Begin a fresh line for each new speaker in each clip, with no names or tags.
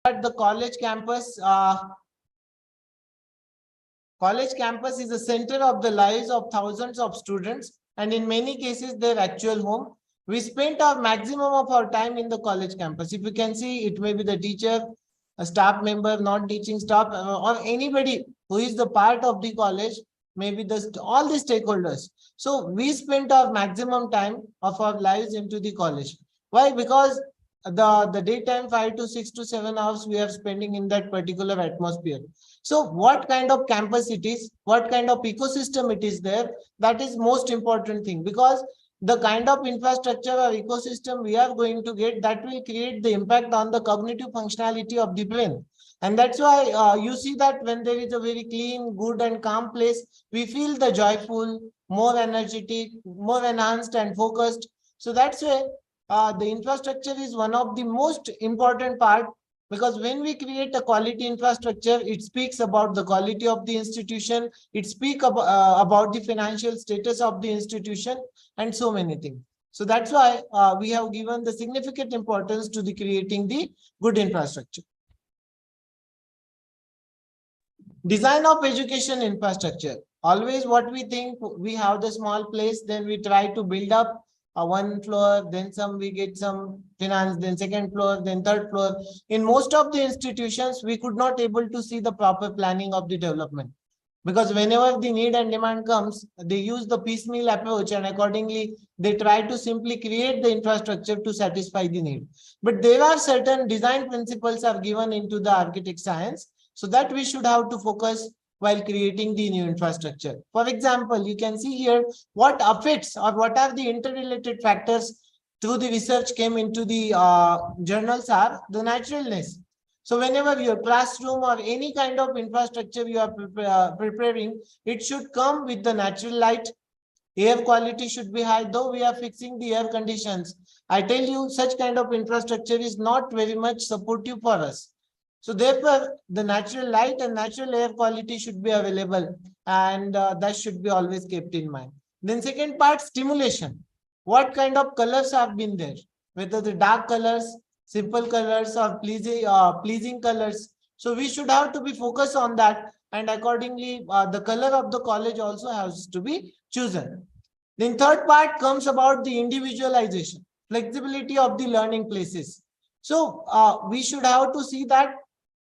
At the college campus is the center of the lives of thousands of students, and in many cases their actual home. We spent our maximum of our time in the college campus. If you can see, it may be the teacher, a staff member, non-teaching staff, or anybody who is the part of the college, maybe all the stakeholders. So we spent our maximum time of our lives into the college. Why? Because the daytime 5 to 6 to 7 hours we are spending in that particular atmosphere. So what kind of campus it is, what kind of ecosystem it is there, that is most important thing, because the kind of infrastructure or ecosystem we are going to get, that will create the impact on the cognitive functionality of the brain. And that's why you see that when there is a very clean, good and calm place, we feel the joyful, more energetic, more enhanced and focused. So that's why the infrastructure is one of the most important part, because when we create a quality infrastructure, it speaks about the quality of the institution, it speaks about the financial status of the institution and so many things. So that's why we have given the significant importance to the creating the good infrastructure. Design of education infrastructure. Always what we think, we have the small place, then we try to build up one floor, then we get some finance, then second floor, then third floor. In most of the institutions, we could not able to see the proper planning of the development, because whenever the need and demand comes, they use the piecemeal approach, and accordingly they try to simply create the infrastructure to satisfy the need. But there are certain design principles are given into the architect science, so that we should have to focus while creating the new infrastructure. For example, you can see here what affects or what are the interrelated factors through the research came into the journals are the naturalness. So whenever your classroom or any kind of infrastructure you are preparing, it should come with the natural light. Air quality should be high, though we are fixing the air conditions. I tell you, such kind of infrastructure is not very much supportive for us. So therefore, the natural light and natural air quality should be available, and that should be always kept in mind. Then second part, stimulation. What kind of colors have been there? Whether the dark colors, simple colors, or pleasing colors. So we should have to be focused on that, and accordingly, the color of the college also has to be chosen. Then third part comes about the individualization, flexibility of the learning places. So we should have to see that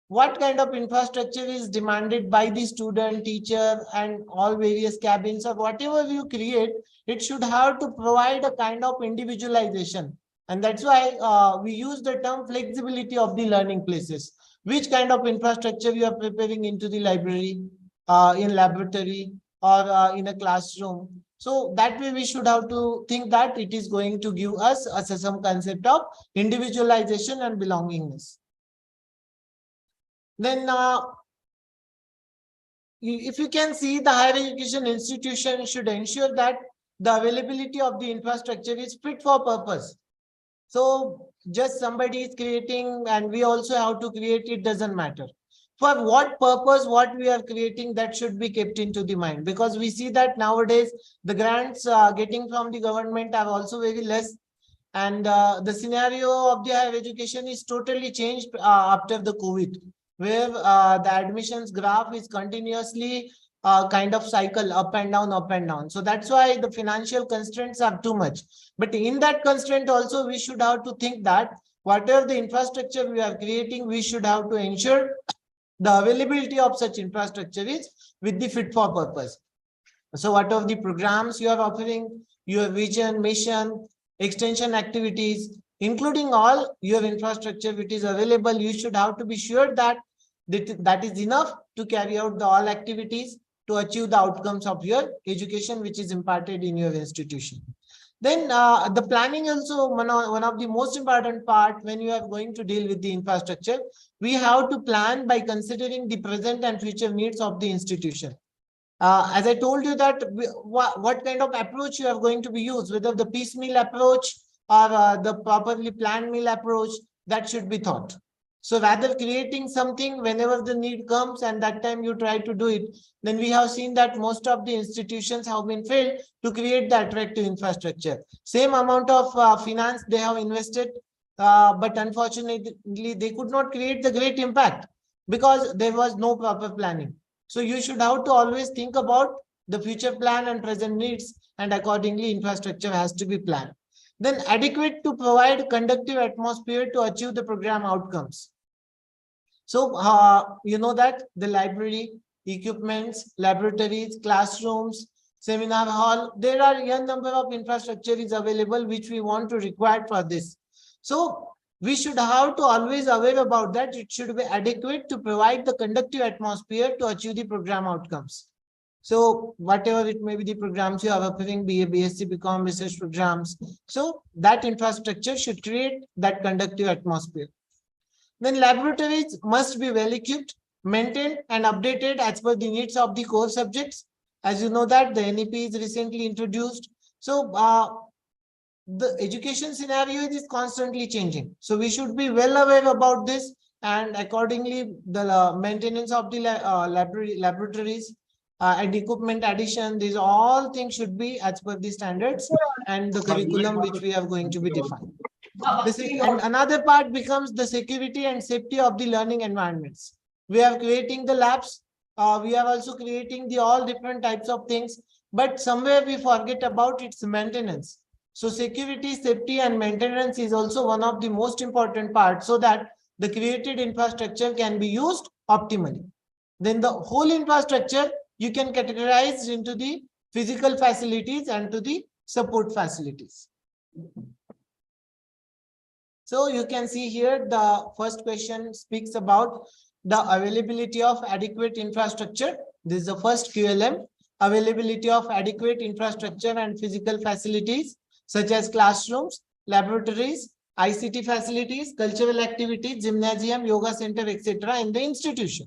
what kind of infrastructure is demanded by the student, teacher, and all various cabins, or whatever you create, it should have to provide a kind of individualization. And that's why we use the term flexibility of the learning places. Which kind of infrastructure you are preparing into the library, in laboratory, or in a classroom. So that way we should have to think that it is going to give us some concept of individualization and belongingness. Then if you can see, the higher education institution should ensure that the availability of the infrastructure is fit for purpose. So just somebody is creating and we also have to create, it doesn't matter. For what purpose, what we are creating, that should be kept into the mind, because we see that nowadays the grants getting from the government are also very less, and the scenario of the higher education is totally changed after the COVID, where the admissions graph is continuously kind of cycle up and down, up and down. So that's why the financial constraints are too much. But in that constraint also, we should have to think that whatever the infrastructure we are creating, we should have to ensure the availability of such infrastructure is with the fit for purpose. So whatever the programs you are offering, your vision, mission, extension activities, including all your infrastructure which is available, you should have to be sure that that is enough to carry out the all activities to achieve the outcomes of your education which is imparted in your institution. Then the planning also one of the most important part when you are going to deal with the infrastructure. We have to plan by considering the present and future needs of the institution. As I told you that what kind of approach you are going to be used, whether the piecemeal approach or the properly planned meal approach, that should be thought. So rather creating something whenever the need comes and that time you try to do it, then we have seen that most of the institutions have been failed to create the attractive infrastructure. Same amount of finance they have invested, but unfortunately, they could not create the great impact because there was no proper planning. So you should have to always think about the future plan and present needs, and accordingly, infrastructure has to be planned. Then adequate to provide conducive atmosphere to achieve the program outcomes. So, you know that the library, equipments, laboratories, classrooms, seminar hall, there are a number of infrastructure is available which we want to require for this. So we should have to always aware about that. It should be adequate to provide the conducive atmosphere to achieve the program outcomes. So whatever it may be the programs you are offering, BA, BSc, BCom, research programs. So that infrastructure should create that conducive atmosphere. Then laboratories must be well equipped, maintained and updated as per the needs of the core subjects. As you know that the NEP is recently introduced. So the education scenario is constantly changing. So we should be well aware about this, and accordingly the maintenance of the laboratories and equipment addition, these all things should be as per the standards and the curriculum which we are going to be defined. And another part becomes the security and safety of the learning environments. We are creating the labs. We are also creating the all different types of things, but somewhere we forget about its maintenance. So security, safety, and maintenance is also one of the most important parts so that the created infrastructure can be used optimally. Then the whole infrastructure you can categorize into the physical facilities and to the support facilities. So you can see here the first question speaks about the availability of adequate infrastructure. This is the first QLM, availability of adequate infrastructure and physical facilities such as classrooms, laboratories, ICT facilities, cultural activities, gymnasium, yoga center, etc. in the institution.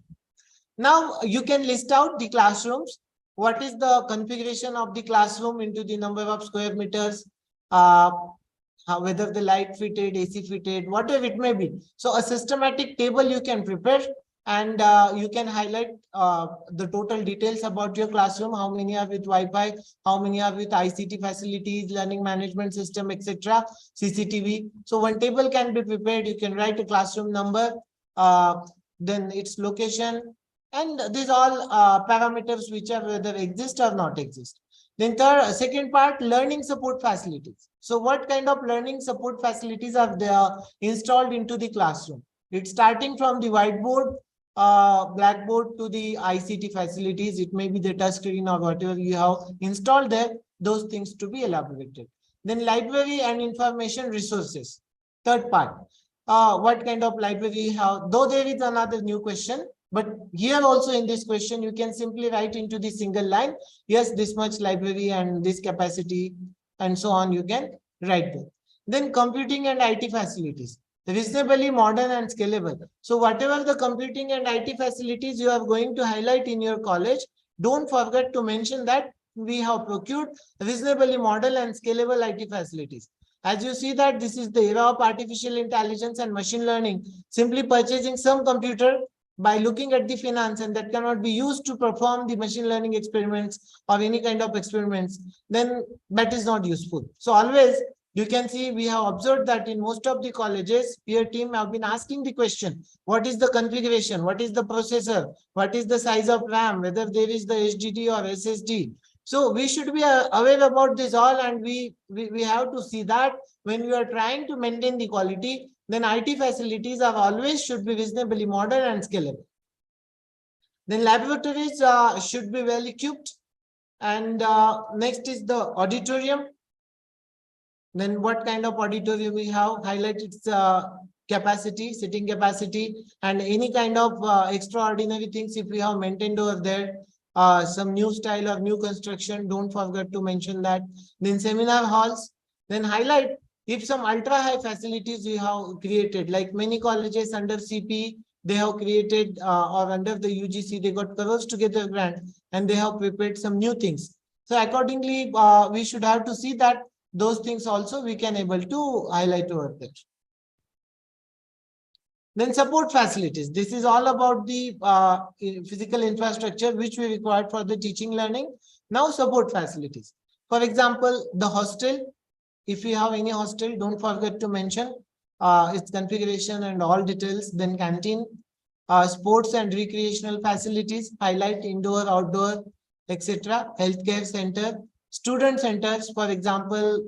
Now you can list out the classrooms. What is the configuration of the classroom into the number of square meters, whether the light fitted, AC fitted, whatever it may be. So a systematic table you can prepare, and you can highlight the total details about your classroom, how many are with Wi-Fi, how many are with ICT facilities, learning management system, etc., CCTV. So one table can be prepared. You can write a classroom number, then its location, and these all parameters which are whether exist or not exist. Then second part, learning support facilities. So what kind of learning support facilities are there installed into the classroom? It's starting from the whiteboard, blackboard to the ICT facilities. It may be the touch screen or whatever you have installed there, those things to be elaborated. Then library and information resources. Third part, what kind of library you have, though there is another new question, but here also in this question, you can simply write into the single line, yes, this much library and this capacity and so on, you can write there. Then computing and IT facilities, reasonably modern and scalable. So whatever the computing and IT facilities you are going to highlight in your college, don't forget to mention that we have procured reasonably modern and scalable IT facilities. As you see that this is the era of artificial intelligence and machine learning, simply purchasing some computer by looking at the finance and that cannot be used to perform the machine learning experiments or any kind of experiments, then that is not useful. So always you can see we have observed that in most of the colleges, peer team have been asking the question, what is the configuration? What is the processor? What is the size of RAM? Whether there is the HDD or SSD. So we should be aware about this all, and we have to see that when we are trying to maintain the quality, then IT facilities are always should be reasonably modern and scalable. Then laboratories should be well equipped. And next is the auditorium. Then what kind of auditorium we have? Highlight its capacity, sitting capacity, and any kind of extraordinary things if we have maintained over there. Some new style or new construction, don't forget to mention that. Then seminar halls, then highlight if some ultra high facilities we have created, like many colleges under CP, they have created or under the UGC, they got crores together grant and they have prepared some new things. So accordingly, we should have to see that those things also we can able to highlight over there. Then support facilities. This is all about the physical infrastructure which we required for the teaching learning. Now support facilities. For example, the hostel. If you have any hostel, don't forget to mention. its configuration and all details. Then canteen, sports and recreational facilities, highlight indoor, outdoor, etc. Healthcare center, student centers, for example,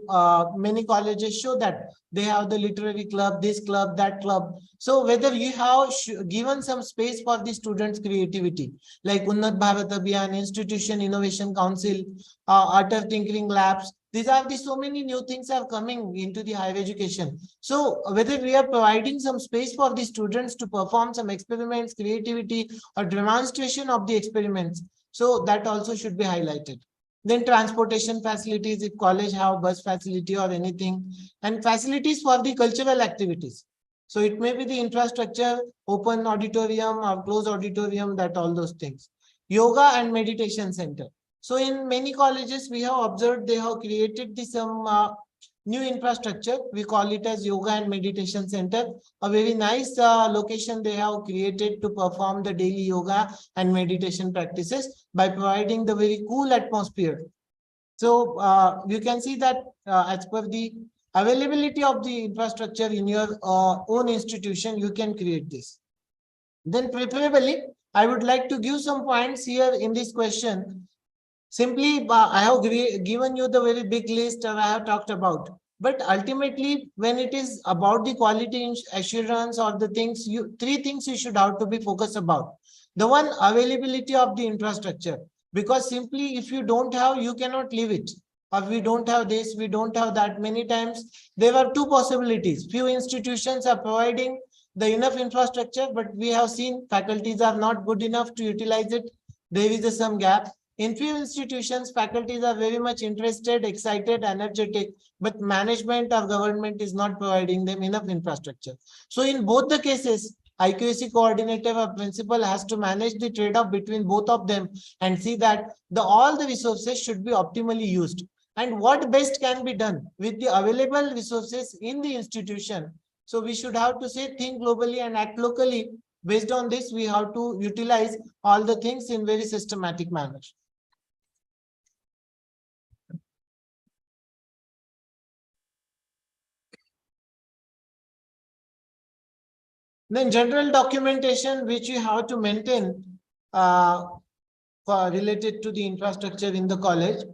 many colleges show that they have the literary club, this club, that club. So whether you have given some space for the students' creativity, like Unnat Bharat Abhiyan, Institution Innovation Council, Art of Tinkering Labs, these are the so many new things are coming into the higher education. So whether we are providing some space for the students to perform some experiments, creativity, or demonstration of the experiments, so that also should be highlighted. Then transportation facilities, if college have bus facility or anything, and facilities for the cultural activities. So it may be the infrastructure, open auditorium or closed auditorium, that all those things. Yoga and meditation center. So in many colleges, we have observed they have created this new infrastructure. We call it as yoga and meditation center. A very nice location they have created to perform the daily yoga and meditation practices by providing the very cool atmosphere. So you can see that as per the availability of the infrastructure in your own institution, you can create this. Then preferably, I would like to give some points here in this question. Simply, I have given you the very big list I have talked about. But ultimately, when it is about the quality assurance or the things, three things you should have to be focused about. The one, availability of the infrastructure. Because simply, if you don't have, you cannot leave it. Or we don't have this, we don't have that. Many times, there are two possibilities. Few institutions are providing the enough infrastructure, but we have seen faculties are not good enough to utilize it. There is some gap. In few institutions, faculties are very much interested, excited, energetic, but management or government is not providing them enough infrastructure. So in both the cases, IQAC coordinator or principal has to manage the trade-off between both of them and see that all the resources should be optimally used. And what best can be done with the available resources in the institution. So we should have to say, think globally and act locally. Based on this, we have to utilize all the things in very systematic manner. Then general documentation, which you have to maintain related to the infrastructure in the college.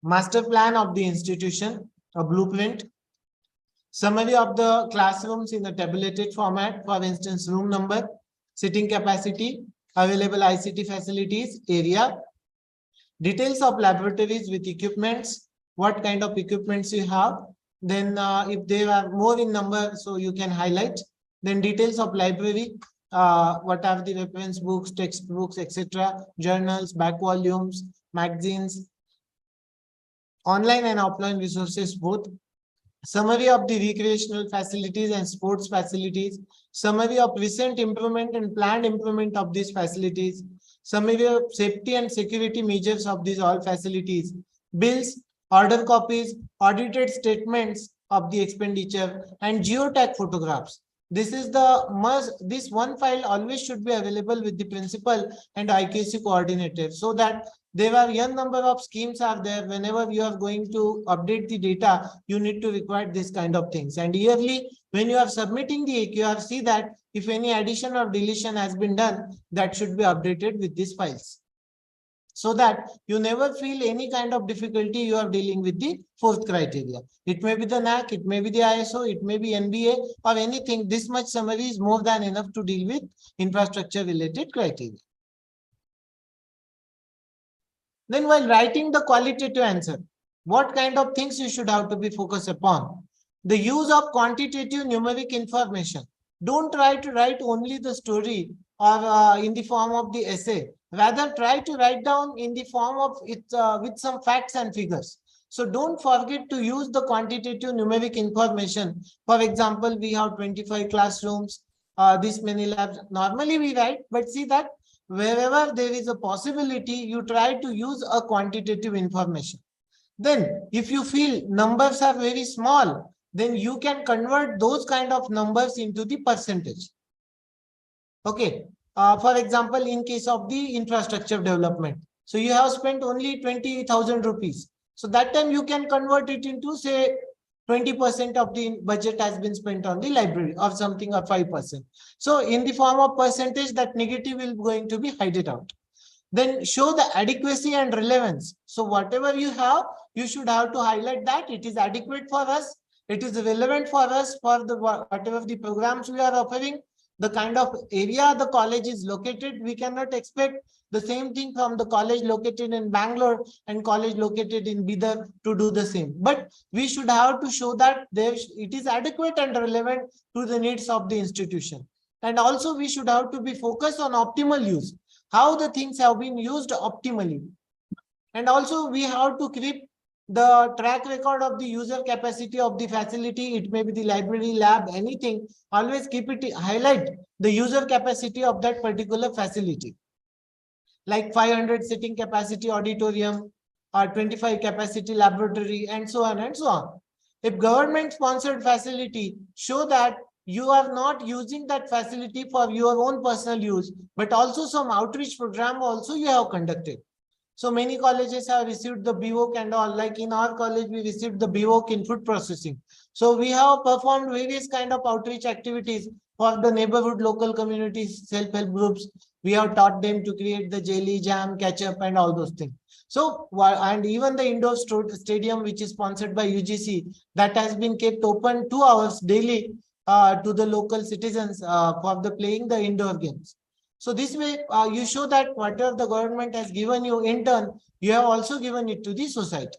Master plan of the institution, a blueprint. Summary of the classrooms in a tabulated format, for instance, room number, sitting capacity, available ICT facilities, area. Details of laboratories with equipments, what kind of equipments you have. Then if they are more in number, so you can highlight. Then details of library, what are the reference books, textbooks, etc., journals, back volumes, magazines, online and offline resources both. Summary of the recreational facilities and sports facilities, summary of recent improvement and planned improvement of these facilities, summary of safety and security measures of these all facilities, bills, order copies, audited statements of the expenditure, and geotag photographs. This is the must. This one file always should be available with the principal and IQAC coordinator, so that there are n number of schemes are there. Whenever you are going to update the data, you need to require this kind of things. And yearly, when you are submitting the AQR, see that if any addition or deletion has been done, that should be updated with these files, so that you never feel any kind of difficulty you are dealing with the fourth criteria. It may be the NAAC, it may be the ISO, it may be NBA or anything. This much summary is more than enough to deal with infrastructure related criteria. Then while writing the qualitative answer, what kind of things you should have to be focused upon? The use of quantitative numeric information. Don't try to write only the story or in the form of the essay. Rather, try to write down in the form of it with some facts and figures. So don't forget to use the quantitative numeric information. For example, we have 25 classrooms, this many labs. Normally we write, but see that wherever there is a possibility, you try to use a quantitative information. Then if you feel numbers are very small, then you can convert those kind of numbers into the percentage. Okay. For example, in case of the infrastructure development, so you have spent only 20,000 rupees. So that time you can convert it into, say, 20% of the budget has been spent on the library or something, or 5%. So in the form of percentage, that negative will going to be hidden out. Then show the adequacy and relevance. So whatever you have, you should have to highlight that it is adequate for us, it is relevant for us for the whatever the programs we are offering, the kind of area the college is located. We cannot expect the same thing from the college located in Bangalore and college located in Bidar to do the same. But we should have to show that it is adequate and relevant to the needs of the institution. And also we should have to be focused on optimal use, how the things have been used optimally. And also we have to keep the track record of the user capacity of the facility. It may be the library, lab, anything. Always keep it, highlight the user capacity of that particular facility. Like 500 sitting capacity auditorium, or 25 capacity laboratory, and so on and so on. If government sponsored facility, show that you are not using that facility for your own personal use, but also some outreach program also you have conducted. So many colleges have received the BVOC and all. Like in our college, we received the BVOC in food processing. So we have performed various kind of outreach activities for the neighborhood, local communities, self-help groups. We have taught them to create the jelly, jam, ketchup, and all those things. So, and even the indoor stadium, which is sponsored by UGC, that has been kept open 2 hours daily to the local citizens for the playing the indoor games. So this way, you show that whatever the government has given you in turn, you have also given it to the society.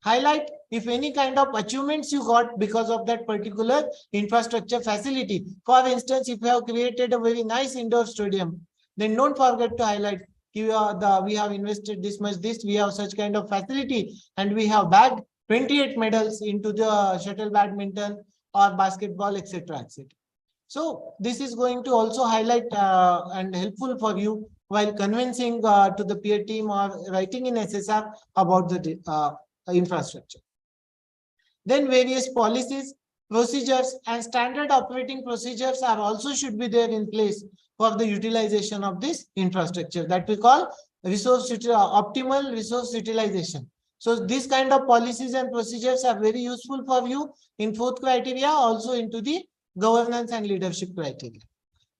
Highlight if any kind of achievements you got because of that particular infrastructure facility. For instance, if you have created a very nice indoor stadium, then don't forget to highlight we have invested this much, we have such kind of facility, and we have bagged 28 medals into the shuttle badminton or basketball, etc., etc. So this is going to also highlight and helpful for you while convincing to the peer team or writing in SSR about the infrastructure. Then various policies, procedures, and standard operating procedures are also should be there in place for the utilization of this infrastructure that we call optimal resource utilization. So this kind of policies and procedures are very useful for you in 4th criteria, also into the governance and leadership criteria.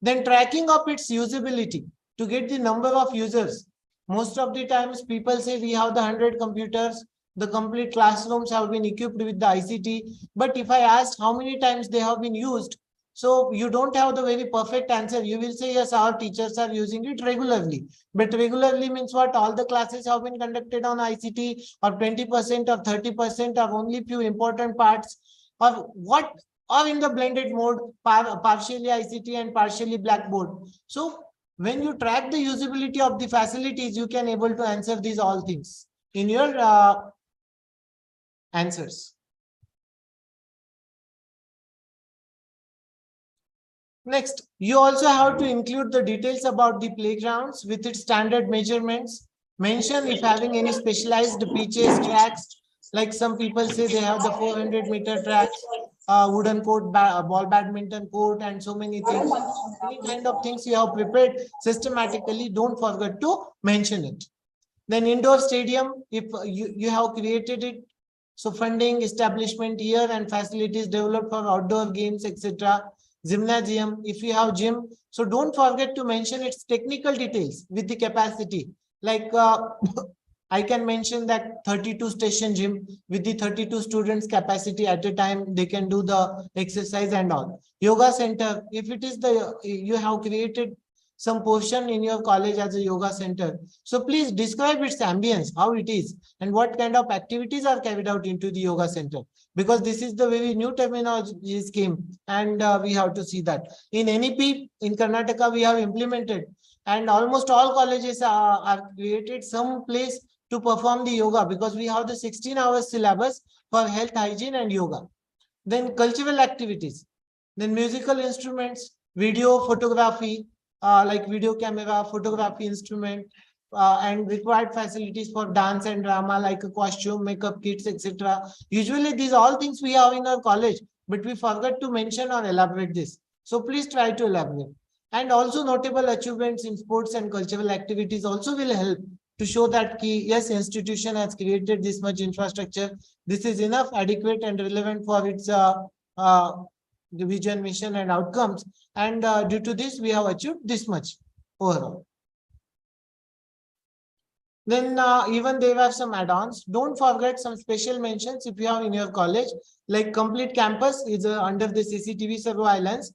Then tracking of its usability to get the number of users. Most of the times people say we have the 100 computers, the complete classrooms have been equipped with the ICT. But if I ask how many times they have been used, so you don't have the very perfect answer. You will say, yes, our teachers are using it regularly. But regularly means what? All the classes have been conducted on ICT, or 20% or 30%, or only few important parts, or what? Or in the blended mode, partially ICT and partially Blackboard. So when you track the usability of the facilities, you can able to answer these all things in your answers. Next, you also have to include the details about the playgrounds with its standard measurements. Mention if having any specialized pitches, tracks, like some people say they have the 400-meter tracks, wooden court, ball badminton court, and so many things. Any kind of things you have prepared systematically, don't forget to mention it. Then indoor stadium, if you have created it, so funding, establishment year, and facilities developed for outdoor games, etc. Gymnasium, if you have gym, so don't forget to mention its technical details with the capacity. Like I can mention that 32 station gym with the 32 students capacity at a time, they can do the exercise and all. Yoga center, if it is you have created some portion in your college as a yoga center, so please describe its ambience, how it is, and what kind of activities are carried out into the yoga center, because this is the very new terminology scheme, and we have to see that. In NEP in Karnataka, we have implemented, and almost all colleges are created some place to perform the yoga, because we have the 16-hour syllabus for health, hygiene, and yoga. Then cultural activities, then musical instruments, video, photography, like video camera, photography instrument, and required facilities for dance and drama, like a costume, makeup kits, etc. Usually these all things we have in our college, but we forget to mention or elaborate this. So please try to elaborate. And also notable achievements in sports and cultural activities also will help to show that key, yes, institution has created this much infrastructure. This is enough, adequate and relevant for its the vision, mission and outcomes. And due to this, we have achieved this much overall. Then even they have some add-ons. Don't forget some special mentions if you have in your college, like complete campus is under the CCTV surveillance.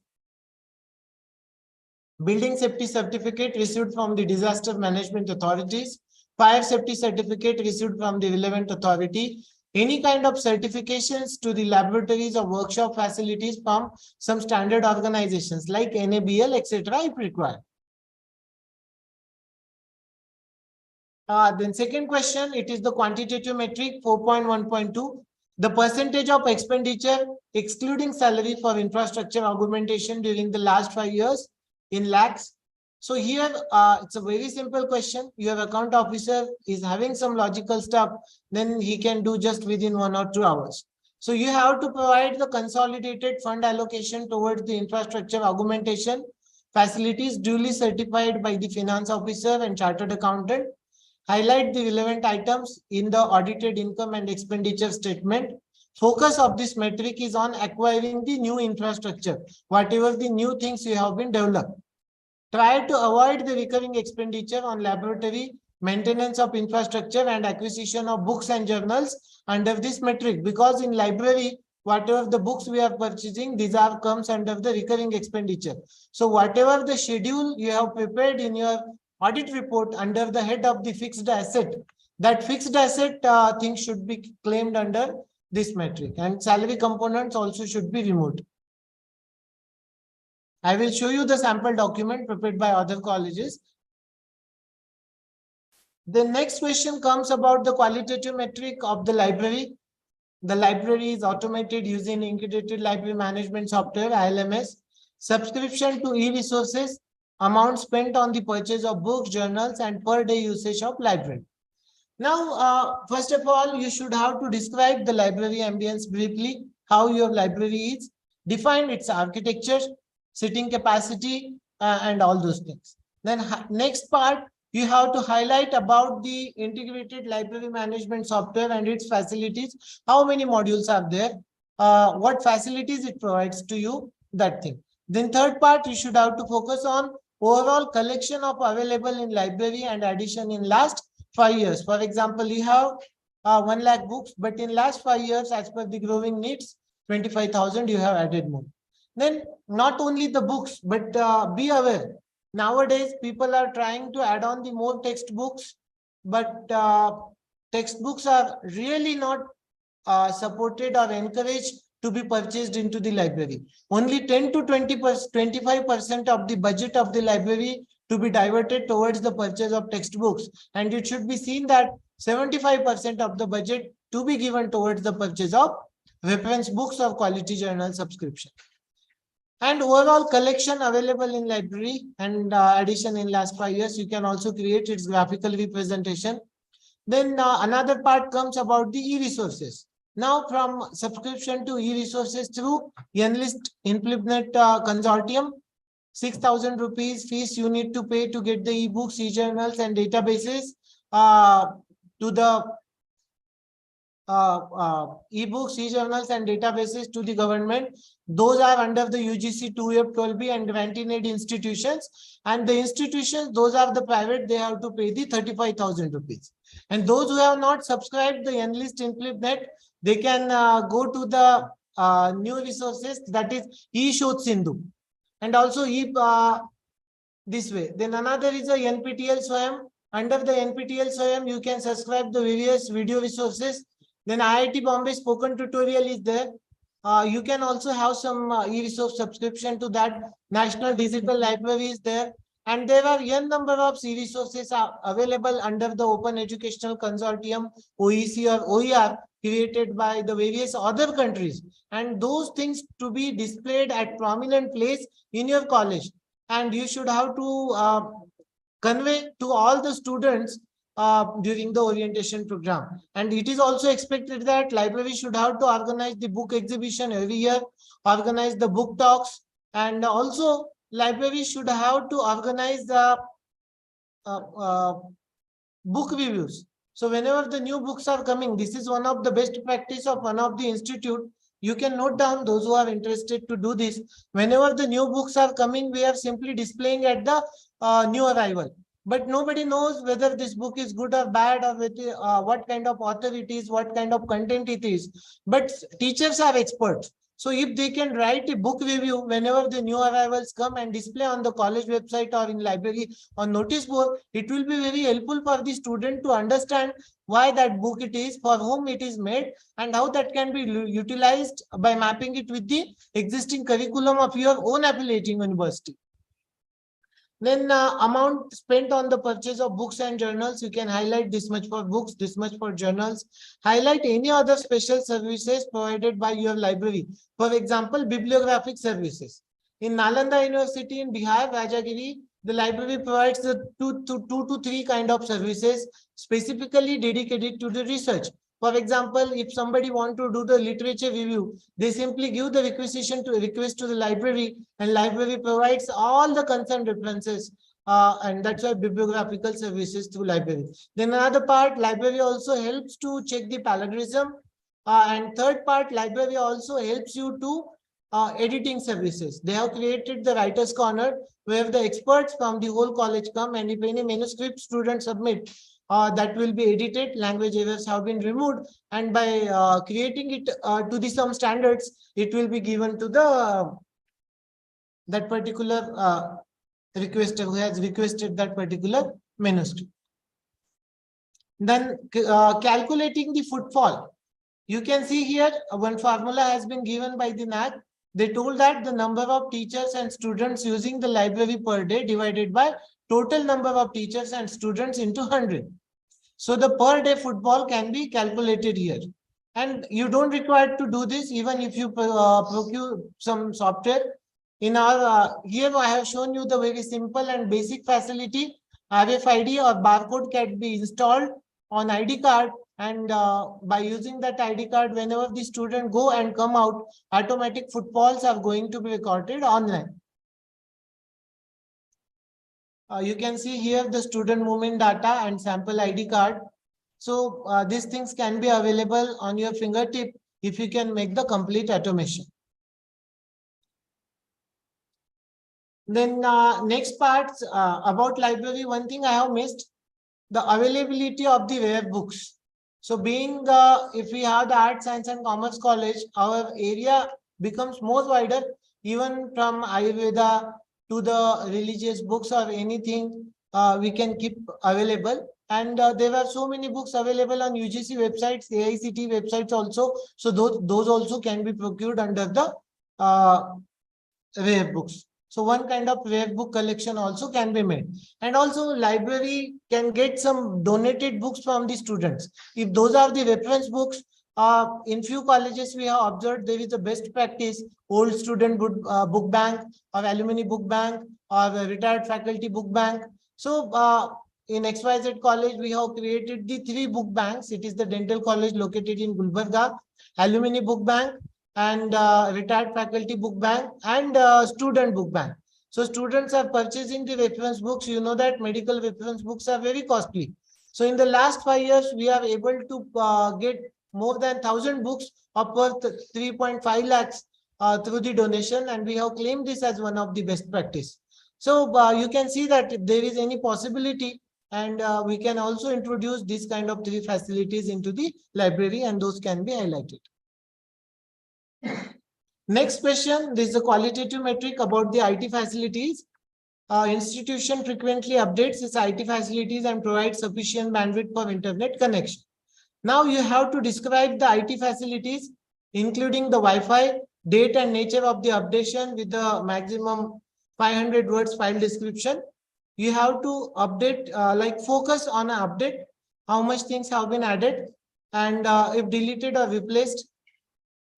Building safety certificate received from the disaster management authorities. Fire safety certificate received from the relevant authority. Any kind of certifications to the laboratories or workshop facilities from some standard organizations like NABL, etc. if required. Then second question, it is the quantitative metric 4.1.2. The percentage of expenditure excluding salary for infrastructure augmentation during the last 5 years in lakhs. So here it's a very simple question. Your account officer is having some logical stuff, then he can do just within 1 or 2 hours. So you have to provide the consolidated fund allocation towards the infrastructure augmentation facilities duly certified by the finance officer and chartered accountant. Highlight the relevant items in the audited income and expenditure statement. Focus of this metric is on acquiring the new infrastructure, whatever the new things you have been developed. Try to avoid the recurring expenditure on laboratory, maintenance of infrastructure and acquisition of books and journals under this metric, because in library, whatever the books we are purchasing, these are comes under the recurring expenditure. So whatever the schedule you have prepared in your audit report under the head of the fixed asset, that fixed asset thing should be claimed under this metric, and salary components also should be removed. I will show you the sample document prepared by other colleges. The next question comes about the qualitative metric of the library. The library is automated using integrated library management software, ILMS. Subscription to e-resources, amount spent on the purchase of books, journals, and per day usage of library. Now, first of all, you should have to describe the library ambience briefly, how your library is, define its architecture, sitting capacity, and all those things. Then next part, you have to highlight about the integrated library management software and its facilities, how many modules are there, what facilities it provides to you, that thing. Then third part, you should have to focus on overall collection of available in library and addition in last 5 years. For example, you have 1 lakh books, but in last 5 years, as per the growing needs, 25,000 you have added more. Then not only the books, but be aware. Nowadays, people are trying to add on the more textbooks, but textbooks are really not supported or encouraged to be purchased into the library. Only 10 to 25% of the budget of the library to be diverted towards the purchase of textbooks. And it should be seen that 75% of the budget to be given towards the purchase of reference books or quality journal subscription. And overall collection available in library and addition in last 5 years, you can also create its graphical representation. Then another part comes about the e-resources. Now from subscription to e-resources through Enlist Implement Consortium, 6,000 rupees fees you need to pay to get the e-books, e-journals and databases to the e-books, e-journals and databases to the government. Those are under the UGC 2F 12B and granting aid institutions. And the institutions, those are the private, they have to pay the 35,000 rupees. And those who have not subscribed the Enlist Implement, they can go to the new resources, that is e-Shod Sindhu. And also this way. Then another is a NPTEL Swayam. Under the NPTEL Swayam, you can subscribe the various video resources. Then IIT Bombay spoken tutorial is there. You can also have some e-resource subscription to that. National Digital Library is there. And there are n number of e-resources are available under the Open Educational Consortium, OEC or OER, created by the various other countries. And those things to be displayed at prominent place in your college. And you should have to convey to all the students during the orientation program. And it is also expected that library should have to organize the book exhibition every year, organize the book talks, and also library should have to organize the book reviews. So whenever the new books are coming, this is one of the best practice of one of the institute. You can note down those who are interested to do this. Whenever the new books are coming, we are simply displaying at the new arrival. But nobody knows whether this book is good or bad, or what kind of author it is, what kind of content it is. But teachers are experts. So if they can write a book review whenever the new arrivals come and display on the college website or in library or notice board, it will be very helpful for the student to understand why that book it is, for whom it is made, and how that can be utilized by mapping it with the existing curriculum of your own affiliating university. Then amount spent on the purchase of books and journals, you can highlight this much for books, this much for journals. Highlight any other special services provided by your library. For example, bibliographic services. In Nalanda University in Bihar, Rajagiri, the library provides the two to three kind of services specifically dedicated to the research. For example, if somebody want to do the literature review, they simply give the request to the library, and library provides all the concerned references. And that's why bibliographical services through library. Then another part, library also helps to check the plagiarism. And third part, library also helps you to editing services. They have created the writer's corner where the experts from the whole college come, and if any manuscript students submit, that will be edited, language errors have been removed, and by creating it to the some standards, it will be given to the that particular requester who has requested that particular manuscript. Then calculating the footfall. You can see here one formula has been given by the NAAC. They told that the number of teachers and students using the library per day divided by total number of teachers and students into 100. So the per day footfall can be calculated here. And you don't require to do this even if you procure some software. In our here I have shown you the very simple and basic facility. RFID or barcode can be installed on ID card, and by using that ID card, whenever the student go and come out, automatic footfalls are going to be recorded online. You can see here the student movement data and sample ID card. So these things can be available on your fingertip if you can make the complete automation. Then next part about library, one thing I have missed, the availability of the rare books. So being if we have the Arts, Science and Commerce College, our area becomes more wider, even from Ayurveda to the religious books or anything we can keep available. And there are so many books available on UGC websites, AICT websites also. So those also can be procured under the rare books. So one kind of rare book collection also can be made. And also library can get some donated books from the students. If those are the reference books, in few colleges we have observed there is a best practice, old student book bank or alumni book bank or retired faculty book bank. So in XYZ college, we have created the 3 book banks. It is the dental college located in Gulbarga, alumni book bank, and retired faculty book bank, and student book bank. So students are purchasing the reference books. You know that medical reference books are very costly. So in the last 5 years, we are able to get more than 1,000 books of worth 3.5 lakhs through the donation, and we have claimed this as one of the best practice. So you can see that if there is any possibility, and we can also introduce this kind of 3 facilities into the library, and those can be highlighted. Next question, this is a qualitative metric about the IT facilities. Institution frequently updates its IT facilities and provides sufficient bandwidth for internet connection. Now you have to describe the IT facilities, including the Wi-Fi, date and nature of the updation with the maximum 500 words file description. You have to update, like focus on an update, how much things have been added, and if deleted or replaced.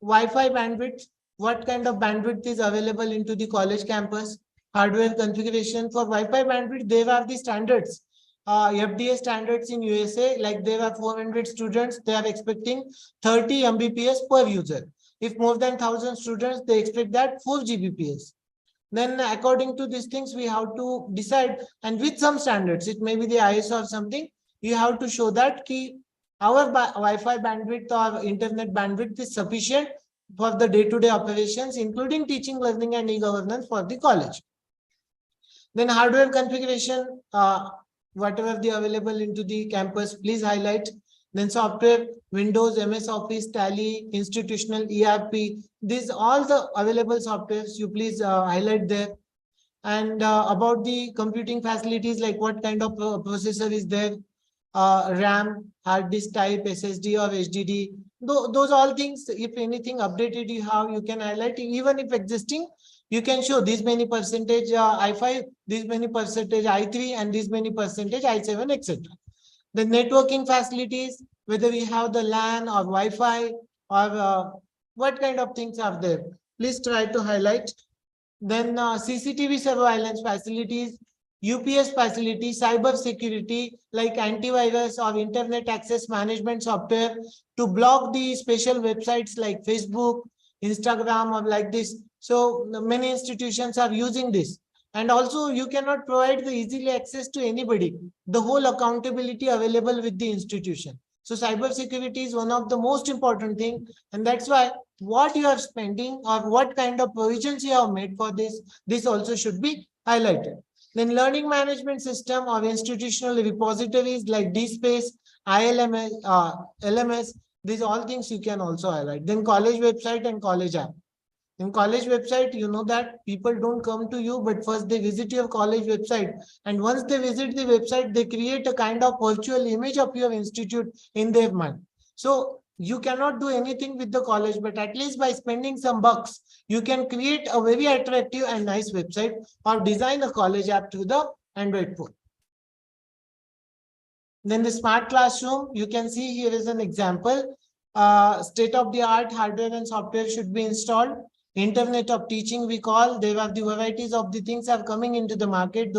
Wi-Fi bandwidth, what kind of bandwidth is available into the college campus. Hardware configuration for Wi-Fi bandwidth, there are the standards. FDA standards in USA, like there are 400 students, they are expecting 30 Mbps per user. If more than 1,000 students, they expect that 4 Gbps. Then according to these things, we have to decide, and with some standards, it may be the ISO or something, you have to show that our Wi-Fi bandwidth or internet bandwidth is sufficient for the day-to-day operations, including teaching, learning, and e-governance for the college. Then hardware configuration, whatever the available into the campus, please highlight. Then software, Windows, MS Office, Tally, institutional, ERP, these all the available softwares, you please highlight there. And about the computing facilities, like what kind of processor is there, RAM, hard disk type, SSD or HDD, those all things, if anything updated you have, you can highlight. Even if existing, you can show this many percentage i5, this many percentage i3, and this many percentage i7, etc. The networking facilities, whether we have the LAN or Wi-Fi or what kind of things are there, please try to highlight. Then CCTV surveillance facilities, UPS facilities, cyber security like antivirus or internet access management software to block the special websites like Facebook, Instagram, or like this. So many institutions are using this. And also you cannot provide the easily access to anybody, the whole accountability available with the institution. So cyber security is one of the most important thing, and that's why what you are spending or what kind of provisions you have made for this also should be highlighted. Then learning management system or institutional repositories like DSpace, ILMS, LMS, these all things you can also highlight. Then college website and college app. In college website, you know that people don't come to you, but first they visit your college website. And once they visit the website, they create a kind of virtual image of your institute in their mind. So you cannot do anything with the college, but at least by spending some bucks, you can create a very attractive and nice website or design a college app to the Android phone. Then the smart classroom, you can see here is an example. State-of-the-art hardware and software should be installed. Internet of teaching, we call, there are the varieties of the things are coming into the market.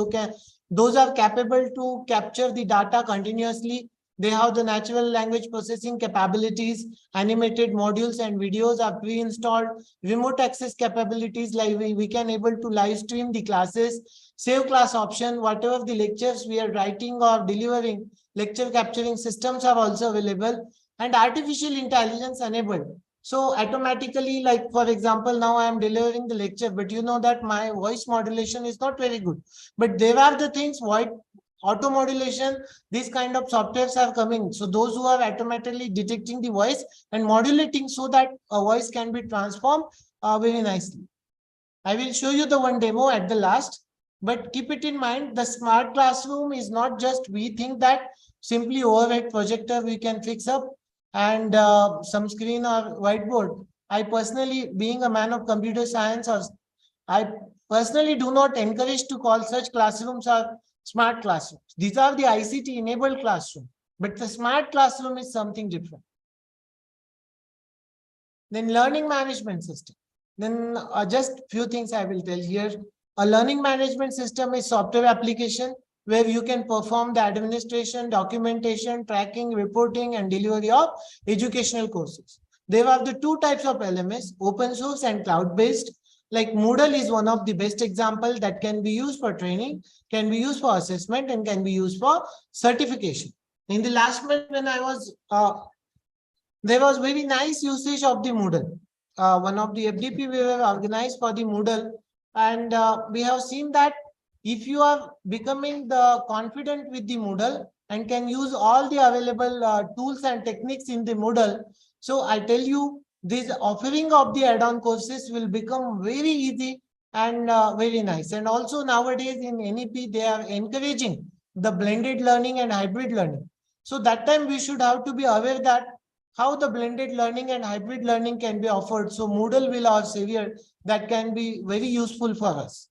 Those are capable to capture the data continuously. They have the natural language processing capabilities, animated modules and videos are pre-installed, remote access capabilities, like we can able to live stream the classes, save class option, whatever the lectures we are writing or delivering, lecture capturing systems are also available, and artificial intelligence enabled. So automatically, like for example, now I am delivering the lecture, but you know that my voice modulation is not very good. But there are the things, auto modulation, these kind of softwares are coming. So those who are automatically detecting the voice and modulating so that a voice can be transformed very nicely. I will show you the one demo at the last, but keep it in mind, the smart classroom is not just, we think that simply overhead projector we can fix up and some screen or whiteboard. I personally, being a man of computer science, or I personally do not encourage to call such classrooms or smart classrooms. These are the ICT enabled classroom, but the smart classroom is something different. Then learning management system. Then just few things I will tell here. A learning management system is software application where you can perform the administration, documentation, tracking, reporting, and delivery of educational courses. There are the two types of LMS, open source and cloud-based. Like Moodle is one of the best example that can be used for training, can be used for assessment, and can be used for certification. In the last month when I was, there was very nice usage of the Moodle. One of the FDP we were organized for the Moodle, and we have seen that if you are becoming the confident with the Moodle and can use all the available tools and techniques in the Moodle, so I tell you, this offering of the add-on courses will become very easy and very nice. And also nowadays in NEP, they are encouraging the blended learning and hybrid learning. So that time we should have to be aware that how the blended learning and hybrid learning can be offered. So Moodle will our savior that can be very useful for us.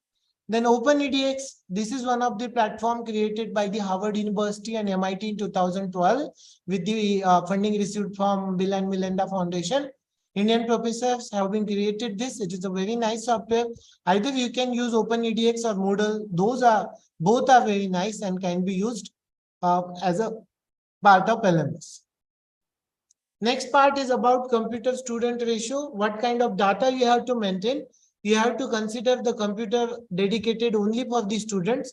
Then OpenEDX, this is one of the platform created by the Harvard University and MIT in 2012 with the funding received from Bill and Melinda Foundation. Indian professors have been created this. It is a very nice software. Either you can use OpenEDX or Moodle. Both are very nice and can be used as a part of LMS. Next part is about computer student ratio. What kind of data you have to maintain? You have to consider the computer dedicated only for the students,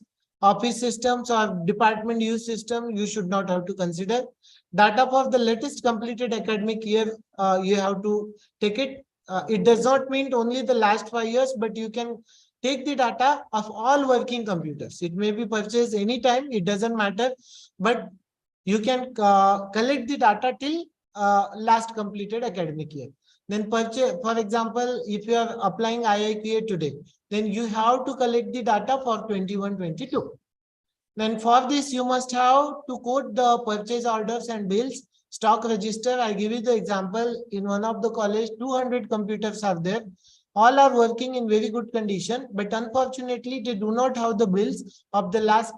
office systems or department use system, you should not have to consider. Data for the latest completed academic year, you have to take it. It does not mean only the last 5 years, but you can take the data of all working computers. It may be purchased anytime, it doesn't matter, but you can collect the data till last completed academic year. Then purchase, for example, if you are applying IIQA today, then you have to collect the data for 21-22. Then for this, you must have to quote the purchase orders and bills, stock register. I give you the example. In one of the college, 200 computers are there. All are working in very good condition, but unfortunately, they do not have the bills of the last,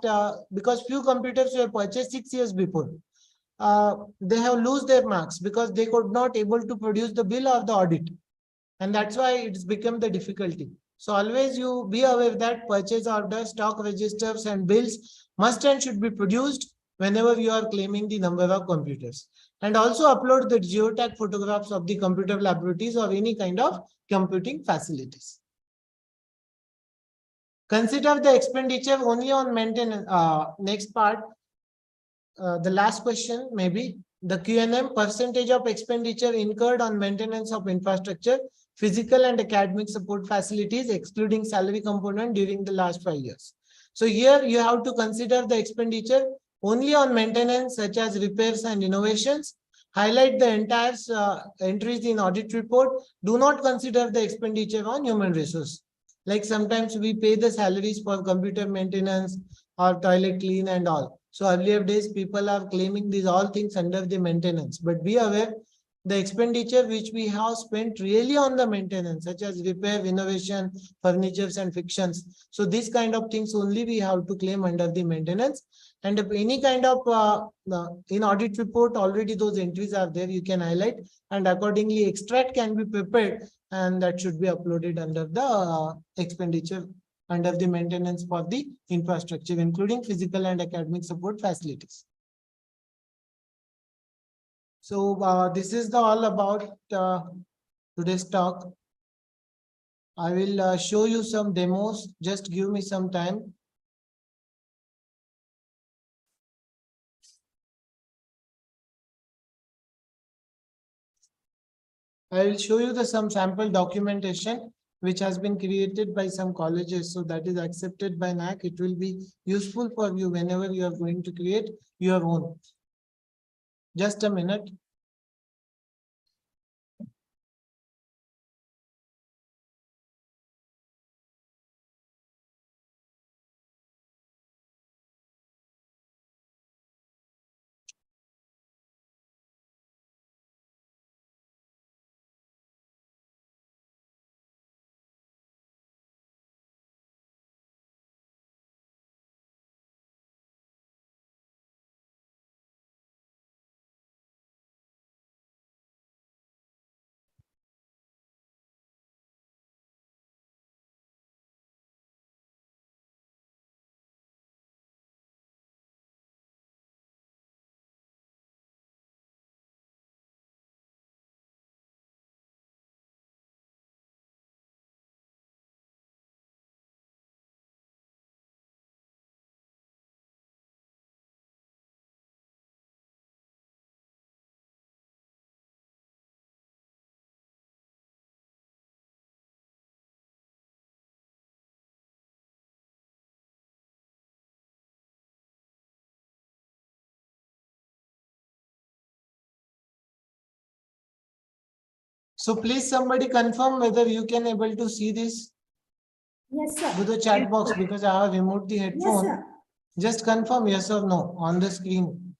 because few computers were purchased 6 years before. They have lose their marks because they could not able to produce the bill or the audit. And that's why it's become the difficulty. So always you be aware that purchase orders, stock registers and bills must and should be produced whenever you are claiming the number of computers. And also upload the geotag photographs of the computer laboratories or any kind of computing facilities. Consider the expenditure only on maintenance. Next part, the last question maybe. The Q&M percentage of expenditure incurred on maintenance of infrastructure, physical and academic support facilities, excluding salary component during the last 5 years. So here you have to consider the expenditure only on maintenance such as repairs and innovations. Highlight the entire entries in audit report. Do not consider the expenditure on human resource. Like sometimes we pay the salaries for computer maintenance or toilet clean and all. So earlier days, people are claiming these all things under the maintenance, but be aware the expenditure which we have spent really on the maintenance, such as repair, innovation, furnitures and fixtures. So these kind of things only we have to claim under the maintenance. And if any kind of in audit report, already those entries are there, you can highlight and accordingly extract can be prepared and that should be uploaded under the expenditure under the maintenance for the infrastructure, including physical and academic support facilities. So this is all about today's talk. I will show you some demos. Just give me some time. I will show you some sample documentation which has been created by some colleges. So that is accepted by NAAC. It will be useful for you whenever you are going to create your own. Just a minute. So please somebody confirm whether you can able to see this.
Yes, sir.
To the chat box because I have removed the headphone.
Yes, sir.
Just confirm yes or no on the screen.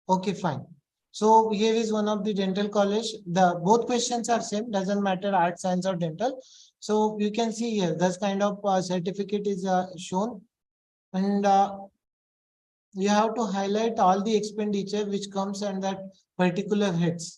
Okay, fine. So here is one of the dental college. The both questions are same, doesn't matter art, science or dental. So you can see here, this kind of certificate is shown. And you have to highlight all the expenditure which comes under that particular heads.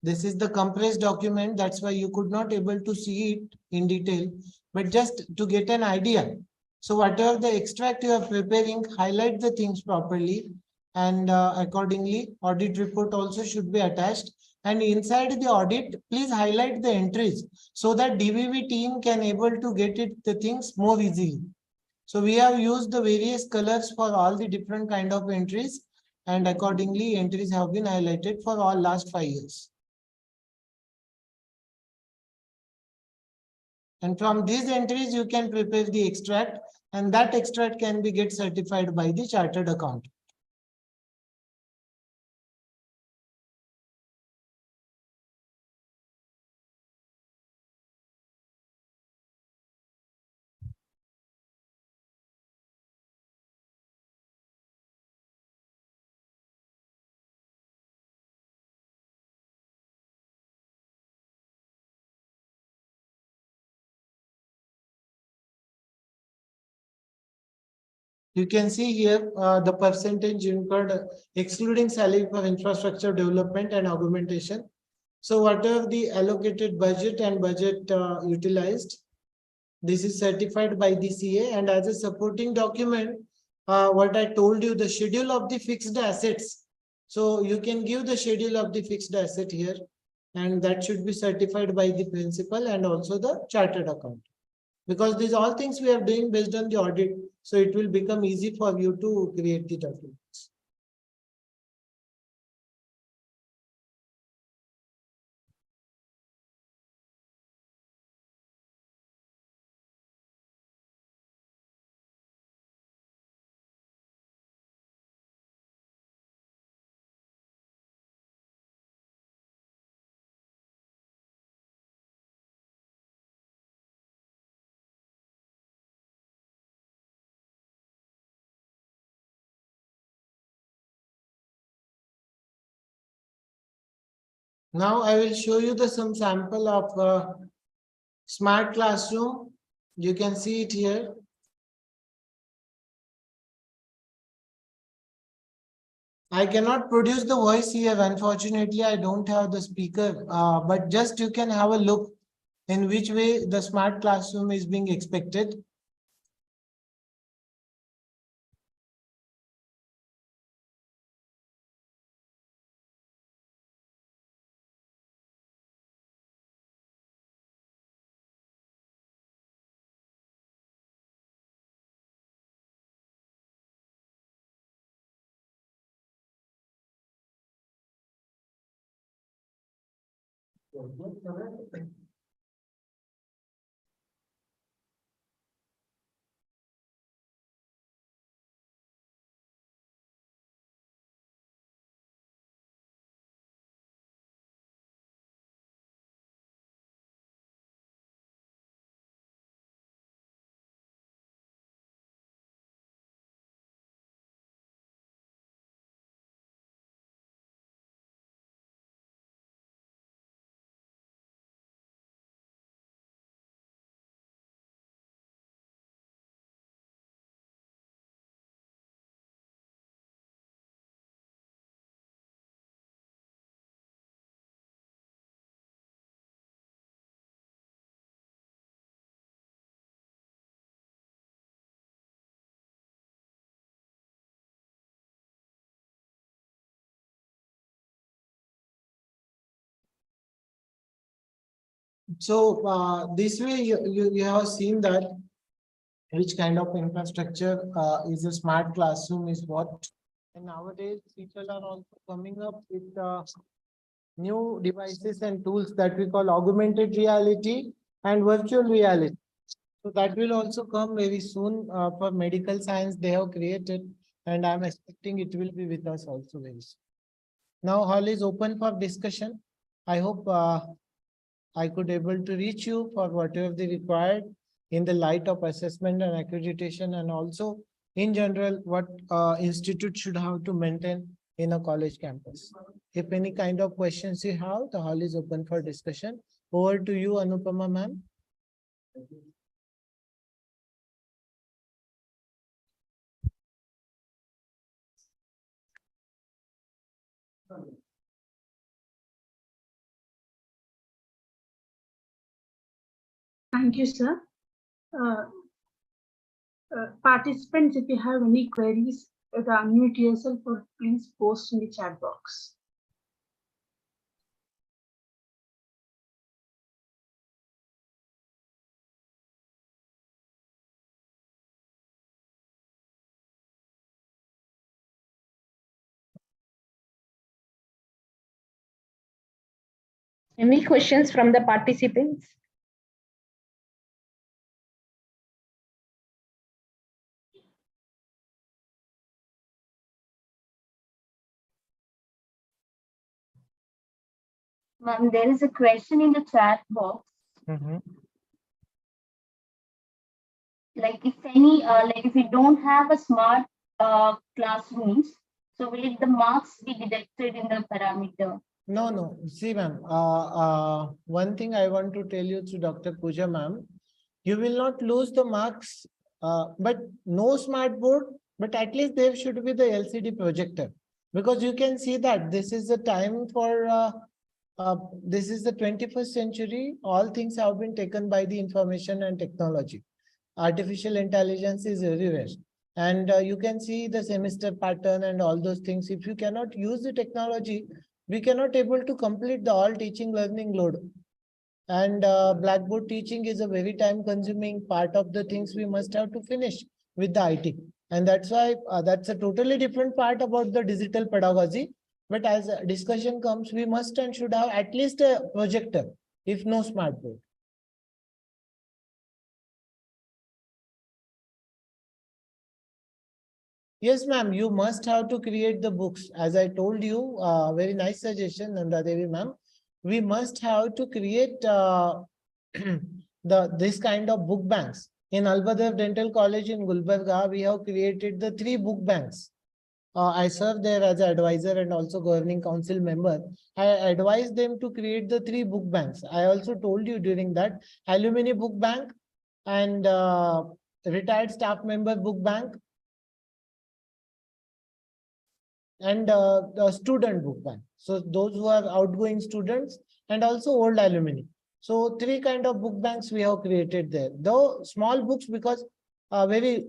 This is the compressed document. That's why you could not able to see it in detail, but just to get an idea. So whatever the extract you are preparing, highlight the things properly and accordingly audit report also should be attached. And inside the audit, please highlight the entries so that DVV team can able to get it the things more easily. So we have used the various colors for all the different kind of entries, and accordingly entries have been highlighted for all last 5 years. And from these entries, you can prepare the extract, and that extract can be get certified by the chartered accountant. You can see here the percentage incurred excluding salary for infrastructure development and augmentation. So whatever the allocated budget and budget utilized, this is certified by the CA, and as a supporting document, what I told you, the schedule of the fixed assets. So you can give the schedule of the fixed asset here, and that should be certified by the principal and also the chartered account. Because these all things we are doing based on the audit, so it will become easy for you to create the documents. Now I will show you the some sample of smart classroom. You can see it here. I cannot produce the voice here. Unfortunately, I don't have the speaker, but just you can have a look in which way the smart classroom is being expected. So this way you have seen that which kind of infrastructure is a smart classroom is what. And nowadays people are also coming up with new devices and tools that we call augmented reality and virtual reality. So that will also come very soon for medical science they have created, and I'm expecting it will be with us also very soon. Now hall is open for discussion. I hope I could able to reach you for whatever they required in the light of assessment and accreditation, and also in general what institute should have to maintain in a college campus. If any kind of questions you have, the hall is open for discussion. Over to you, Anupama ma'am.
Thank you, sir. Participants, if you have any queries, unmute yourself or please post in the chat box.
Any questions from the participants?
Ma'am, there is a question in the chat box. Like if we don't have a smart classrooms, so will the marks be deducted in the parameter?
No, no. See, ma'am, one thing I want to tell you to Dr. Pooja, ma'am, you will not lose the marks, but no smart board, but at least there should be the LCD projector, because you can see that this is the time for, this is the 21st century. All things have been taken by the information and technology. Artificial intelligence is everywhere. And you can see the semester pattern and all those things. If you cannot use the technology, we cannot able to complete the all teaching learning load. And blackboard teaching is a very time consuming part of the things we must have to finish with the IT. And that's why that's a totally different part about the digital pedagogy. But as a discussion comes, we must and should have at least a projector, if no smart board. Yes, ma'am, you must have to create the books. As I told you, very nice suggestion, Nanda Devi, ma'am. We must have to create this kind of book banks. In Albadev Dental College in Gulbarga, we have created the 3 book banks. I serve there as an advisor and also governing council member. I advise them to create the 3 book banks. I also told you during that alumni book bank and retired staff member book bank and the student book bank. So those who are outgoing students and also old alumni. So 3 kind of book banks we have created there. Though small books, because very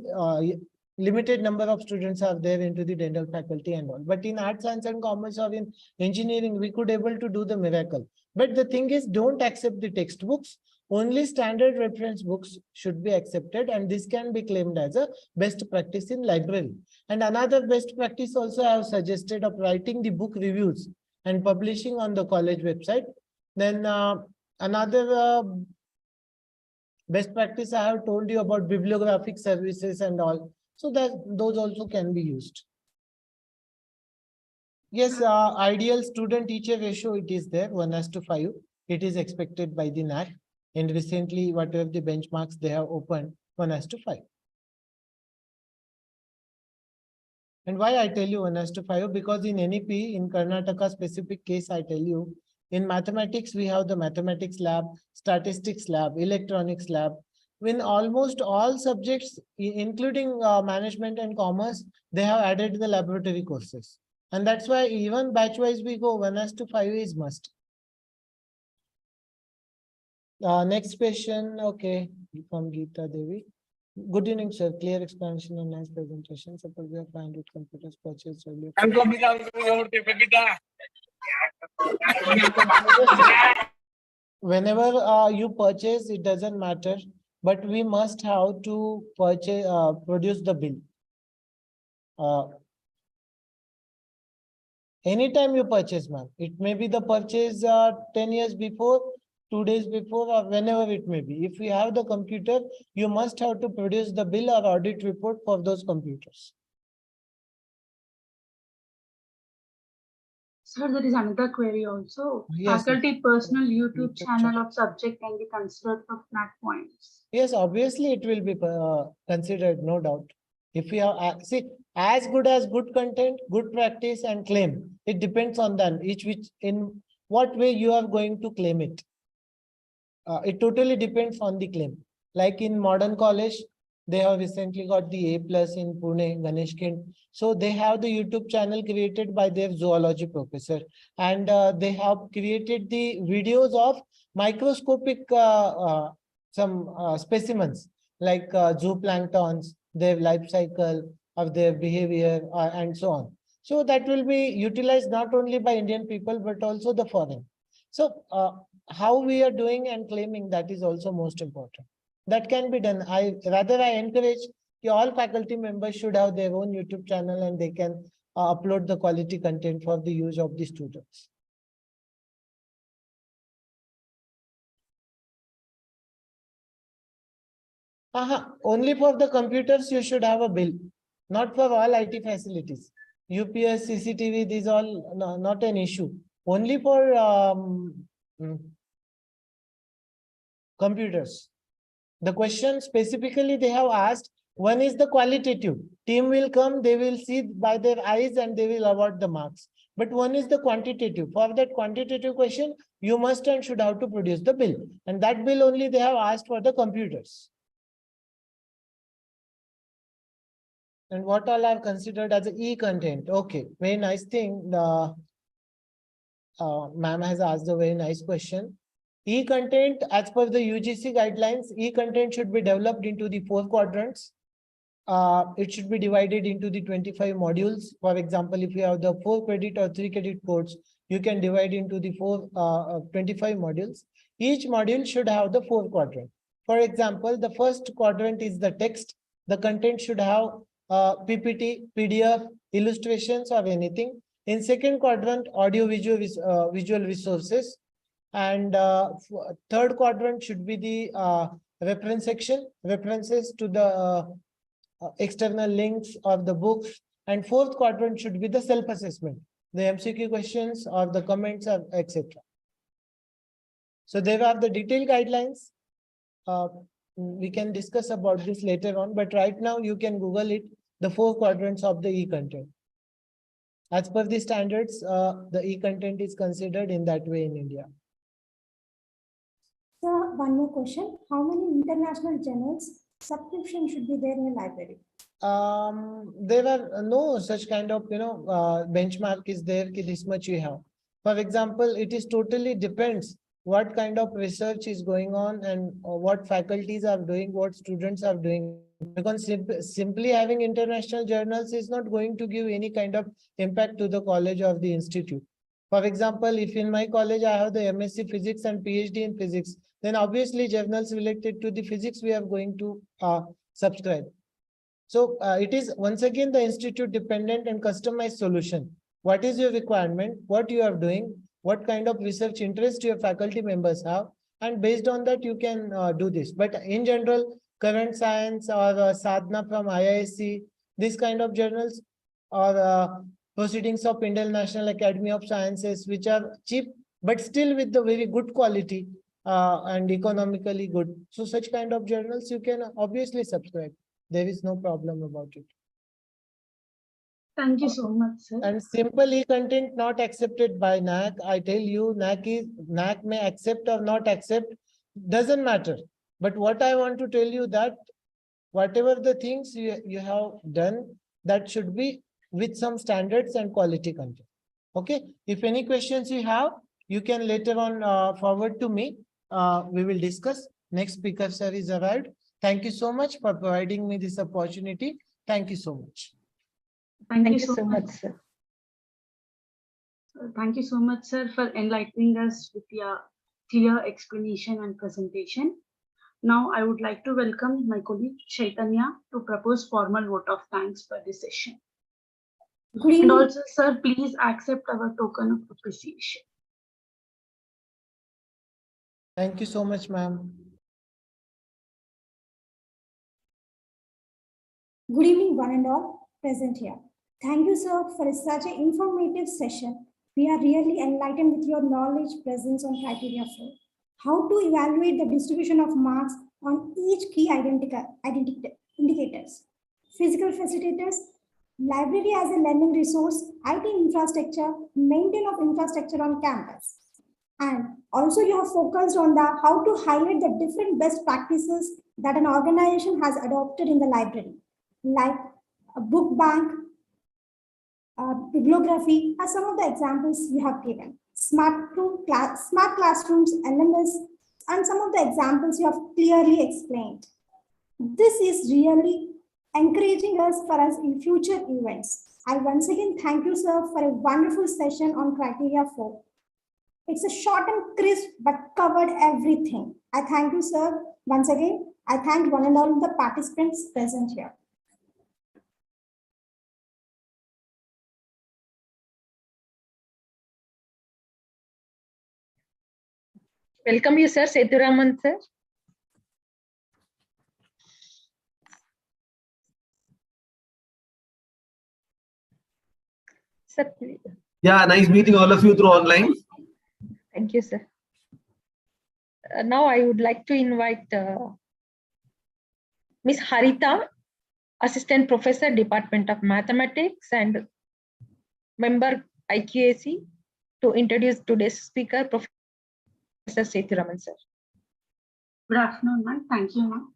limited number of students are there into the dental faculty and all. But in arts, science and commerce or in engineering, we could able to do the miracle. But the thing is, don't accept the textbooks. Only standard reference books should be accepted, and this can be claimed as a best practice in library. And another best practice also I have suggested of writing the book reviews and publishing on the college website. Then another best practice I have told you about bibliographic services and all. So that those also can be used. Yes, ideal student teacher ratio, it is there 1:5. It is expected by the NAAC. And recently, whatever the benchmarks they have opened, 1:5. And why I tell you 1:5? Because in NEP, in Karnataka specific case, I tell you, in mathematics, we have the mathematics lab, statistics lab, electronics lab. In almost all subjects, including management and commerce, they have added the laboratory courses. And that's why even batch-wise we go 1:5 is must. Next question, okay, from Geeta Devi. Good evening, sir. Clear explanation and nice presentation. Suppose we have 500 computers purchased earlier. Whenever you purchase, it doesn't matter, but we must have to purchase, produce the bill. Anytime you purchase, ma'am, it may be the purchase 10 years before, 2 days before, or whenever it may be. If we have the computer, you must have to produce the bill or audit report for those computers.
Sir, there is another query also.
Yes,
Faculty personal YouTube
YouTube
channel of subject can be considered for NAAC points.
Yes, obviously it will be considered, no doubt. If you have, see, as good content, good practice and claim, it depends on them, which in what way you are going to claim it. It totally depends on the claim. Like in modern college, they have recently got the A+ in Pune, Ganesh Kind. So they have the YouTube channel created by their zoology professor. And they have created the videos of microscopic some specimens like zooplanktons, their life cycle of their behavior and so on. So that will be utilized not only by Indian people, but also the foreign. So how we are doing and claiming, that is also most important. That can be done. I encourage all faculty members should have their own YouTube channel and they can upload the quality content for the use of the students. Only for the computers you should have a bill, not for all IT facilities. UPS, CCTV, these all not an issue. Only for computers. The question specifically they have asked, one is the qualitative. Team will come, they will see by their eyes and they will award the marks. But one is the quantitative. For that quantitative question, you must and should have to produce the bill. And that bill only they have asked for the computers. And what all are considered as e-content? Okay, very nice thing. The ma'am has asked a very nice question. E-content, as per the UGC guidelines, e-content should be developed into the 4 quadrants. It should be divided into the 25 modules. For example, if you have the 4 credit or 3 credit course, you can divide into the 25 modules. Each module should have the 4 quadrants. For example, the first quadrant is the text. The content should have PPT, PDF, illustrations or anything. In second quadrant, audio visual resources. And third quadrant should be the reference section, references to the external links of the books. And fourth quadrant should be the self-assessment, the MCQ questions or the comments, etc. So there are the detailed guidelines. We can discuss about this later on, but right now you can Google it, the 4 quadrants of the e-content. As per the standards, the e-content is considered in that way in India.
So one more question. How many international journals subscription should be there in a library?
There are no such kind of, benchmark is there, this much you have. For example, it is totally depends what kind of research is going on and what faculties are doing, what students are doing. Because simply having international journals is not going to give any kind of impact to the college or the institute. For example, if in my college I have the MSc Physics and PhD in Physics, then obviously journals related to the physics we are going to subscribe. So it is once again the institute dependent and customized solution. What is your requirement? What you are doing? What kind of research interest your faculty members have? And based on that, you can do this. But in general, current science or Sadhana from IISc, this kind of journals or proceedings of Indian National Academy of Sciences, which are cheap, but still with the very good quality and economically good. So such kind of journals you can obviously subscribe. There is no problem about it.
Thank you so much, sir.
And simple e-content not accepted by NAAC. I tell you, NAAC may accept or not accept, doesn't matter. But what I want to tell you that whatever the things you have done, that should be with some standards and quality content. Okay. If any questions you have, you can later on forward to me. We will discuss. Next speaker, sir, is arrived. Thank you so much for providing me this opportunity. Thank you so much.
Thank you
so much, sir.
Thank you so much, sir, for enlightening us with your clear explanation and presentation. Now, I would like to welcome my colleague Chaitanya to propose formal vote of thanks for this session.
Good evening.
And also, sir, please accept our token of appreciation.
Thank you so much, ma'am.
Good evening, one and all present here. Thank you, sir, for such an informative session. We are really enlightened with your knowledge presence on criteria 4. How to evaluate the distribution of marks on each key indicators. Physical facilitators, library as a learning resource, IT infrastructure, maintenance of infrastructure on campus. And also you have focused on the how to highlight the different best practices that an organization has adopted in the library, like a book bank, bibliography are some of the examples you have given. Smart classrooms, LMS, and some of the examples you have clearly explained. This is really encouraging us for us in future events. I once again thank you, sir, for a wonderful session on criteria 4. It's a short and crisp, but covered everything. I thank you, sir. Once again, I thank one and all the participants present here.
Welcome you, sir. Sethuraman, sir. Sir, please.
Yeah, nice meeting all of you through online.
Thank you, sir. Now I would like to invite Ms. Harita, Assistant Professor, Department of Mathematics and member IQAC, to introduce today's speaker, Professor Sethuraman, sir.
Good afternoon, ma'am. Thank you, ma'am.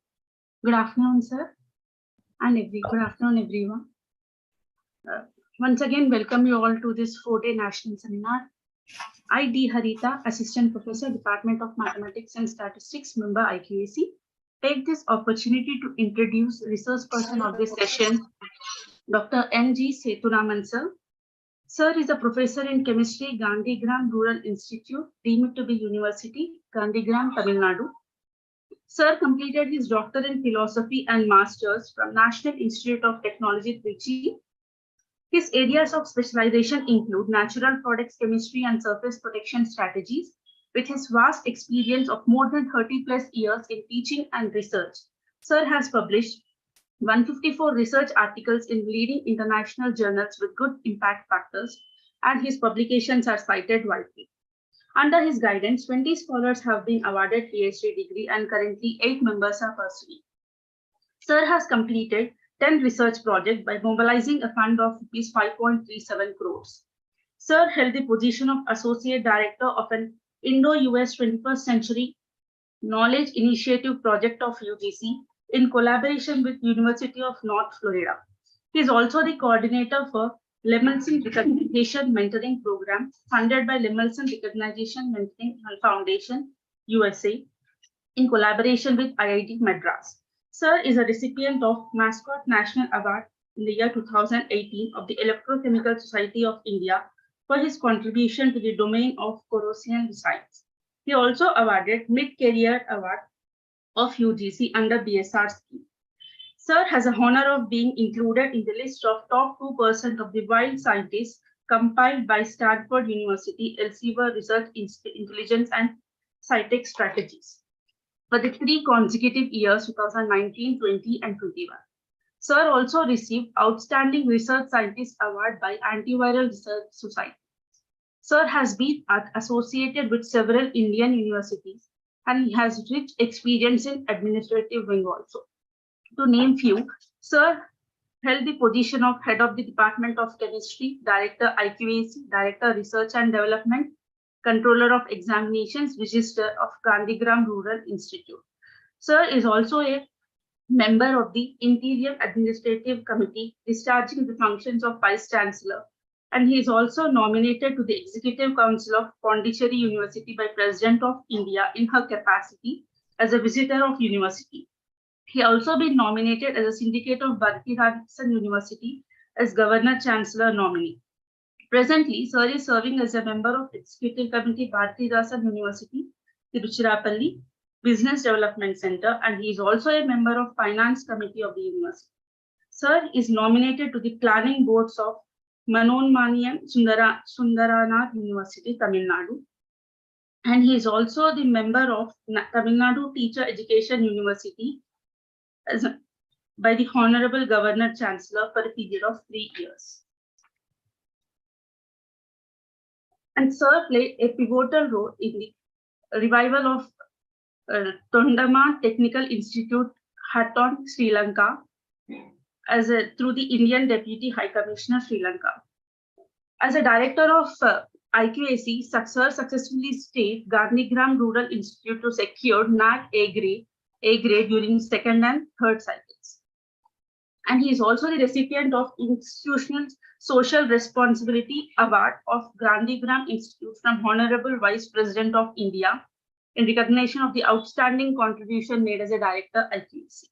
Good afternoon, sir. And good afternoon, everyone. Once again, welcome you all to this 4-day national seminar. I, D. Harita, Assistant Professor, Department of Mathematics and Statistics, member IQAC, take this opportunity to introduce resource person of this session, Dr. N.G. Sethuraman, sir. Sir is a professor in chemistry, Gandhigram Rural Institute, deemed to be University, Gandhigram, Tamil Nadu. Sir completed his doctor in philosophy and masters from National Institute of Technology, Trichy. His areas of specialization include natural products chemistry and surface protection strategies. With his vast experience of more than 30 plus years in teaching and research, Sir has published 154 research articles in leading international journals with good impact factors, and his publications are cited widely. Under his guidance, 20 scholars have been awarded PhD degree and currently 8 members are pursuing. Sir has completed 10 research projects by mobilizing a fund of Rs 5.37 crores. Sir held the position of Associate Director of an Indo-US 21st Century Knowledge Initiative project of UGC in collaboration with University of North Florida. He is also the coordinator for Lemelson Recognition Mentoring Program funded by Lemelson Recognition Mentoring Foundation, USA, in collaboration with IIT Madras. Sir is a recipient of Mascot National Award in the year 2018 of the Electrochemical Society of India for his contribution to the domain of corrosion science. He also awarded Mid-Career Award of UGC under BSR scheme. Sir has the honor of being included in the list of top 2% of the wild scientists compiled by Stanford University Elsevier Research Intelligence and SciTech Strategies for the 3 consecutive years, 2019, 20, and 21. Sir also received Outstanding Research Scientist Award by Antiviral Research Society. Sir has been associated with several Indian universities and he has rich experience in administrative wing also. To name few, Sir held the position of Head of the Department of Chemistry, Director IQAC, Director Research and Development, Controller of Examinations, Register of Gandhigram Rural Institute. Sir is also a member of the Interior Administrative Committee, discharging the functions of Vice Chancellor, and he is also nominated to the Executive Council of Pondicherry University by President of India in her capacity as a visitor of university. He also been nominated as a syndicate of Bharatidasan University as Governor Chancellor nominee. Presently, Sir is serving as a member of Executive Committee Bharatidasan University, Tiruchirappalli Business Development Center, and he is also a member of Finance Committee of the University. Sir is nominated to the planning boards of Manonmaniam Sundaranath University, Tamil Nadu, and he is also the member of Tamil Nadu Teacher Education University by the Honorable Governor Chancellor for a period of 3 years. And Sir played a pivotal role in the revival of Tondama Technical Institute, Hatton, Sri Lanka, through the Indian Deputy High Commissioner, Sri Lanka. As a director of IQAC, Sir successfully stayed Gandhigram Rural Institute to secure NAAC A grade during 2nd and 3rd cycles. And he is also the recipient of Institutional Social Responsibility Award of Gandhigram Institute from Honorable Vice President of India in recognition of the outstanding contribution made as a director at IQAC.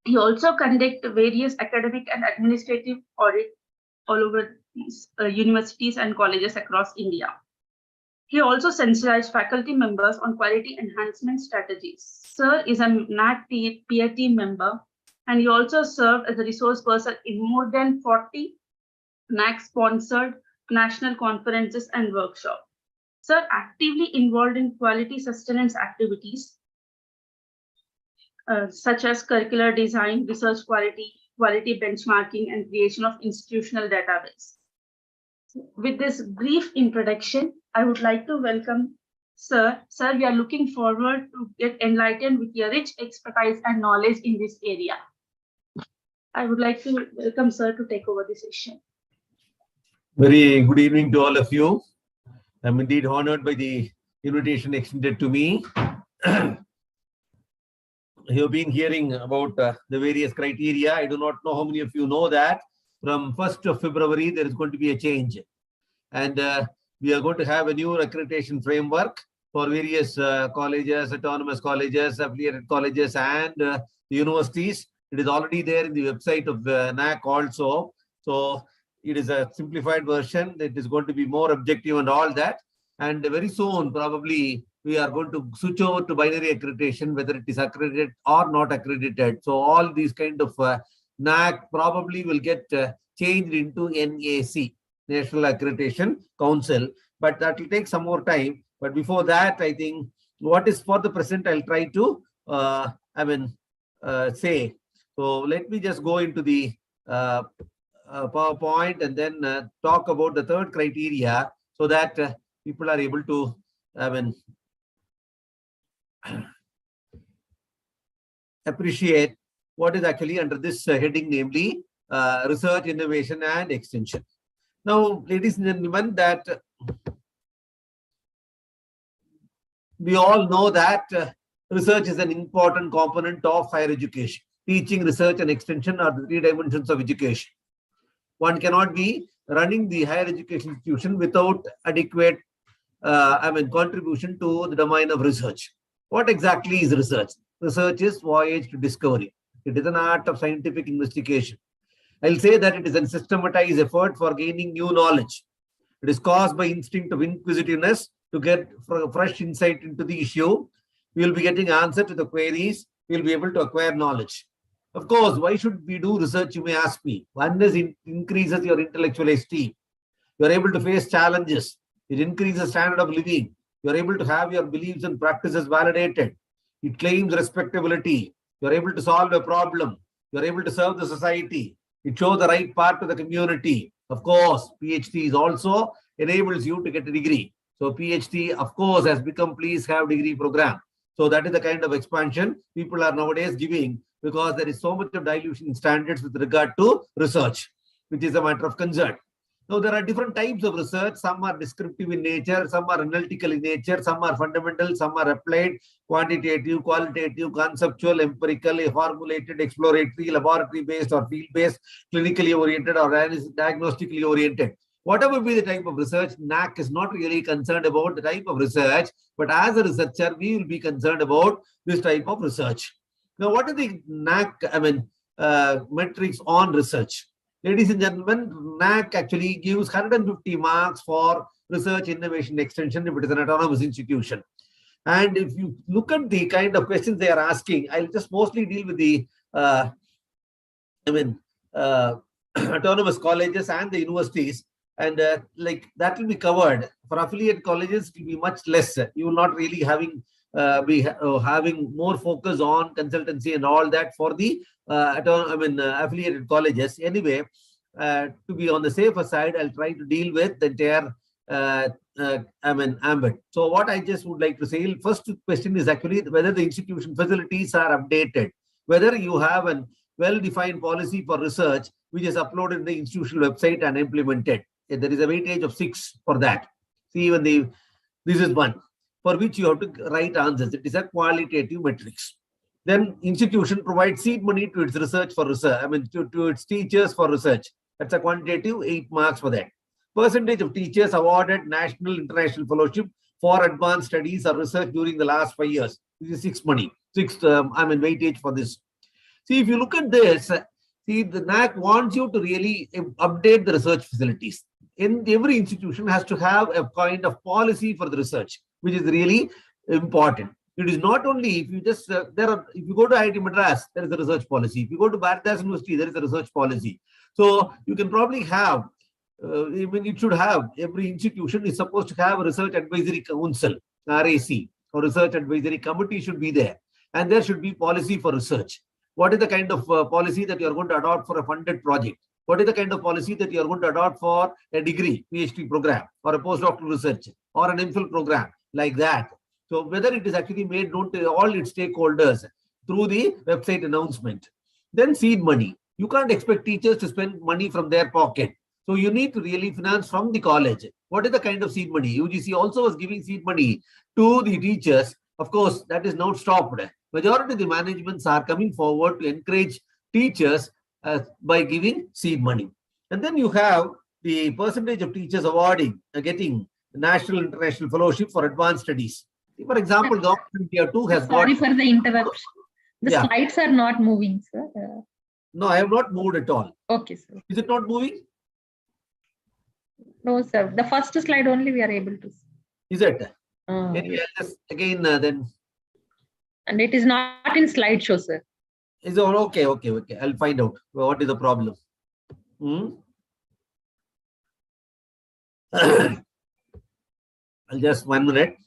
He also conducted various academic and administrative audits all over universities and colleges across India. He also sensitized faculty members on quality enhancement strategies. Sir is a NAAC peer team member, and he also served as a resource person in more than 40 NAAC-sponsored national conferences and workshops. Sir actively involved in quality sustenance activities such as curricular design, research quality benchmarking, and creation of institutional database. With this brief introduction, I would like to welcome Sir. Sir, we are looking forward to get enlightened with your rich expertise and knowledge in this area. I would like to welcome Sir to take over the session.
Very good evening to all of you. I'm indeed honored by the invitation extended to me. You've been hearing about the various criteria. I do not know how many of you know that from 1st of February, there is going to be a change. And we are going to have a new accreditation framework for various colleges, autonomous colleges, affiliated colleges, and the universities. It is already there in the website of the NAAC also. So it is a simplified version that is going to be more objective and all that. And very soon, probably, we are going to switch over to binary accreditation, whether it is accredited or not accredited. So all these kind of NAAC probably will get changed into NAAC, National Accreditation Council. But that will take some more time. But before that, I think what is for the present, I'll try to say. So let me just go into the PowerPoint and then talk about the third criteria so that people are able to appreciate what is actually under this heading, namely research, innovation, and extension. Now, ladies and gentlemen, that we all know that research is an important component of higher education. Teaching, research, and extension are the three dimensions of education. One cannot be running the higher education institution without adequate contribution to the domain of research. What exactly is research? Research is voyage to discovery. It is an art of scientific investigation. I'll say that it is a systematized effort for gaining new knowledge. It is caused by instinct of inquisitiveness to get fresh insight into the issue. We will be getting answer to the queries. We will be able to acquire knowledge. Of course, why should we do research, you may ask me. One is it increases your intellectual esteem. You are able to face challenges. It increases standard of living. You are able to have your beliefs and practices validated. It claims respectability. You are able to solve a problem. You are able to serve the society. It shows the right path to the community. Of course, PhD is also enables you to get a degree. So PhD, of course, has become please have degree program. So that is the kind of expansion people are nowadays giving, because there is so much of dilution in standards with regard to research, which is a matter of concern. Now, there are different types of research. Some are descriptive in nature, some are analytical in nature, some are fundamental, some are applied, quantitative, qualitative, conceptual, empirical, formulated, exploratory, laboratory-based or field-based, clinically oriented or diagnostically oriented. Whatever be the type of research, NAAC is not really concerned about the type of research, but as a researcher, we will be concerned about this type of research. Now, what are the NAAC metrics on research? Ladies and gentlemen, NAAC actually gives 150 marks for research, innovation, extension if it is an autonomous institution. And if you look at the kind of questions they are asking, I'll just mostly deal with the autonomous colleges and the universities. And like that will be covered. For affiliate colleges, it will be much less. You will not really having having more focus on consultancy and all that for the affiliated colleges. Anyway, to be on the safer side, I'll try to deal with the entire ambit. So what I just would like to say, first question is actually whether the institution facilities are updated, whether you have a well-defined policy for research which is uploaded in the institutional website and implemented. There is a weightage of 6 for that. See, even this is one for which you have to write answers. It is a qualitative metrics. Then institution provides seed money to its research for research. To its teachers for research. That's a quantitative 8 marks for that. Percentage of teachers awarded national, international fellowship for advanced studies or research during the last 5 years. This is 6 money. 6 weightage for this. See, if you look at this, see, the NAAC wants you to really update the research facilities. In every institution has to have a kind of policy for the research, which is really important. It is not only if you just if you go to IIT Madras, there is a research policy. If you go to Bhardas University, there is a research policy. So you can probably have, it should have, every institution is supposed to have a research advisory council, RAC, or research advisory committee should be there, and there should be policy for research. What is the kind of policy that you are going to adopt for a funded project? What is the kind of policy that you are going to adopt for a degree, PhD program, or a postdoctoral research, or an MPhil program like that? So whether it is actually made known to all its stakeholders through the website announcement. Then seed money. You can't expect teachers to spend money from their pocket. So you need to really finance from the college. What is the kind of seed money? UGC also was giving seed money to the teachers. Of course, that is now stopped. Majority of the managements are coming forward to encourage teachers by giving seed money. And then you have the percentage of teachers awarding, getting national international fellowship for advanced studies. For example, government tier 2 has
Sorry
got.
for the interruption. The
Yeah.
slides are not moving, sir.
No, I have not moved at all.
Okay, sir.
Is it not moving?
No, sir. The first slide only we are able to see.
Is it?
Yes.
Just again, then.
And it is not in slideshow, sir.
Is it okay? Okay. I'll find out what is the problem. I'll just 1 minute.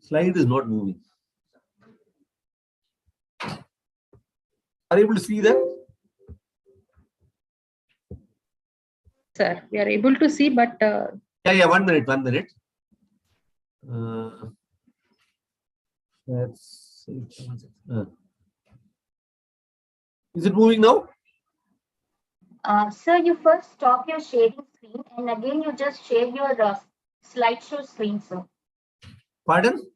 Slide is not moving. Are you able to see that?
Sir, we are able to see, but
Yeah. 1 minute. That's is it moving now?
Sir, you first stop your sharing screen and again you just share your slideshow screen, sir.
Pardon?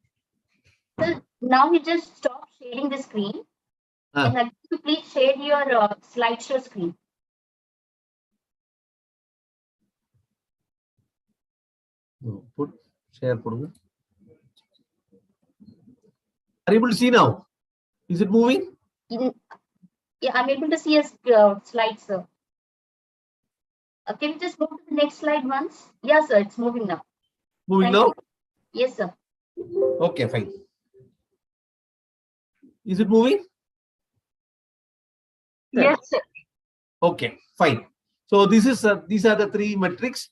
So now you just stop sharing the screen and again you please share your slideshow screen.
Put share. Are you able to see now? Is it moving?
Yeah, I'm able to see a slide, sir. Can you just move to the next slide once? Yeah, sir, it's moving now.
Moving
Thank
now?
you. Yes, sir.
Okay, fine. Is it moving?
Yes, sir.
Okay, fine. So this is these are the three metrics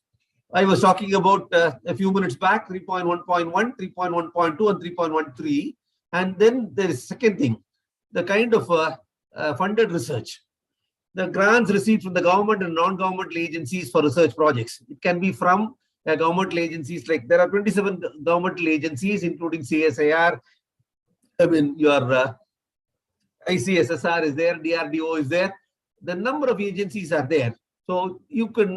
I was talking about a few minutes back: 3.1.1, 3.1.2, and 3.13. And then there is second thing, the kind of funded research. The grants received from the government and non-governmental agencies for research projects. It can be from governmental agencies, like there are 27 governmental agencies, including CSIR. I mean, your ICSSR is there, DRDO is there. The number of agencies are there. So you could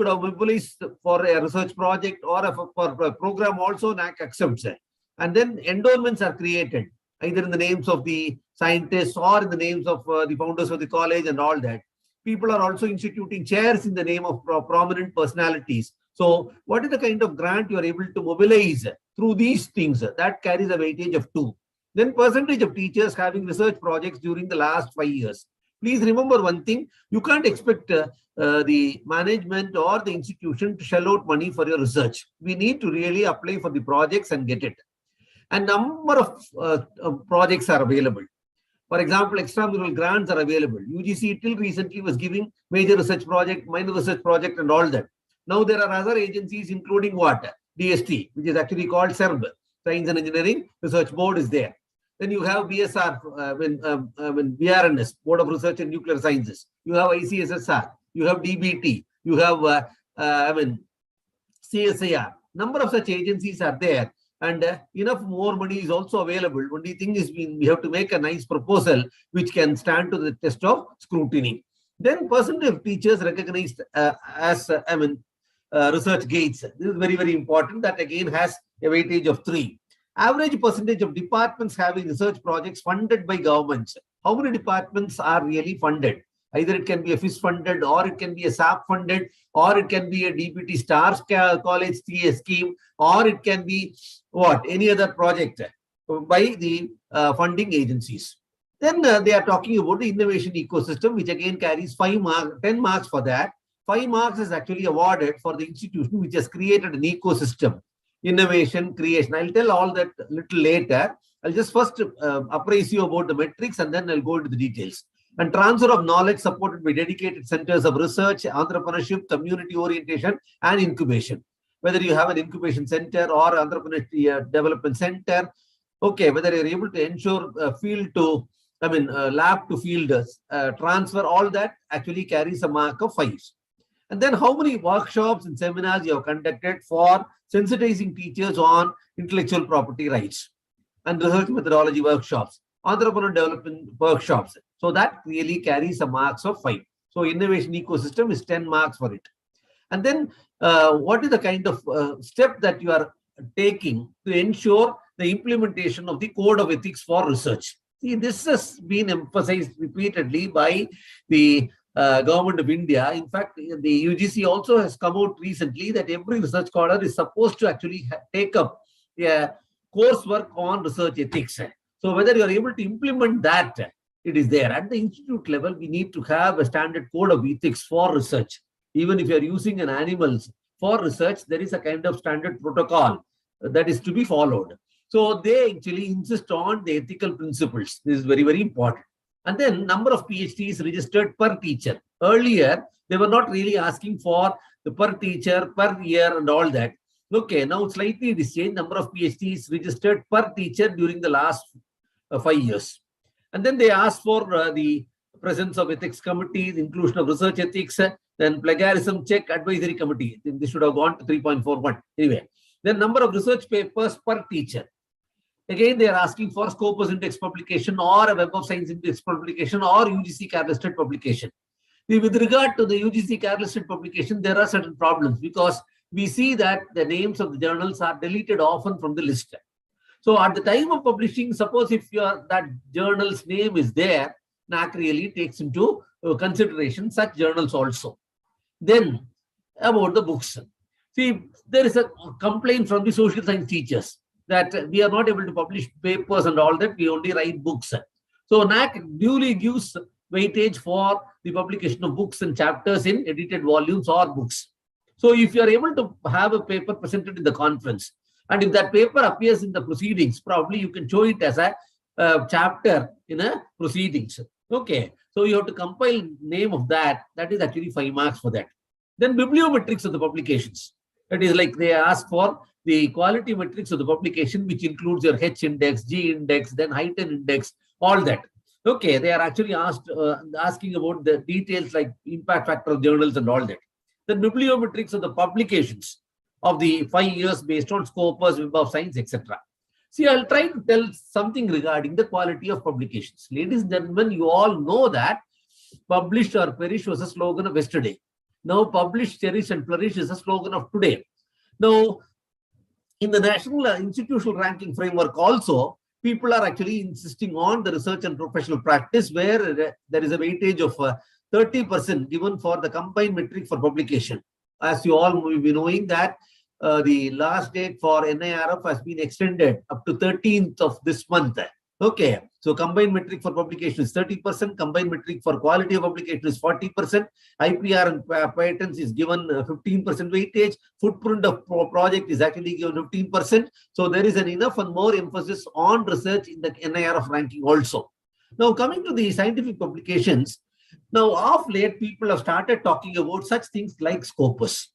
have mobilized for a research project or for a program also. NAAC accepts it. And then endowments are created, either in the names of the scientists or in the names of the founders of the college and all that. People are also instituting chairs in the name of prominent personalities. So what is the kind of grant you are able to mobilize through these things? That carries a weightage of 2. Then percentage of teachers having research projects during the last 5 years. Please remember one thing, you can't expect the management or the institution to shell out money for your research. We need to really apply for the projects and get it. A number of projects are available. For example, extramural grants are available. UGC till recently was giving major research project, minor research project, and all that. Now there are other agencies, including what? DST, which is actually called SERB, Science and Engineering Research Board is there. Then you have BSR, BRNS, Board of Research and Nuclear Sciences. You have ICSSR. You have DBT. You have, CSIR. Number of such agencies are there. And enough more money is also available. Only thing is we have to make a nice proposal which can stand to the test of scrutiny. Then percentage of teachers recognized as research gates. This is very, very important. That again has a weightage of 3. Average percentage of departments having research projects funded by governments. How many departments are really funded? Either it can be a FIS funded, or it can be a SAP funded, or it can be a DPT Stars College scheme, or it can be what? Any other project by the funding agencies. Then they are talking about the innovation ecosystem, which again carries 10 marks for that. 5 marks is actually awarded for the institution which has created an ecosystem. Innovation, creation. I'll tell all that a little later. I'll just first appraise you about the metrics and then I'll go into the details. And transfer of knowledge supported by dedicated centers of research, entrepreneurship, community orientation, and incubation. Whether you have an incubation center or entrepreneurship development center, okay, whether you're able to ensure field to lab to field transfer, all that actually carries a mark of 5. And then how many workshops and seminars you have conducted for sensitizing teachers on intellectual property rights and research methodology workshops, entrepreneur development workshops. So that really carries a marks of 5. So innovation ecosystem is 10 marks for it. And then what is the kind of step that you are taking to ensure the implementation of the code of ethics for research? See, this has been emphasized repeatedly by the government of India. In fact, the UGC also has come out recently that every research scholar is supposed to actually take up coursework on research ethics. So whether you are able to implement that, it is there. At the institute level, we need to have a standard code of ethics for research. Even if you are using an animals for research, there is a kind of standard protocol that is to be followed. So they actually insist on the ethical principles. This is very, very important. And then number of PhDs registered per teacher. Earlier, they were not really asking for the per teacher, per year and all that. Okay, now slightly it is changed. Number of PhDs registered per teacher during the last 5 years. And then they asked for the presence of ethics committee, the inclusion of research ethics, then plagiarism check advisory committee. This should have gone to 3.41. Anyway, then number of research papers per teacher. Again, they are asking for Scopus Index publication or a Web of Science Index publication or UGC care-listed publication. With regard to the UGC care-listed publication, there are certain problems because we see that the names of the journals are deleted often from the list. So at the time of publishing, suppose if that journal's name is there, NAAC really takes into consideration such journals also. Then about the books. See, there is a complaint from the social science teachers that we are not able to publish papers and all that, we only write books. So NAAC duly gives weightage for the publication of books and chapters in edited volumes or books. So if you are able to have a paper presented in the conference, and if that paper appears in the proceedings, probably you can show it as a chapter in a proceedings. Okay, so you have to compile name of that. That is actually 5 marks for that. Then bibliometrics of the publications. That is like they ask for the quality metrics of the publication, which includes your H index, G index, then Heighten index, all that. Okay, they are actually asking about the details like impact factor of journals and all that. The bibliometrics of the publications of the 5 years based on Scopus, Web of Science, etc. See, I'll try to tell something regarding the quality of publications. Ladies and gentlemen, you all know that publish or perish was a slogan of yesterday. Now, publish, cherish, and flourish is a slogan of today. Now, in the National Institutional Ranking Framework also, people are actually insisting on the research and professional practice where there is a weightage of 30% given for the combined metric for publication. As you all will be knowing that the last date for NIRF has been extended up to 13th of this month. Okay, so combined metric for publication is 30%, combined metric for quality of publication is 40%, IPR and patents is given 15% weightage, footprint of project is actually given 15%. So there is an enough and more emphasis on research in the NIRF ranking also. Now coming to the scientific publications, now of late people have started talking about such things like Scopus.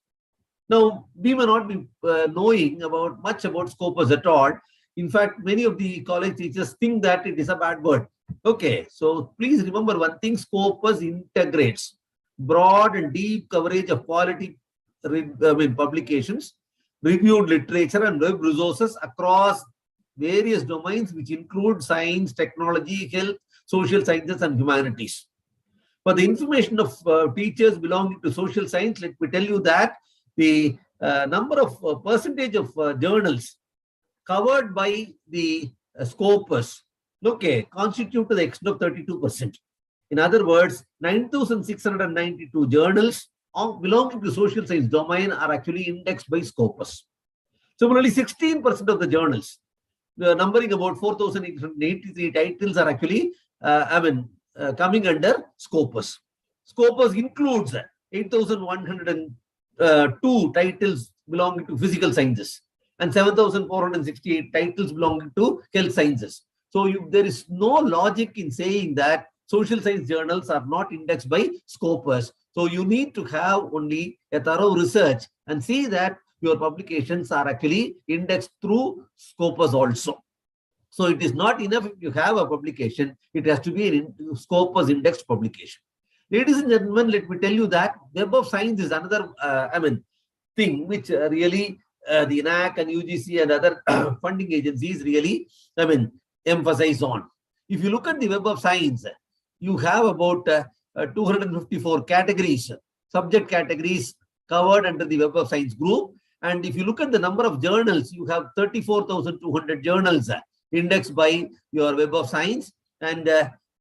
Now we may not be knowing about much about Scopus at all. In fact, many of the college teachers think that it is a bad word. Okay, so please remember one thing, Scopus integrates broad and deep coverage of quality publications, reviewed literature and web resources across various domains which include science, technology, health, social sciences and humanities. For the information of teachers belonging to social science, let me tell you that the number of percentage of journals covered by the Scopus, okay, constitute to the extent of 32%. In other words, 9,692 journals belonging to social science domain are actually indexed by Scopus. Similarly, 16% of the journals, numbering about 4,883 titles, are actually, coming under Scopus. Scopus includes 8,102 titles belonging to physical sciences and 7,468 titles belonging to health sciences. So there is no logic in saying that social science journals are not indexed by Scopus. So you need to have only a thorough research and see that your publications are actually indexed through Scopus also. So it is not enough if you have a publication, it has to be a Scopus indexed publication. Ladies and gentlemen, let me tell you that Web of Science is another, thing which really the NAAC and UGC and other funding agencies really, emphasize on. If you look at the Web of Science, you have about 254 categories, subject categories covered under the Web of Science group. And if you look at the number of journals, you have 34,200 journals indexed by your Web of Science. And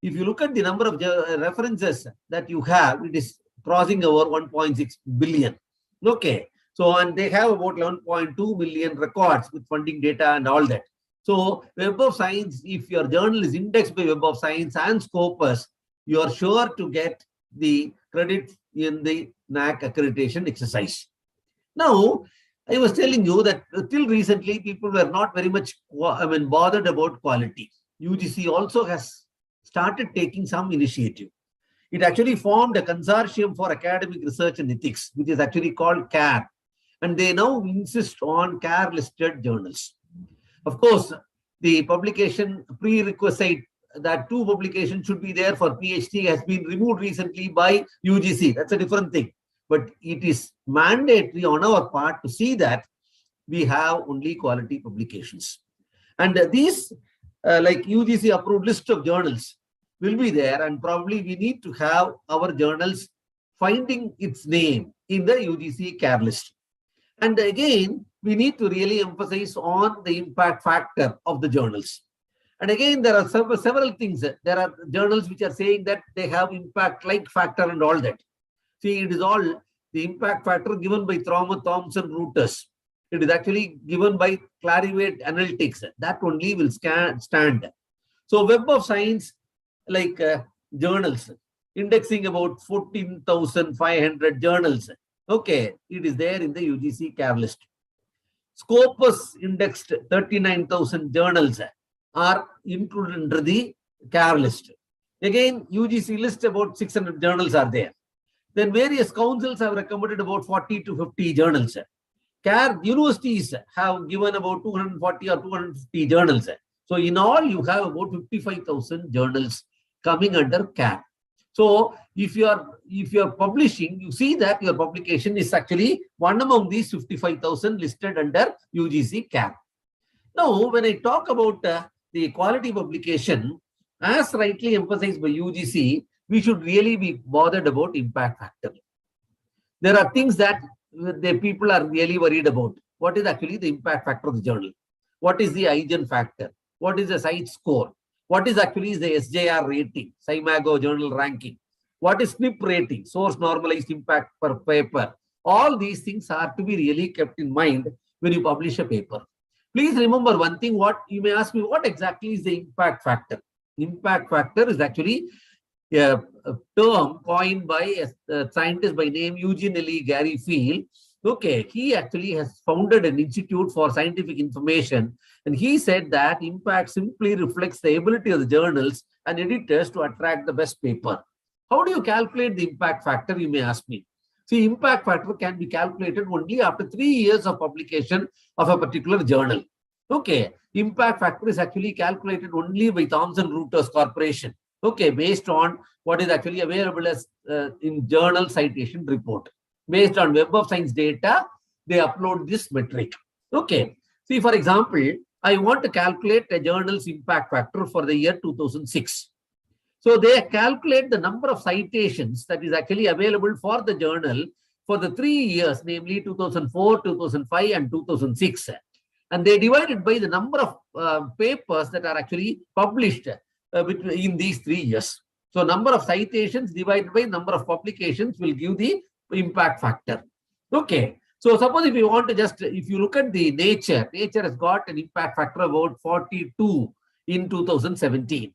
if you look at the number of references that you have, it is crossing over 1.6 billion. Okay. So, and they have about 11.2 million records with funding data and all that. So, Web of Science, if your journal is indexed by Web of Science and Scopus, you are sure to get the credit in the NAAC accreditation exercise. Now, I was telling you that till recently, people were not very much bothered about quality. UGC also has started taking some initiative. It actually formed a consortium for academic research and ethics, which is actually called CARE. And they now insist on CARE listed journals. Of course, the publication prerequisite that 2 publications should be there for PhD has been removed recently by UGC. That's a different thing. But it is mandatory on our part to see that we have only quality publications. And these, like UGC approved list of journals will be there, and probably we need to have our journals finding its name in the UGC CARE list. And again, we need to really emphasize on the impact factor of the journals. And again, there are several things. There are journals which are saying that they have impact like factor and all that. See, it is all the impact factor given by Thomson Reuters. It is actually given by Clarivate Analytics. That only will stand. So Web of Science, like journals, indexing about 14,500 journals. Okay, it is there in the UGC CARE list. Scopus indexed 39,000 journals are included under the CARE list. Again, UGC list about 600 journals are there. Then various councils have recommended about 40 to 50 journals. CARE universities have given about 240 or 250 journals. So in all, you have about 55,000 journals coming under CARE. So if you are publishing, you see that your publication is actually one among these 55,000 listed under UGC CARE. Now, when I talk about the quality publication, as rightly emphasized by UGC, we should really be bothered about impact factor. There are things that the people are really worried about. What is actually the impact factor of the journal? What is the Eigen factor? What is the site score? What is actually the SJR rating, SCImago journal ranking? What is SNP rating, source normalized impact per paper? All these things are to be really kept in mind when you publish a paper. Please remember one thing, what you may ask me, what exactly is the impact factor? Impact factor is actually a term coined by a scientist by name Eugene L. Gary Field. Okay, he actually has founded an institute for scientific information, and he said that impact simply reflects the ability of the journals and editors to attract the best paper. How do you calculate the impact factor, you may ask me? See, impact factor can be calculated only after 3 years of publication of a particular journal. Okay, impact factor is actually calculated only by Thomson Reuters Corporation. Okay, based on what is actually available as in journal citation report. Based on Web of Science data, they upload this metric. Okay, see, for example, I want to calculate a journal's impact factor for the year 2006. So they calculate the number of citations that is actually available for the journal for the 3 years, namely 2004, 2005, and 2006. And they divide it by the number of papers that are actually published in these 3 years. So number of citations divided by number of publications will give the impact factor. Okay. So suppose if you want to just, if you look at the Nature has got an impact factor about 42 in 2017.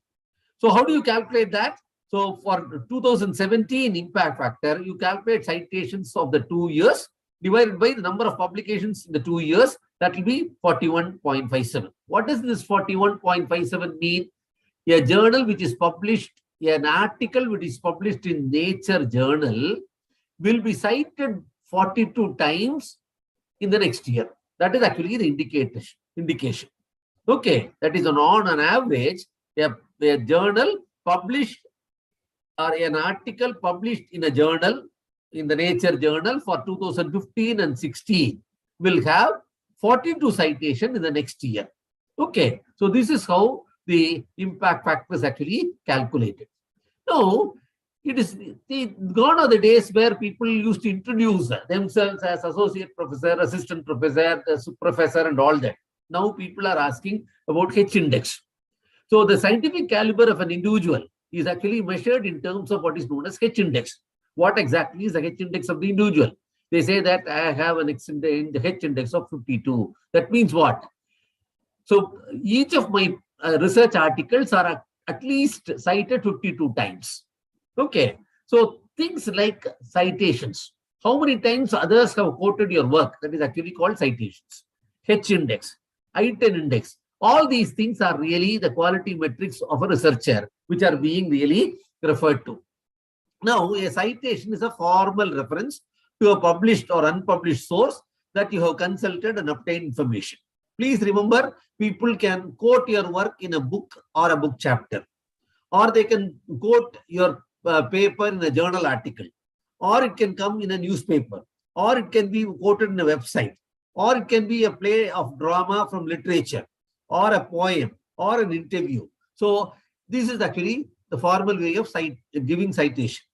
So how do you calculate that? So for 2017 impact factor, you calculate citations of the 2 years divided by the number of publications in the 2 years. That will be 41.57. What does this 41.57 mean? A journal which is published, an article which is published in Nature journal will be cited 42 times in the next year. That is actually the indication. Okay, that is on an average, a journal published or an article published in a journal, in the Nature journal for 2015 and 16 will have 42 citations in the next year. Okay, so this is how the impact factor is actually calculated. Now, it is gone are the days where people used to introduce themselves as associate professor, assistant professor, professor, and all that. Now people are asking about H index. So the scientific caliber of an individual is actually measured in terms of what is known as H index. What exactly is the H index of the individual? They say that I have an H index of 52. That means what? So each of my research articles are at least cited 52 times. Okay. So things like citations. How many times others have quoted your work? That is actually called citations. H index, I-10 index. All these things are really the quality metrics of a researcher, which are being really referred to. Now, a citation is a formal reference to a published or unpublished source that you have consulted and obtained information. Please remember, people can quote your work in a book or a book chapter, or they can quote your paper in a journal article, or it can come in a newspaper, or it can be quoted in a website, or it can be a play of drama from literature, or a poem, or an interview. So this is actually the formal way of giving citation.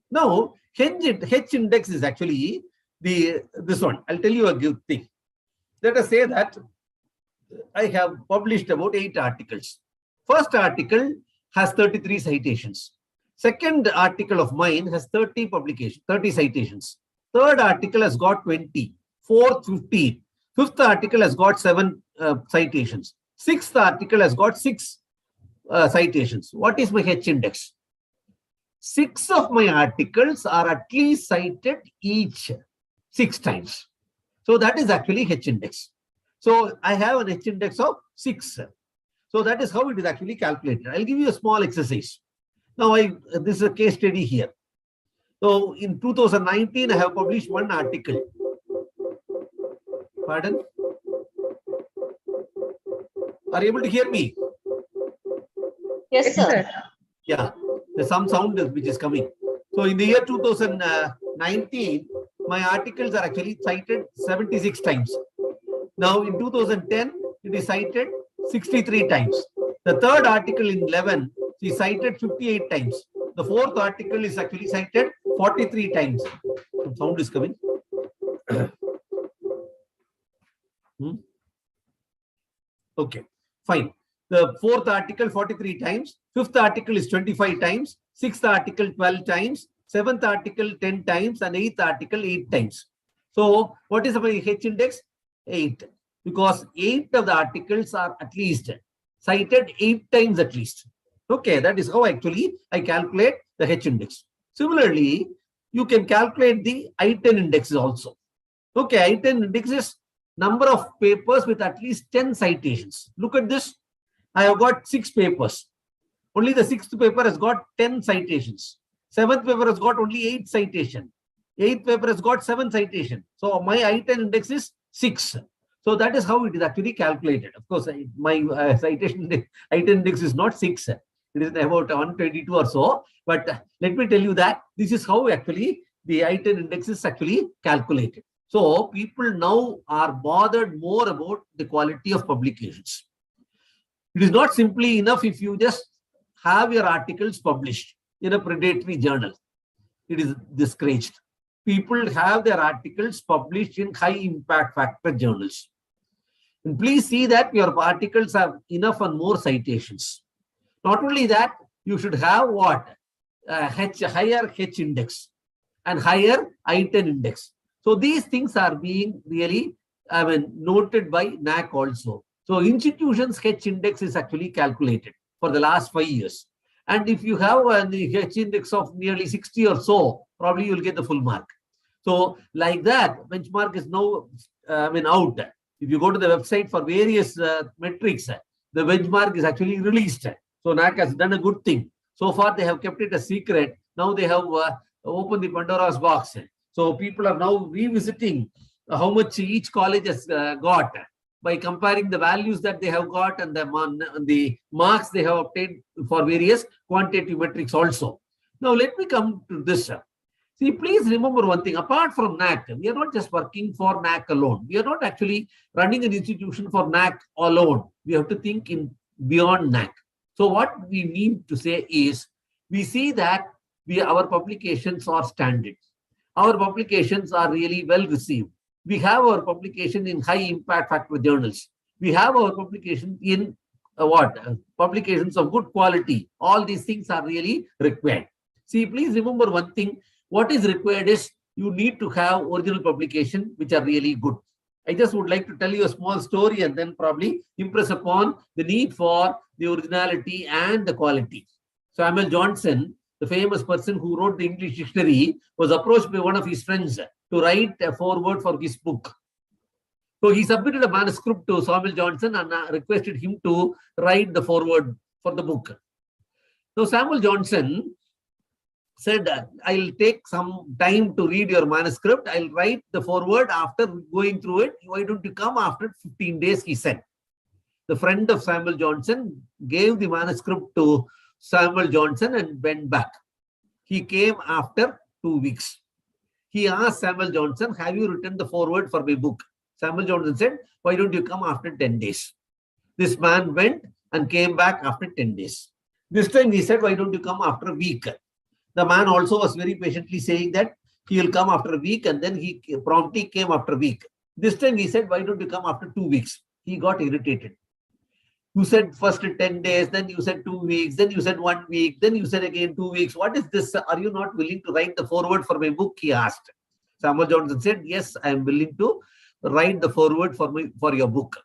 Now, H index is actually this one. I'll tell you a good thing. Let us say that I have published about 8 articles. First article has 33 citations. Second article of mine has 30 citations. Third article has got 20. Fourth, 15. Fifth article has got 7 citations. Sixth article has got 6 citations. What is my H index? 6 of my articles are at least cited each 6 times. So that is actually H index. So I have an H index of 6. So that is how it is actually calculated. I'll give you a small exercise. Now, this is a case study here. So in 2019, I have published 1 article. Pardon? Are you able to hear me?
Yes, sir.
Yeah, there's some sound which is coming. So in the year 2019, my articles are actually cited 76 times. Now in 2010, it is cited 63 times. The third article in 11 is cited 58 times. The fourth article is actually cited 43 times. Some sound is coming. Okay, fine. The fourth article 43 times, fifth article is 25 times, sixth article 12 times, seventh article 10 times, and eighth article 8 times. So what is my H index? 8. Because 8 of the articles are at least cited 8 times at least. Okay, that is how actually I calculate the H index. Similarly, you can calculate the I-10 index also. Okay, I-10 index is number of papers with at least 10 citations. Look at this. I have got 6 papers. Only the 6th paper has got 10 citations. 7th paper has got only 8 citations. 8th paper has got 7 citations. So my I-10 index is 6. So that is how it is actually calculated. Of course, my citation I-10 index is not 6. It is about 122 or so. But let me tell you that this is how actually the I-10 index is actually calculated. So people now are bothered more about the quality of publications. It is not simply enough if you just have your articles published in a predatory journal. It is discouraged. People have their articles published in high impact factor journals. And please see that your articles have enough and more citations. Not only that, you should have what? Higher H index and higher I-10 index. So these things are being really, noted by NAAC also. So institutions H index is actually calculated for the last 5 years. And if you have an H index of nearly 60 or so, probably you'll get the full mark. So like that, benchmark is now out. If you go to the website for various metrics, the benchmark is actually released. So NAAC has done a good thing. So far, they have kept it a secret. Now they have opened the Pandora's box. So people are now revisiting how much each college has got. by comparing the values that they have got and the marks they have obtained for various quantitative metrics also. Now, let me come to this. See, please remember one thing. Apart from NAAC, we are not just working for NAAC alone. We are not actually running an institution for NAAC alone. We have to think in beyond NAAC. So what we mean to say is, we see that our publications are standard. Our publications are really well received. We have our publication in high impact factor journals. We have our publication in publications of good quality. All these things are really required. See, please remember one thing. What is required is you need to have original publication which are really good. I just would like to tell you a small story and then probably impress upon the need for the originality and the quality. Samuel Johnson, the famous person who wrote the English dictionary, was approached by one of his friends to write a foreword for his book. So he submitted a manuscript to Samuel Johnson and requested him to write the foreword for the book. So Samuel Johnson said, I'll take some time to read your manuscript. I'll write the foreword after going through it. Why don't you come after 15 days, he said. The friend of Samuel Johnson gave the manuscript to Samuel Johnson and went back. He came after 2 weeks. He asked Samuel Johnson, have you written the foreword for my book? Samuel Johnson said, why don't you come after 10 days? This man went and came back after 10 days. This time he said, why don't you come after a week? The man also was very patiently saying that he will come after a week, and then he promptly came after a week. This time he said, why don't you come after 2 weeks? He got irritated. You said first 10 days, then you said 2 weeks, then you said 1 week, then you said again 2 weeks. What is this? Are you not willing to write the foreword for my book? He asked. Samuel Johnson said, yes, I am willing to write the foreword for your book.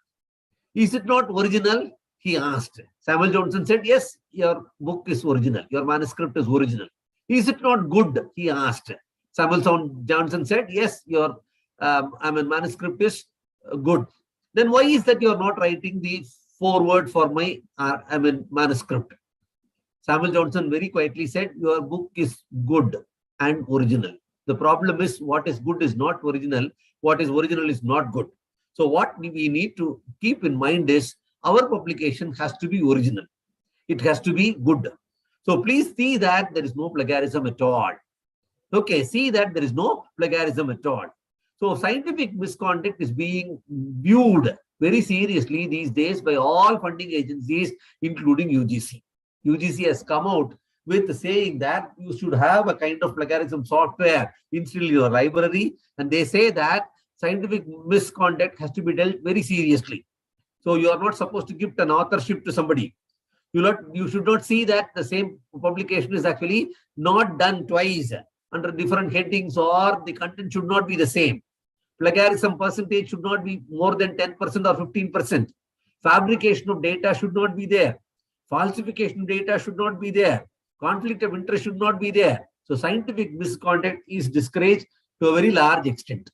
Is it not original? He asked. Samuel Johnson said, yes, your book is original. Your manuscript is original. Is it not good? He asked. Samuel Johnson said, yes, your manuscript is good. Then why is that you are not writing the foreword for my manuscript? Samuel Johnson very quietly said, your book is good and original. The problem is what is good is not original. What is original is not good. So what we need to keep in mind is our publication has to be original. It has to be good. So please see that there is no plagiarism at all. Okay, see that there is no plagiarism at all. So scientific misconduct is being viewed very seriously these days by all funding agencies, including UGC. UGC has come out with saying that you should have a kind of plagiarism software installed in your library, and they say that scientific misconduct has to be dealt very seriously. So you are not supposed to give an authorship to somebody. You should not see that the same publication is actually not done twice under different headings, or the content should not be the same. Plagiarism percentage should not be more than 10% or 15%. Fabrication of data should not be there. Falsification of data should not be there. Conflict of interest should not be there. So scientific misconduct is discouraged to a very large extent.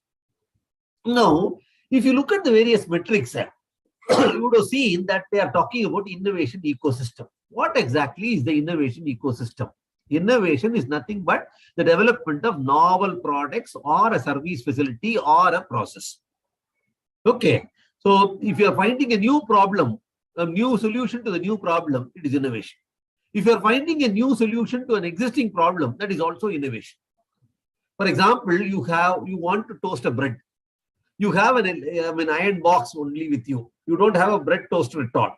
Now, if you look at the various metrics, you would have seen that they are talking about innovation ecosystem. What exactly is the innovation ecosystem? Innovation is nothing but the development of novel products or a service facility or a process. Okay. So if you are finding a new problem, a new solution to the new problem, it is innovation. If you are finding a new solution to an existing problem, that is also innovation. For example, you want to toast a bread. You have an iron box only with you. You don't have a bread toaster at all.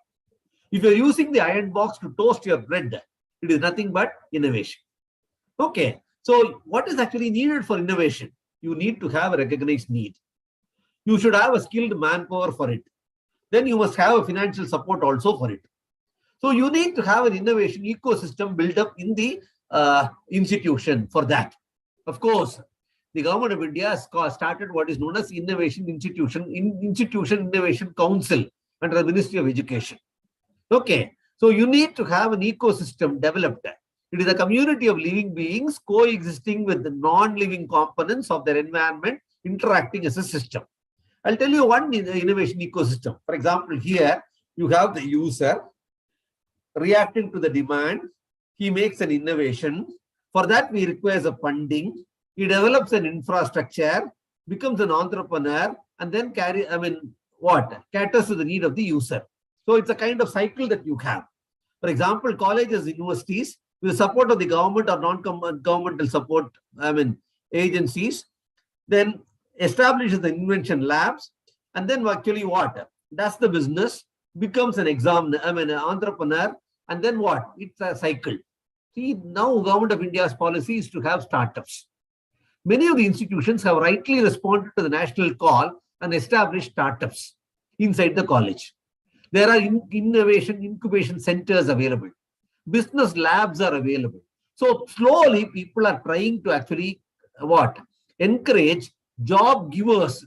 If you're using the iron box to toast your bread, it is nothing but innovation. Okay. So what is actually needed for innovation? You need to have a recognized need. You should have a skilled manpower for it. Then you must have a financial support also for it. So you need to have an innovation ecosystem built up in the institution for that. Of course, the government of India has started what is known as Institution Innovation Council under the Ministry of Education. Okay, so you need to have an ecosystem developed. It is a community of living beings coexisting with the non-living components of their environment, interacting as a system. I'll tell you one innovation ecosystem. For example, here you have the user reacting to the demand. He makes an innovation. For that, we require a funding. He develops an infrastructure, becomes an entrepreneur, and then what? Caters to the need of the user. So it's a kind of cycle that you have. For example, colleges, universities, with the support of the government or non-governmental support, agencies, then establishes the invention labs, and then actually what? Does the business, becomes an an entrepreneur, and then what? It's a cycle. See, now Government of India's policy is to have startups. Many of the institutions have rightly responded to the national call and established startups inside the college. There are innovation incubation centers available. Business labs are available. So slowly people are trying to actually what? Encourage job givers,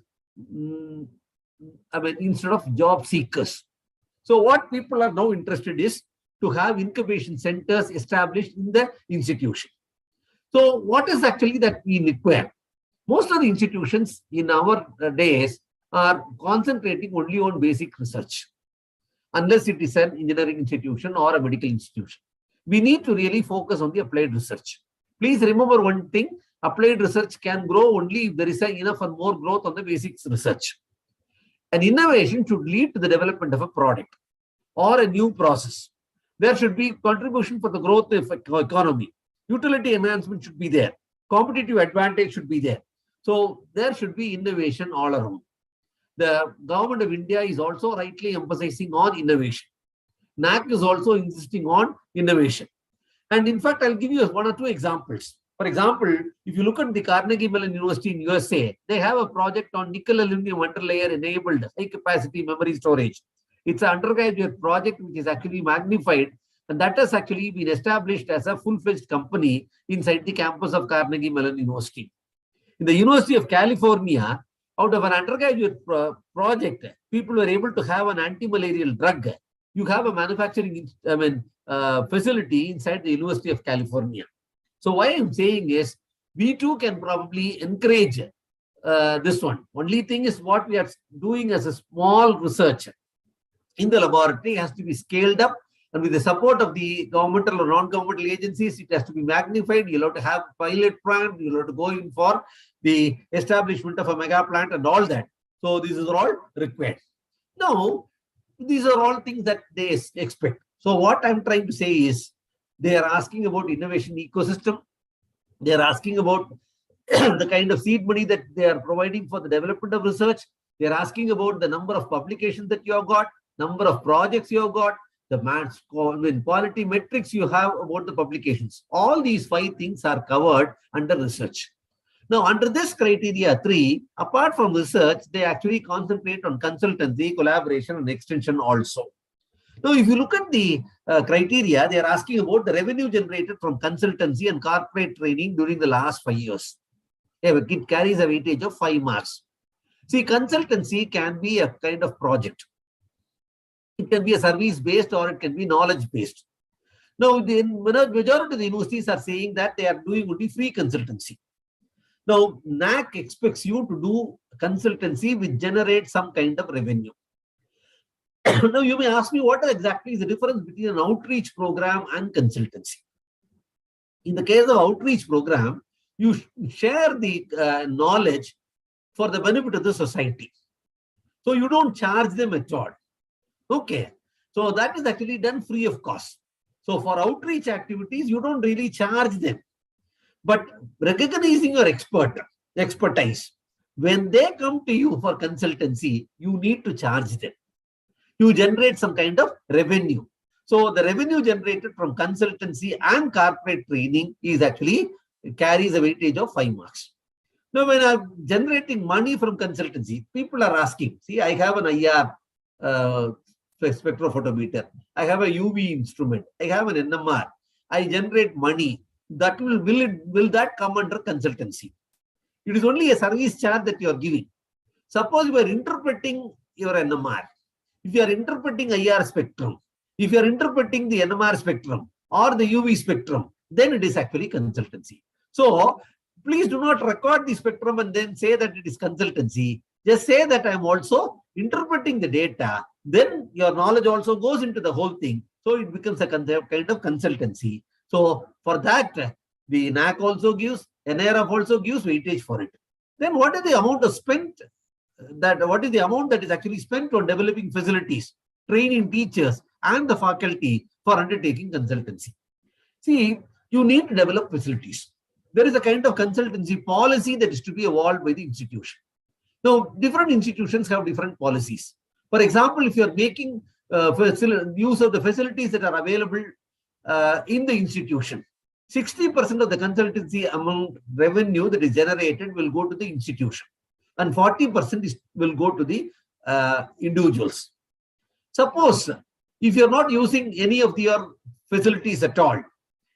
instead of job seekers. So what people are now interested is to have incubation centers established in the institution. So what is actually that we require? Most of the institutions in our days are concentrating only on basic research, unless it is an engineering institution or a medical institution. We need to really focus on the applied research. Please remember one thing, applied research can grow only if there is enough and more growth on the basics research. An innovation should lead to the development of a product or a new process. There should be contribution for the growth of economy. Utility enhancement should be there. Competitive advantage should be there. So there should be innovation all around. The Government of India is also rightly emphasizing on innovation. NAAC is also insisting on innovation. And in fact, I'll give you one or two examples. For example, if you look at the Carnegie Mellon University in USA, they have a project on nickel aluminum underlayer enabled high capacity memory storage. It's an undergraduate project which is actually magnified, and that has actually been established as a full-fledged company inside the campus of Carnegie Mellon University. In the University of California, out of an undergraduate project, people were able to have an anti-malarial drug. You have a manufacturing facility inside the University of California. So why I'm saying is, we too can probably encourage this one. Only thing is what we are doing as a small research in the laboratory has to be scaled up, and with the support of the governmental or non-governmental agencies, it has to be magnified. You'll have to have pilot plant, you'll have to go in for the establishment of a mega plant and all that. So this is all required. Now, these are all things that they expect. So what I'm trying to say is, they are asking about innovation ecosystem. They are asking about the kind of seed money that they are providing for the development of research. They are asking about the number of publications that you have got, number of projects you have got, the quality metrics you have about the publications. All these 5 things are covered under research. Now, under this criteria 3, apart from research, they actually concentrate on consultancy, collaboration, and extension also. Now, if you look at the criteria, they are asking about the revenue generated from consultancy and corporate training during the last 5 years. It carries a weightage of 5 marks. See, consultancy can be a kind of project. It can be a service-based or it can be knowledge-based. Now, the majority of the universities are saying that they are doing only free consultancy. Now, NAAC expects you to do consultancy which generates some kind of revenue. Now, you may ask me, what exactly is the difference between an outreach program and consultancy? In the case of outreach program, you share the knowledge for the benefit of the society. So you don't charge them at all. Okay. So that is actually done free of cost. So for outreach activities, you don't really charge them. But recognizing your expertise, when they come to you for consultancy, you need to charge them. You generate some kind of revenue. So the revenue generated from consultancy and corporate training is actually, it carries a weightage of 5 marks. Now, when I'm generating money from consultancy, people are asking, see, I have an IR spectrophotometer, I have a UV instrument, I have an NMR, I generate money. That will that come under consultancy? It is only a service charge that you are giving. Suppose you are interpreting your NMR. If you are interpreting IR spectrum, if you are interpreting the NMR spectrum or the UV spectrum, then it is actually consultancy. So please do not record the spectrum and then say that it is consultancy. Just say that I am also interpreting the data. Then your knowledge also goes into the whole thing. So it becomes a kind of consultancy. So for that, the NAAC also gives, NARF also gives weightage for it. Then what is the amount of spent that what is the amount that is actually spent on developing facilities, training teachers and the faculty for undertaking consultancy. See, you need to develop facilities. There is a kind of consultancy policy that is to be evolved by the institution. Now, different institutions have different policies. For example, if you are making use of the facilities that are available in the institution, 60% of the consultancy amount revenue that is generated will go to the institution and 40% will go to the individuals. Suppose if you are not using any of your facilities at all,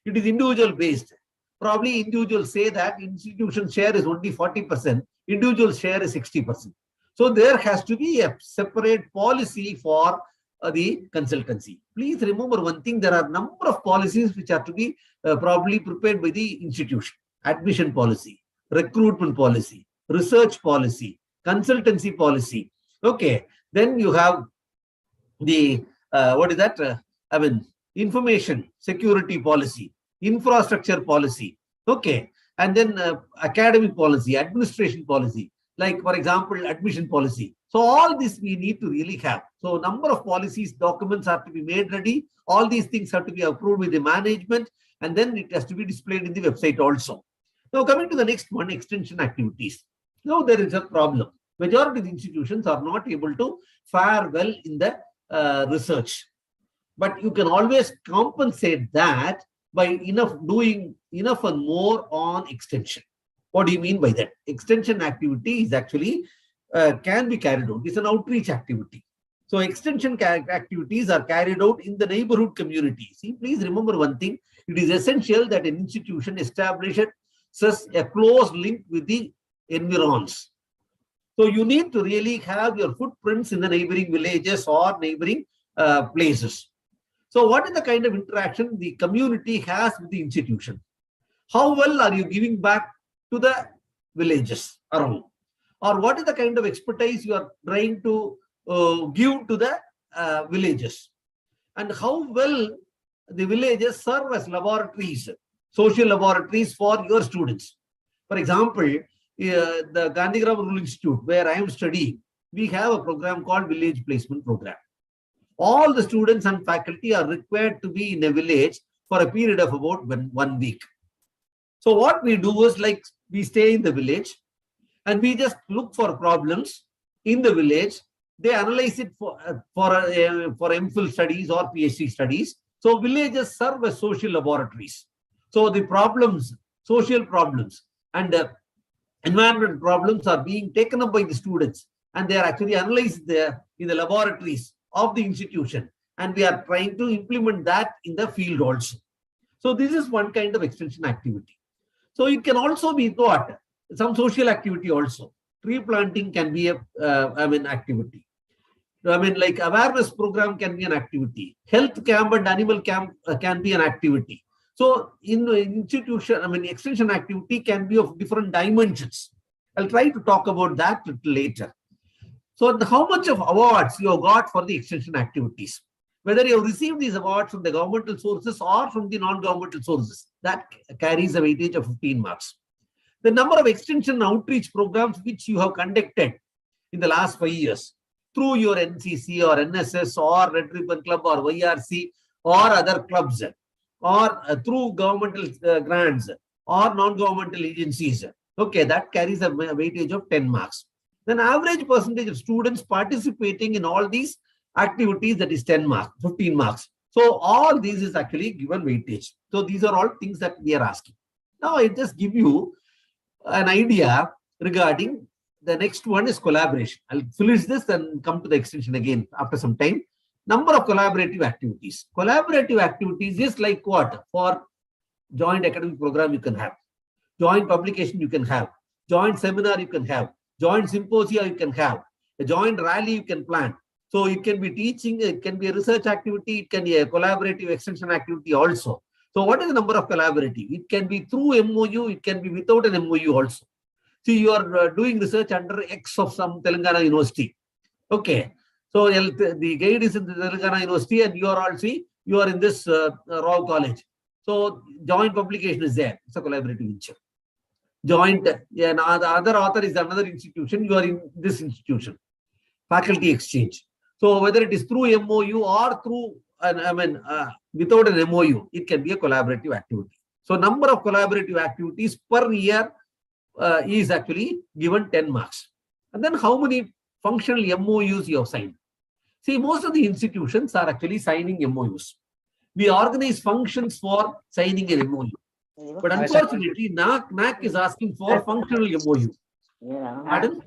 it is individual based. Probably individuals say that institution share is only 40%, individual share is 60%. So there has to be a separate policy for the consultancy. Please remember one thing, there are a number of policies which are to be probably prepared by the institution. Admission policy, recruitment policy, research policy, consultancy policy. Okay, then you have the, what is that? Information security policy, infrastructure policy. Okay, and then academic policy, administration policy, like for example, admission policy. So all this we need to really have. So number of policies, documents have to be made ready. All these things have to be approved with the management, and then it has to be displayed in the website also. Now coming to the next one, extension activities. Now there is a problem. Majority of the institutions are not able to fare well in the research. But you can always compensate that by doing enough and more on extension. What do you mean by that? Extension activity is actually can be carried out. It's an outreach activity. So extension activities are carried out in the neighborhood community. See, please remember one thing. It is essential that an institution establishes a close link with the environs. So you need to really have your footprints in the neighboring villages or neighboring places. So what is the kind of interaction the community has with the institution? How well are you giving back to the villages around? Or what is the kind of expertise you are trying to give to the villages? And how well the villages serve as laboratories, social laboratories for your students. For example, the Gandhigram Rural Institute, where I am studying, we have a program called Village Placement Program. All the students and faculty are required to be in a village for a period of about 1 week. So what we do is, like, we stay in the village and we just look for problems in the village. They analyze it for MPhil studies or PhD studies. So villages serve as social laboratories. So the problems, social problems and environment problems are being taken up by the students, and they are actually analyzed there in the laboratories of the institution, and we are trying to implement that in the field also. So this is one kind of extension activity. So it can also be what? Some social activity also. Tree planting can be a activity. Like awareness program can be an activity. Health camp and animal camp can be an activity. So in the institution, extension activity can be of different dimensions. I'll try to talk about that a little later. So how much of awards you have got for the extension activities? Whether you have received these awards from the governmental sources or from the non-governmental sources, that carries a weightage of 15 marks. The number of extension outreach programs which you have conducted in the last 5 years through your NCC or NSS or Red Ribbon Club or YRC or other clubs, or through governmental grants or non-governmental agencies, okay, that carries a weightage of 10 marks. Then average percentage of students participating in all these activities, that is 10 marks, 15 marks. So all these is actually given weightage. So these are all things that we are asking. Now I just give you an idea regarding the next one is collaboration. I'll finish this and come to the extension again after some time. Number of collaborative activities. Collaborative activities is like what? For joint academic program you can have, joint publication you can have, joint seminar you can have, joint symposia you can have, a joint rally you can plan. So it can be teaching, it can be a research activity, it can be a collaborative extension activity also. So what is the number of collaborative? It can be through MOU, it can be without an MOU also. See, you are doing research under X of some Telangana University. Okay. So the guide is in the Telangana University and you are in this Rao College. So joint publication is there. It's a collaborative venture. joint, yeah, the other author is another institution, you are in this institution, faculty exchange. So whether it is through MOU or through, without an MOU, it can be a collaborative activity. So number of collaborative activities per year is actually given 10 marks. And then how many functional MOUs you have signed? See, most of the institutions are actually signing MOUs. We organize functions for signing an MOU. But unfortunately, NAAC is asking for functional MOU. Pardon?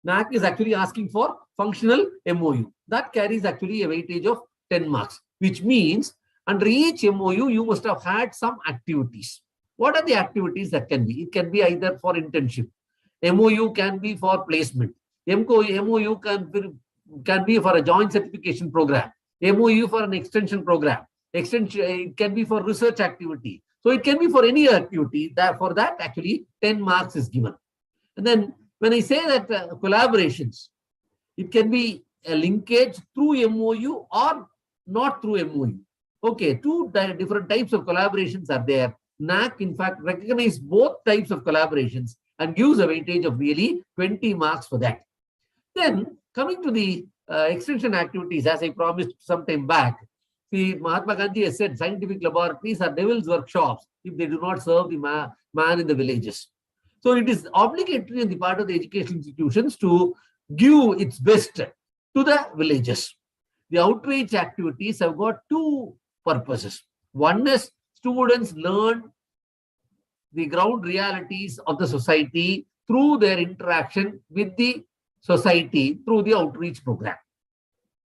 NAAC is actually asking for functional MOU. That carries actually a weightage of 10 marks, which means under each MOU, you must have had some activities. What are the activities that can be? It can be either for internship. MOU can be for placement. MOU can be for a joint certification program. MOU for an extension program. Extension, it can be for research activity. So it can be for any activity. That for that actually 10 marks is given. And then when I say that collaborations, it can be a linkage through MOU or not through MOU. Okay, two different types of collaborations are there. NAAC, in fact, recognizes both types of collaborations and gives a weightage of really 20 marks for that. Then, coming to the extension activities, as I promised some time back, see, Mahatma Gandhi has said scientific laboratories are devil's workshops if they do not serve the man in the villages. So, it is obligatory on the part of the education institutions to give its best to the villages. The outreach activities have got two purposes. One is students learn the ground realities of the society through their interaction with the society through the outreach program.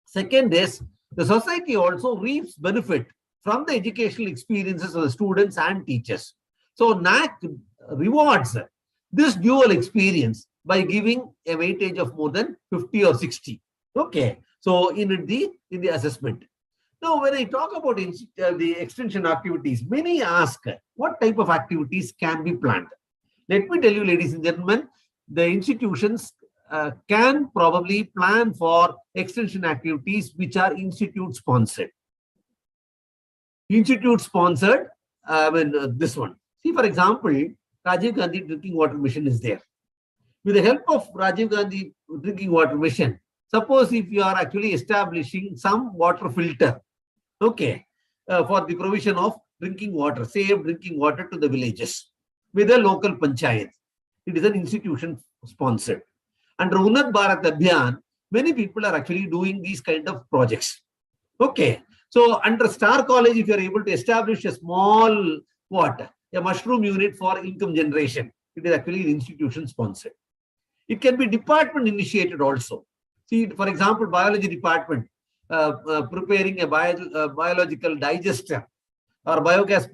Second is the society also reaps benefit from the educational experiences of the students and teachers. So NAAC rewards this dual experience by giving a weightage of more than 50 or 60. Okay, so in the assessment. Now, when I talk about the extension activities, many ask what type of activities can be planned. Let me tell you, ladies and gentlemen, the institutions can probably plan for extension activities which are institute sponsored. Institute sponsored, this one. See, for example, Rajiv Gandhi Drinking Water Mission is there. With the help of Rajiv Gandhi Drinking Water Mission, suppose if you are actually establishing some water filter, okay, for the provision of drinking water, safe drinking water to the villages with a local panchayat. It is an institution sponsored. Under Unnat Bharat Abhiyan, many people are actually doing these kind of projects. Okay, so under Star College, if you are able to establish a small, a mushroom unit for income generation, it is actually institution sponsored. It can be department initiated also. See, for example, biology department, preparing a biological digester or biogas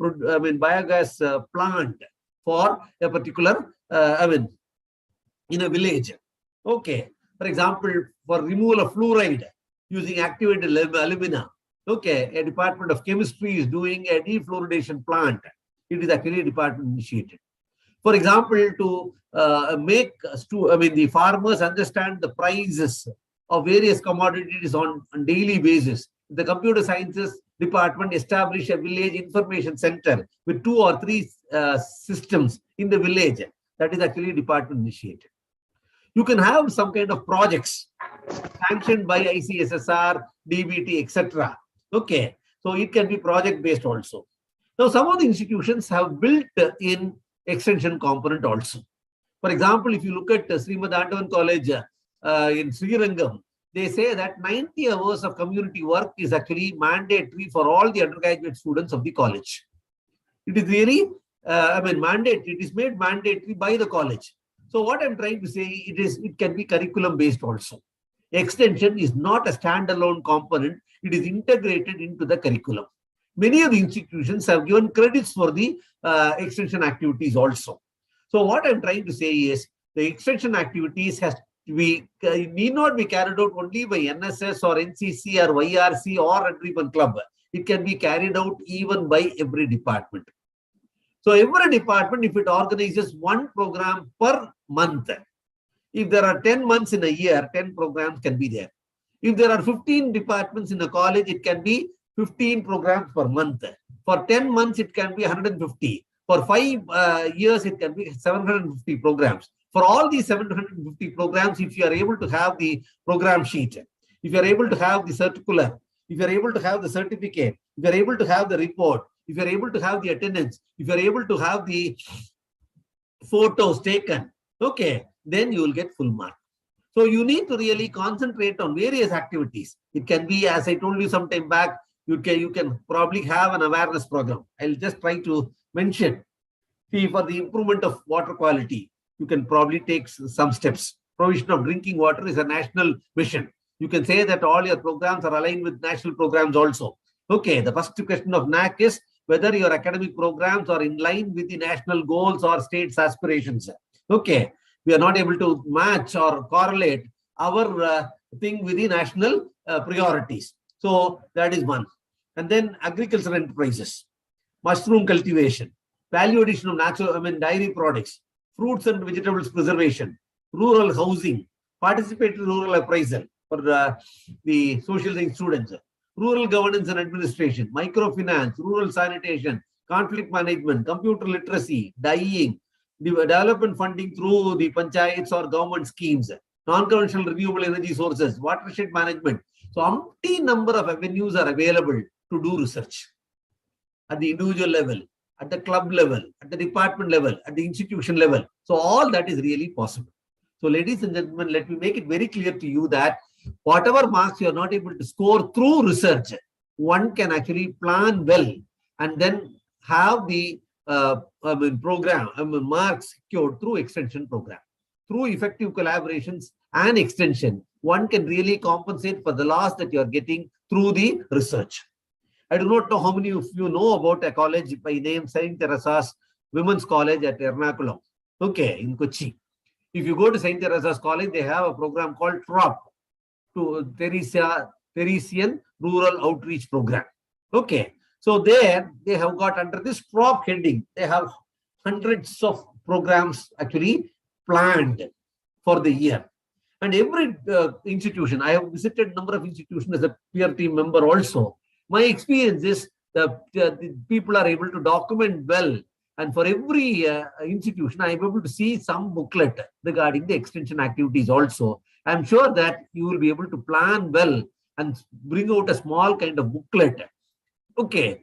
plant for a particular in a village. Okay, for example, for removal of fluoride using activated alumina. Okay, a department of chemistry is doing a defluoridation plant. It is actually a department initiated. For example, to make the farmers understand the prices of various commodities on daily basis, the computer sciences department established a village information center with 2 or 3 systems in the village. That is actually department initiated. You can have some kind of projects sanctioned by ICSSR, DBT, etc. Okay, so it can be project based also. Now, some of the institutions have built in extension component also. For example, if you look at Srimad Andavan College in Srirangam, they say that 90 hours of community work is actually mandatory for all the undergraduate students of the college. It is really, mandatory. It is made mandatory by the college. So what I'm trying to say, it can be curriculum based also. Extension is not a standalone component. It is integrated into the curriculum. Many of the institutions have given credits for the extension activities also. So what I'm trying to say is the extension activities need not be carried out only by NSS or NCC or YRC or Red Ribbon Club. It can be carried out even by every department. So every department, if it organizes one program per month, if there are 10 months in a year, 10 programs can be there. If there are 15 departments in a college, it can be 15 programs per month. For 10 months, it can be 150. For 5 years, it can be 750 programs. For all these 750 programs, if you are able to have the program sheet, if you are able to have the circular, if you are able to have the certificate, if you are able to have the report, if you are able to have the attendance, if you are able to have the photos taken, okay, then you will get full mark. So you need to really concentrate on various activities. It can be, as I told you some time back, you can probably have an awareness program. I'll just try to mention. See, for the improvement of water quality, you can probably take some steps. Provision of drinking water is a national mission. You can say that all your programs are aligned with national programs also. Okay, the first question of NAAC is whether your academic programs are in line with the national goals or state's aspirations. Okay, we are not able to match or correlate our thing with the national priorities. So that is one. And then agricultural enterprises, mushroom cultivation, value addition of natural, dairy products, fruits and vegetables preservation, rural housing, participatory rural appraisal for the social science students, rural governance and administration, microfinance, rural sanitation, conflict management, computer literacy, dyeing, development funding through the panchayats or government schemes, non-conventional renewable energy sources, watershed management. So, umpteen number of avenues are available to do research at the individual level, at the club level, at the department level, at the institution level. So all that is really possible. So ladies and gentlemen, let me make it very clear to you that whatever marks you are not able to score through research, one can actually plan well and then have the marks secured through extension program. Through effective collaborations and extension, one can really compensate for the loss that you are getting through the research. I do not know how many of you know about a college by name St. Teresa's Women's College at Ernakulam, okay, in Kochi. If you go to St. Teresa's College, they have a program called TROP, to Teresian Rural Outreach Program. Okay, so there they have got under this TROP heading, they have hundreds of programs actually planned for the year. And every institution, I have visited a number of institutions as a peer team member also. My experience is the people are able to document well. And for every institution, I am able to see some booklet regarding the extension activities also. I'm sure that you will be able to plan well and bring out a small kind of booklet. Okay,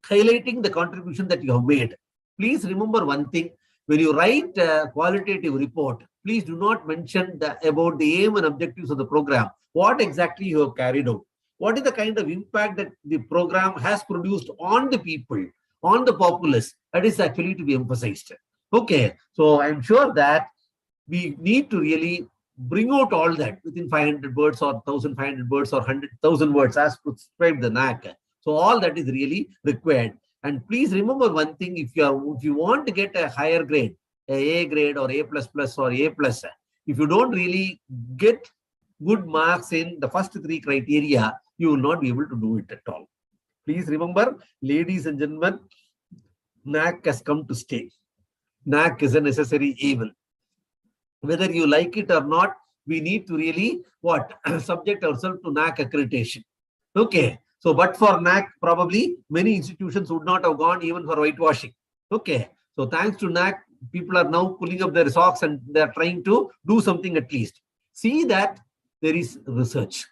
highlighting the contribution that you have made. Please remember one thing. When you write a qualitative report, please do not mention about the aim and objectives of the program. What exactly you have carried out. What is the kind of impact that the program has produced on the people, on the populace? That is actually to be emphasized. Okay, so I'm sure that we need to really bring out all that within 500 words or 1,500 words or 100,000 words as prescribed the NAAC. So all that is really required. And please remember one thing: if you want to get a higher grade, A grade or A++ or A+, if you don't really get good marks in the first 3 criteria, you will not be able to do it at all. Please remember, ladies and gentlemen, NAAC has come to stay. NAAC is a necessary evil. Whether you like it or not, we need to really subject ourselves to NAAC accreditation. Okay. So, but for NAAC, probably many institutions would not have gone even for whitewashing. Okay. So thanks to NAAC, people are now pulling up their socks and they are trying to do something at least. See that there is research.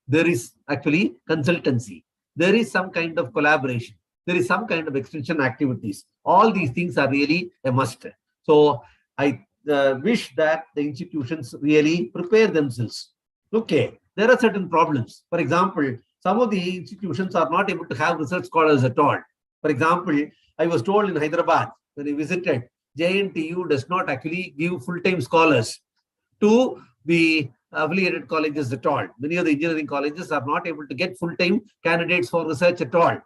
There is actually consultancy. There is some kind of collaboration. There is some kind of extension activities. All these things are really a must. So I wish that the institutions really prepare themselves. Okay, there are certain problems. For example, some of the institutions are not able to have research scholars at all. For example, I was told in Hyderabad when I visited, JNTU does not actually give full-time scholars to the affiliated colleges at all. Many of the engineering colleges are not able to get full-time candidates for research at all.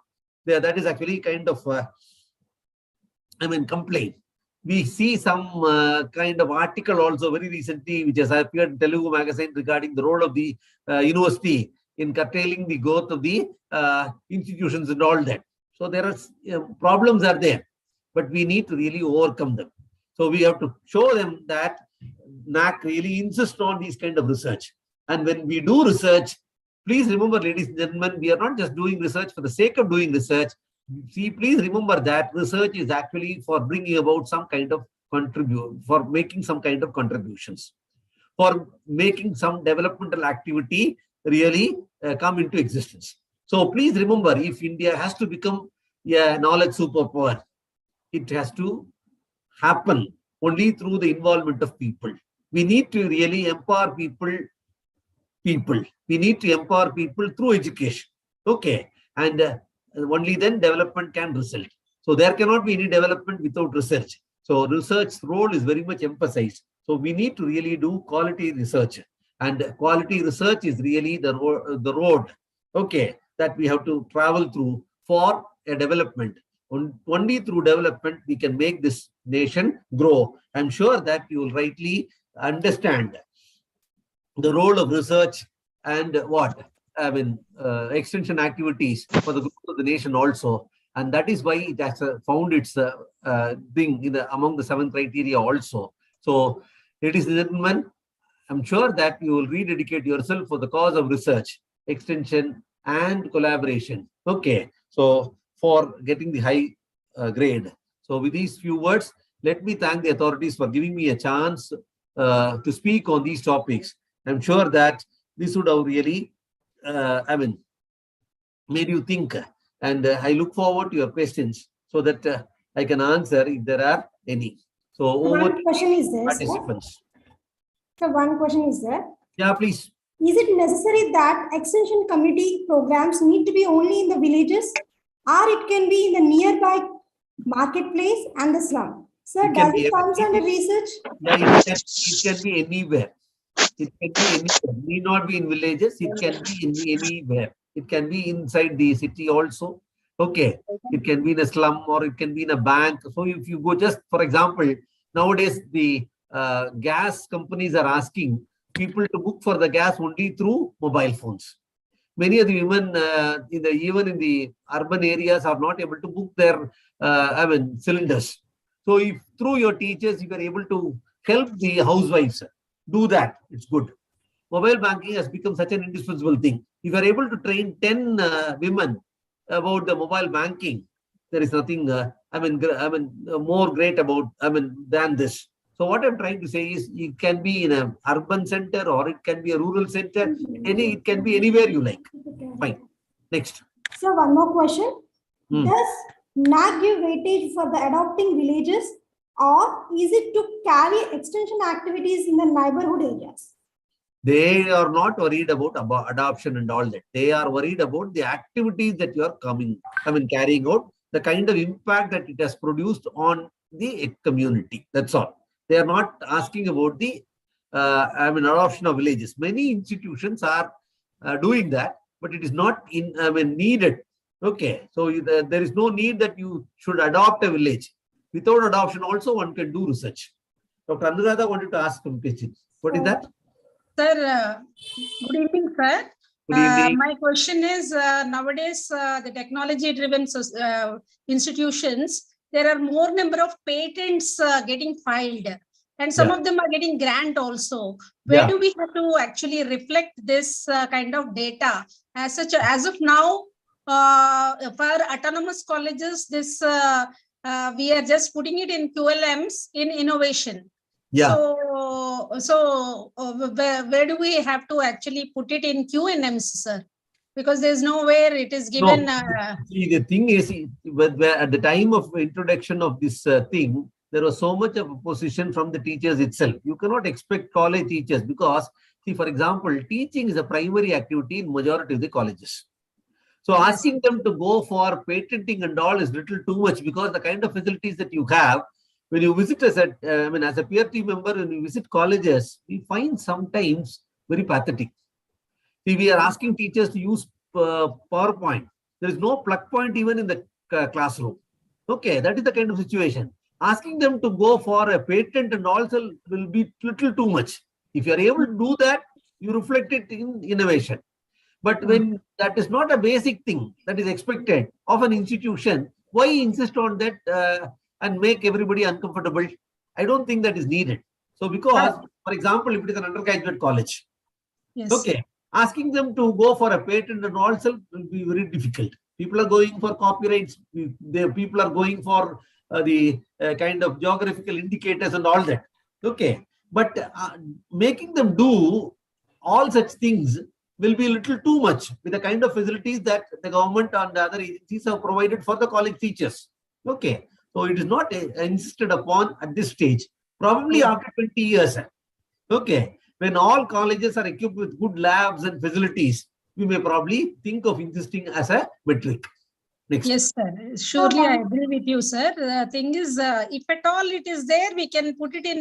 That is actually kind of, complaint. We see some kind of article also very recently, which has appeared in Telugu magazine regarding the role of the university in curtailing the growth of the institutions and all that. So there are problems are there, but we need to really overcome them. So we have to show them that NAAC really insists on these kind of research. And when we do research, please remember, ladies and gentlemen, we are not just doing research for the sake of doing research. See, please remember that research is actually for bringing about some kind of for making some kind of contributions, for making some developmental activity really come into existence. So please remember, if India has to become a knowledge superpower, it has to happen only through the involvement of people. We need to really empower people. We need to empower people through education. Okay. And only then development can result. So there cannot be any development without research. So research role is very much emphasized. So we need to really do quality research. And quality research is really the road, okay, that we have to travel through for a development. Only through development we can make this nation grow. I'm sure that you will rightly understand the role of research and extension activities for the growth of the nation also. And that is why it has found its thing among the 7 criteria also. So, ladies and gentlemen, I'm sure that you will rededicate yourself for the cause of research, extension, and collaboration. Okay. So, for getting the high grade. So, with these few words, let me thank the authorities for giving me a chance to speak on these topics. I'm sure that this would have really, made you think. And I look forward to your questions so that I can answer if there are any. So, over
one question is there,
participants.
So one question is there.
Yeah, please.
Is it necessary that extension community programs need to be only in the villages, or it can be in the nearby marketplace and the slum? Sir, does it come under research?
Yeah, it can be anywhere. It can be anywhere. It need not be in villages. It can be anywhere. It can be inside the city also. Okay. It can be in a slum or it can be in a bank. So if you go just, for example, nowadays the gas companies are asking people to book for the gas only through mobile phones. Many of the women even in the urban areas are not able to book their cylinders. So if through your teachers, you are able to help the housewives do that, it's good. Mobile banking has become such an indispensable thing. If you are able to train 10 women about the mobile banking, there is nothing more great about than this. So what I'm trying to say is, it can be in an urban center or it can be a rural center. It can be anywhere you like. Fine. Next.
So one more question. Does NAAC give weightage for the adopting villages, or is it to carry extension activities in the neighborhood areas?
They are not worried about adoption and all that. They are worried about the activities that you are carrying out, the kind of impact that it has produced on the community. That's all. They are not asking about the adoption of villages. Many institutions are doing that, but it is not needed. Okay, so there is no need that you should adopt a village. Without adoption, also one can do research. Dr. Anuradha wanted to ask some questions. What is that?
Sir, good evening, sir.
Good evening.
My question is, nowadays, the technology-driven institutions, there are more number of patents getting filed, and some of them are getting grant also. Where do we have to actually reflect this kind of data? As such, as of now, for autonomous colleges, this we are just putting it in QLMs in innovation.
Yeah.
So where do we have to actually put it in QNMs, sir? Because there's nowhere it is given.
No. See, the thing is, at the time of introduction of this thing, there was so much of opposition from the teachers itself. You cannot expect college teachers because, see, for example, teaching is a primary activity in majority of the colleges. So asking them to go for patenting and all is little too much, because the kind of facilities that you have, when you visit us at, as a peer team member, when you visit colleges, we find sometimes very pathetic. See, we are asking teachers to use PowerPoint. There is no plug point even in the classroom. Okay, that is the kind of situation. Asking them to go for a patent and also will be little too much. If you are able to do that, you reflect it in innovation. But when that is not a basic thing that is expected of an institution, why insist on that and make everybody uncomfortable? I don't think that is needed. So because, for example, if it is an undergraduate college, okay, asking them to go for a patent and also will be very difficult. People are going for copyrights. People are going for the kind of geographical indicators and all that. Okay. But making them do all such things will be a little too much with the kind of facilities that the government and the other agencies have provided for the college teachers. Okay. So it is not insisted upon at this stage. Probably after 20 years. Okay. When all colleges are equipped with good labs and facilities, we may probably think of insisting as a metric. Next.
Yes, sir. Surely I agree with you, sir. The thing is, if at all it is there, we can put it in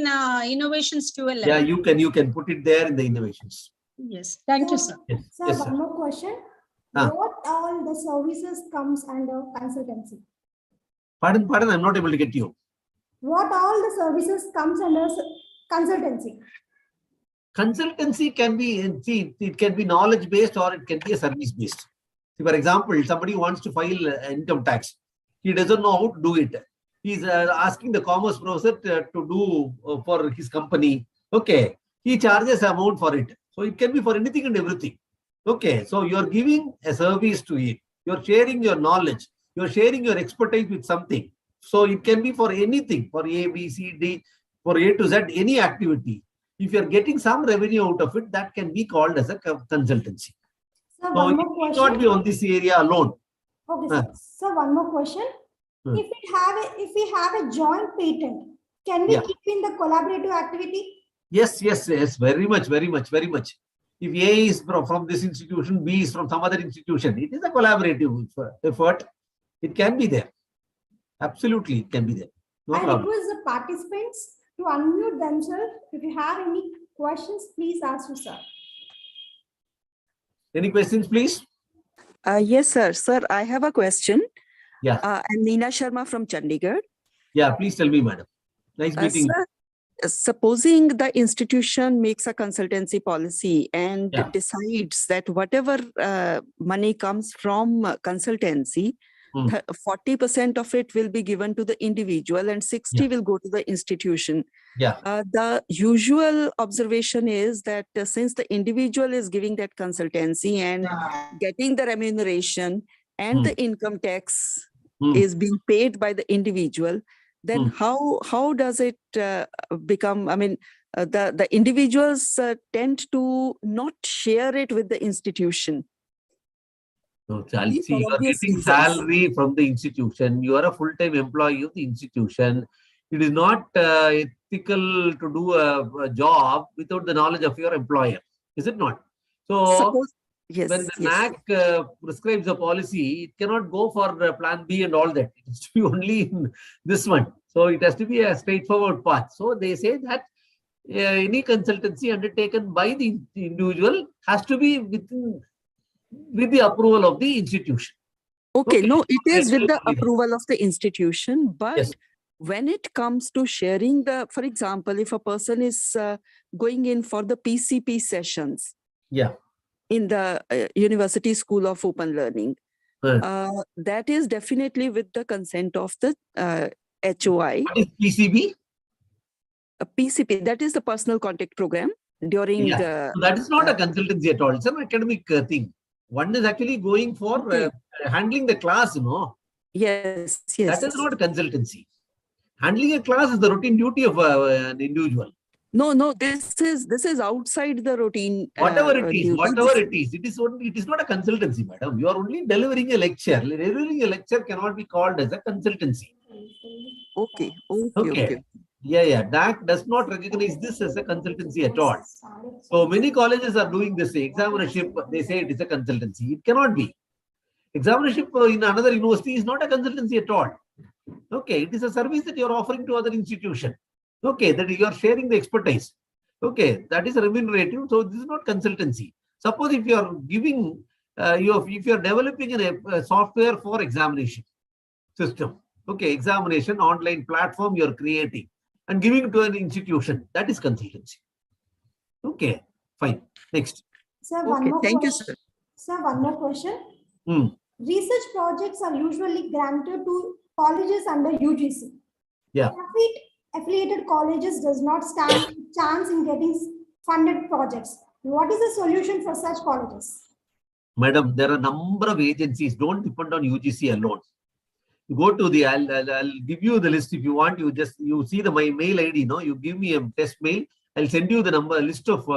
innovations fuel level.
Yeah, you can put it there in the innovations.
Yes. Thank you, sir.
Yes.
Sir,
Yes, sir.
one more question.
Ah.
What all the services comes under consultancy?
Pardon, I'm not able to get you.
What all the services comes under consultancy?
Consultancy can be, see, it can be knowledge based or it can be a service based. For example, somebody wants to file income tax. He doesn't know how to do it. He's asking the commerce professor to do for his company. Okay. He charges amount for it. So it can be for anything and everything. Okay. So you're giving a service to it. You're sharing your knowledge. You're sharing your expertise with something. So it can be for anything, for A, B, C, D, for A to Z, any activity. If you're getting some revenue out of it, that can be called as a consultancy.
Sir,
So
one
it
more
may
question.
not be on this area alone.
Okay, sir. Sir, one more question.
Hmm.
If we have a joint patent, can we
Yeah.
keep in the collaborative activity?
Yes, very much. If A is from this institution, B is from some other institution, it is a collaborative effort. It can be there. Absolutely, it can be there. No
I
problem.
request the participants to unmute themselves. If you have any questions, please ask you, sir.
Any questions, please?
Yes, sir. Sir, I have a question.
Yeah.
I'm Neena Sharma from Chandigarh.
Yeah, please tell me, madam. Nice meeting you.
Sir, supposing the institution makes a consultancy policy and
Yeah.
decides that whatever money comes from consultancy, 40% of it will be given to the individual and 60 will go to the institution.
Yeah.
The usual observation is that since the individual is giving that consultancy and getting the remuneration and the income tax is being paid by the individual, then how does it become, I mean, the individuals tend to not share it with the institution.
So, see,
For
you are
obvious
getting
reasons.
salary from the institution. You are a full-time employee of the institution. It is not ethical to do a job without the knowledge of your employer. Is it not? So,
Yes,
when the
yes.
NAAC prescribes a policy, it cannot go for plan B and all that. It has to be only in this one. So it has to be a straightforward path. So they say that any consultancy undertaken by the individual has to be with the approval of the institution.
Okay, no, it is with the
Absolutely.
approval of the institution, but
Yes.
when it comes to sharing the, for example, if a person is going in for the PCP sessions,
Yeah.
in the University School of Open Learning, that is definitely with the consent of the HOI.
What is PCB?
PCP, that is the personal contact program during.
Yeah. So that is not a consultancy at all. It's an academic thing. One is actually going for handling the class, you know.
Yes, yes.
That is not a consultancy. Handling a class is the routine duty of an individual.
No, this is outside the routine.
Whatever it is,
duty.
it is not a consultancy, madam. You are only delivering a lecture. Delivering a lecture cannot be called as a consultancy.
Okay.
Yeah. NAAC does not recognize this as a consultancy at all. So many colleges are doing this. Examinership, they say it is a consultancy. It cannot be. Examinership in another university is not a consultancy at all. Okay, it is a service that you are offering to other institution. Okay, that you are sharing the expertise. Okay, that is remunerative. So this is not consultancy. Suppose if you are giving, if you are developing a software for examination system, okay, examination online platform you are creating and giving it to an institution, that is consultancy. Okay, fine. Next.
Sir, one more
Thank you,
question.
sir.
Sir, one more question. Research projects are usually granted to colleges under UGC.
Yeah.
Affiliated colleges does not stand a chance in getting funded projects. What is the solution for such colleges?
Madam, there are a number of agencies. Don't depend on UGC alone. You go to the, I'll give you the list if you want. You see my mail ID, no? You give me a test mail. I'll send you the list of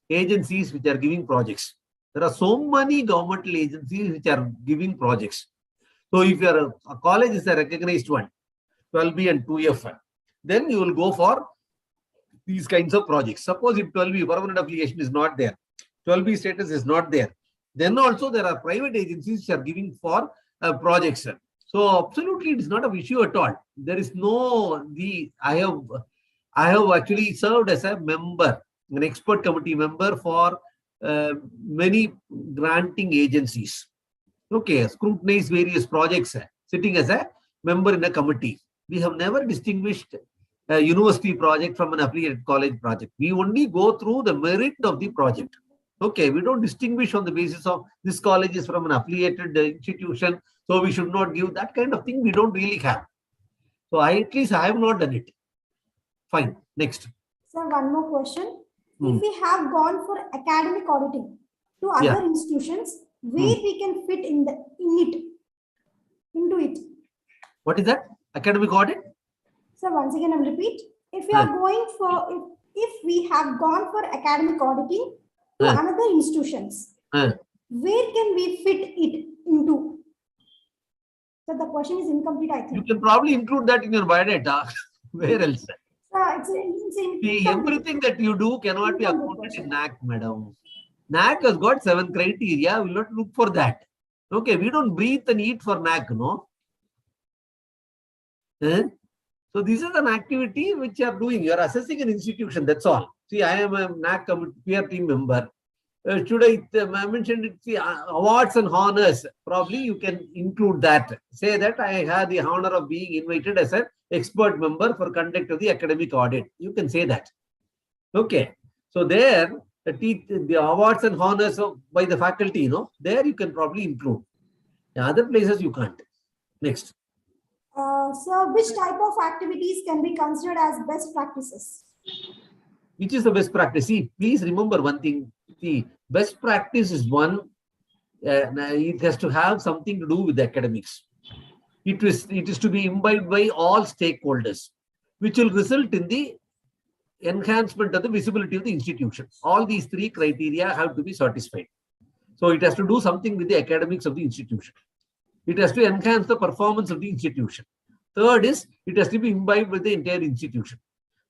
agencies which are giving projects. There are so many governmental agencies which are giving projects. So if your college is a recognized one, 12B and 2F, then you will go for these kinds of projects. Suppose if 12B permanent affiliation is not there, 12B status is not there, then also there are private agencies which are giving for projects. So absolutely, it is not an issue at all. There is no I have actually served as a member, an expert committee member for many granting agencies. Okay, scrutinize various projects, sitting as a member in a committee. We have never distinguished a university project from an affiliated college project. We only go through the merit of the project. Okay, we don't distinguish on the basis of this college is from an affiliated institution, so we should not give that kind of thing. We don't really have. So at least I have not done it. Fine. Next.
Sir, one more question. If we have gone for academic auditing to other institutions, where we can fit into it?
What is that? Academic audit?
So once again, I will repeat. If we are going for, if we have gone for academic auditing to another institutions, where can we fit it into? So the question is incomplete, I think.
You can probably include that in your biodata. Where else? See, everything that you do cannot be accounted in NAAC, madam. NAAC has got 7 criteria. We will not look for that. Okay, we don't breathe and eat for NAAC, no? So this is an activity which you are doing. You are assessing an institution, that's all. See, I am a NAAC peer team member. Should I mention it? See, awards and honors, probably you can include that. Say that I had the honor of being invited as an expert member for conduct of the academic audit. You can say that. Okay. So there, the awards and honors by the faculty, you know, there you can probably include. In other places you can't. Next.
So which type of activities can be considered as best practices?
Which is the best practice? See, please remember one thing. See, best practice is one, it has to have something to do with academics. It is to be imbibed by all stakeholders, which will result in the enhancement of the visibility of the institution. All these 3 criteria have to be satisfied. So it has to do something with the academics of the institution. It has to enhance the performance of the institution. Third is, it has to be imbibed with the entire institution.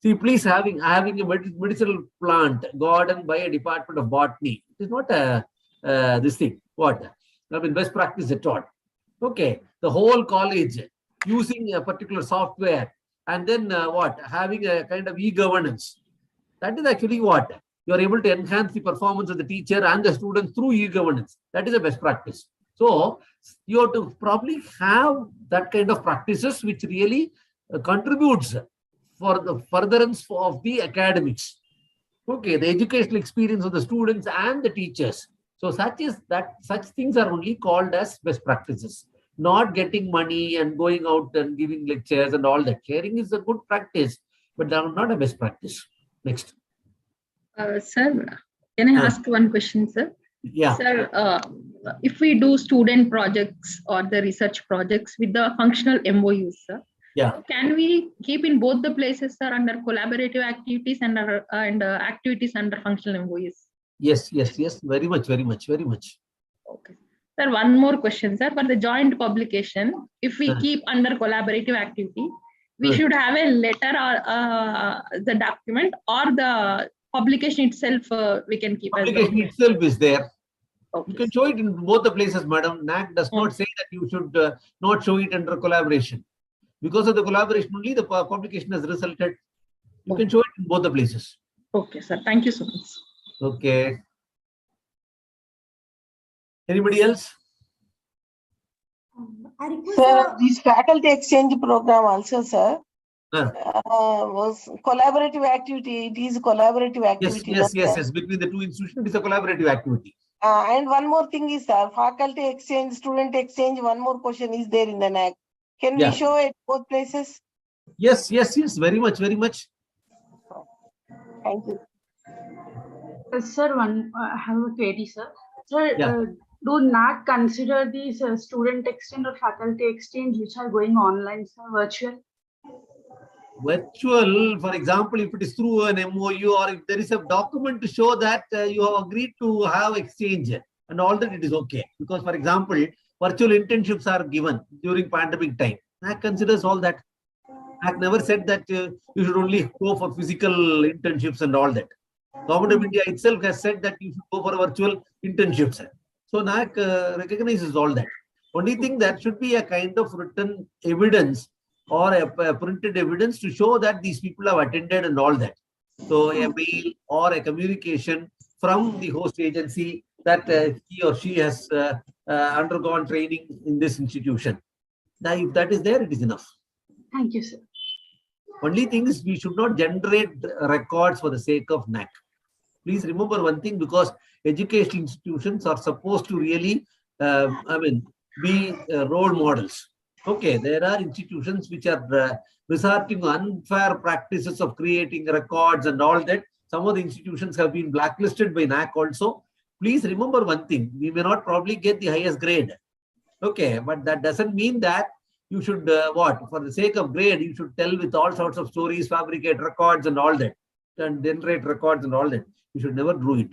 See, please having a medicinal plant garden by a department of botany. It is not this thing. What? I mean, best practice at all. Okay. The whole college using a particular software and then having a kind of e-governance. That is actually what? You are able to enhance the performance of the teacher and the students through e-governance. That is a best practice. So you have to probably have that kind of practices which really contributes for the furtherance of the academics. Okay, the educational experience of the students and the teachers. So such things are only called as best practices. Not getting money and going out and giving lectures and all that. Sharing is a good practice, but not a best practice. Next.
Sir, can I ask one question, sir?
Yeah.
Sir, if we do student projects or the research projects with the functional MOUs, sir,
yeah,
can we keep in both the places, sir, under collaborative activities and activities under functional MOUs?
Yes, very much.
Okay. Sir, one more question, sir. For the joint publication, if we keep under collaborative activity, we should have a letter or the document or the publication itself we can keep as
publication itself is there.
Okay.
You can show it in both the places, madam. NAAC does not say that you should not show it under collaboration. Because of the collaboration only, the publication has resulted. You can show it in both the places.
Okay, sir. Thank you so much.
Okay. Anybody else?
I request
Sir, this faculty exchange program also, sir, was collaborative activity. It is collaborative activity.
Yes. Between the 2 institutions, it is a collaborative activity.
And one more thing is, sir, faculty exchange, student exchange, one more question is there in the NAAC. Can we show it both places?
Yes. Very much.
Thank you.
Sir, I have a query, sir. Sir,
Yeah.
do NAAC consider these student exchange or faculty exchange which are going online, sir, virtual?
Virtual, for example, if it is through an MOU or if there is a document to show that you have agreed to have exchange and all that, it is okay. Because, for example, virtual internships are given during pandemic time. NAAC considers all that. NAAC never said that you should only go for physical internships and all that. Government of India itself has said that you should go for virtual internships. So NAAC recognizes all that. Only thing that should be a kind of written evidence or a printed evidence to show that these people have attended and all that. So a mail or a communication from the host agency that he or she has undergone training in this institution. Now, if that is there, it is enough.
Thank you, sir.
Only thing is we should not generate records for the sake of NAAC. Please remember one thing, because educational institutions are supposed to really, be role models. Okay, there are institutions which are resorting to unfair practices of creating records and all that. Some of the institutions have been blacklisted by NAAC also. Please remember one thing, we may not probably get the highest grade. Okay, but that doesn't mean that you should, for the sake of grade, you should tell with all sorts of stories, fabricate records and all that, and generate records and all that. You should never do it.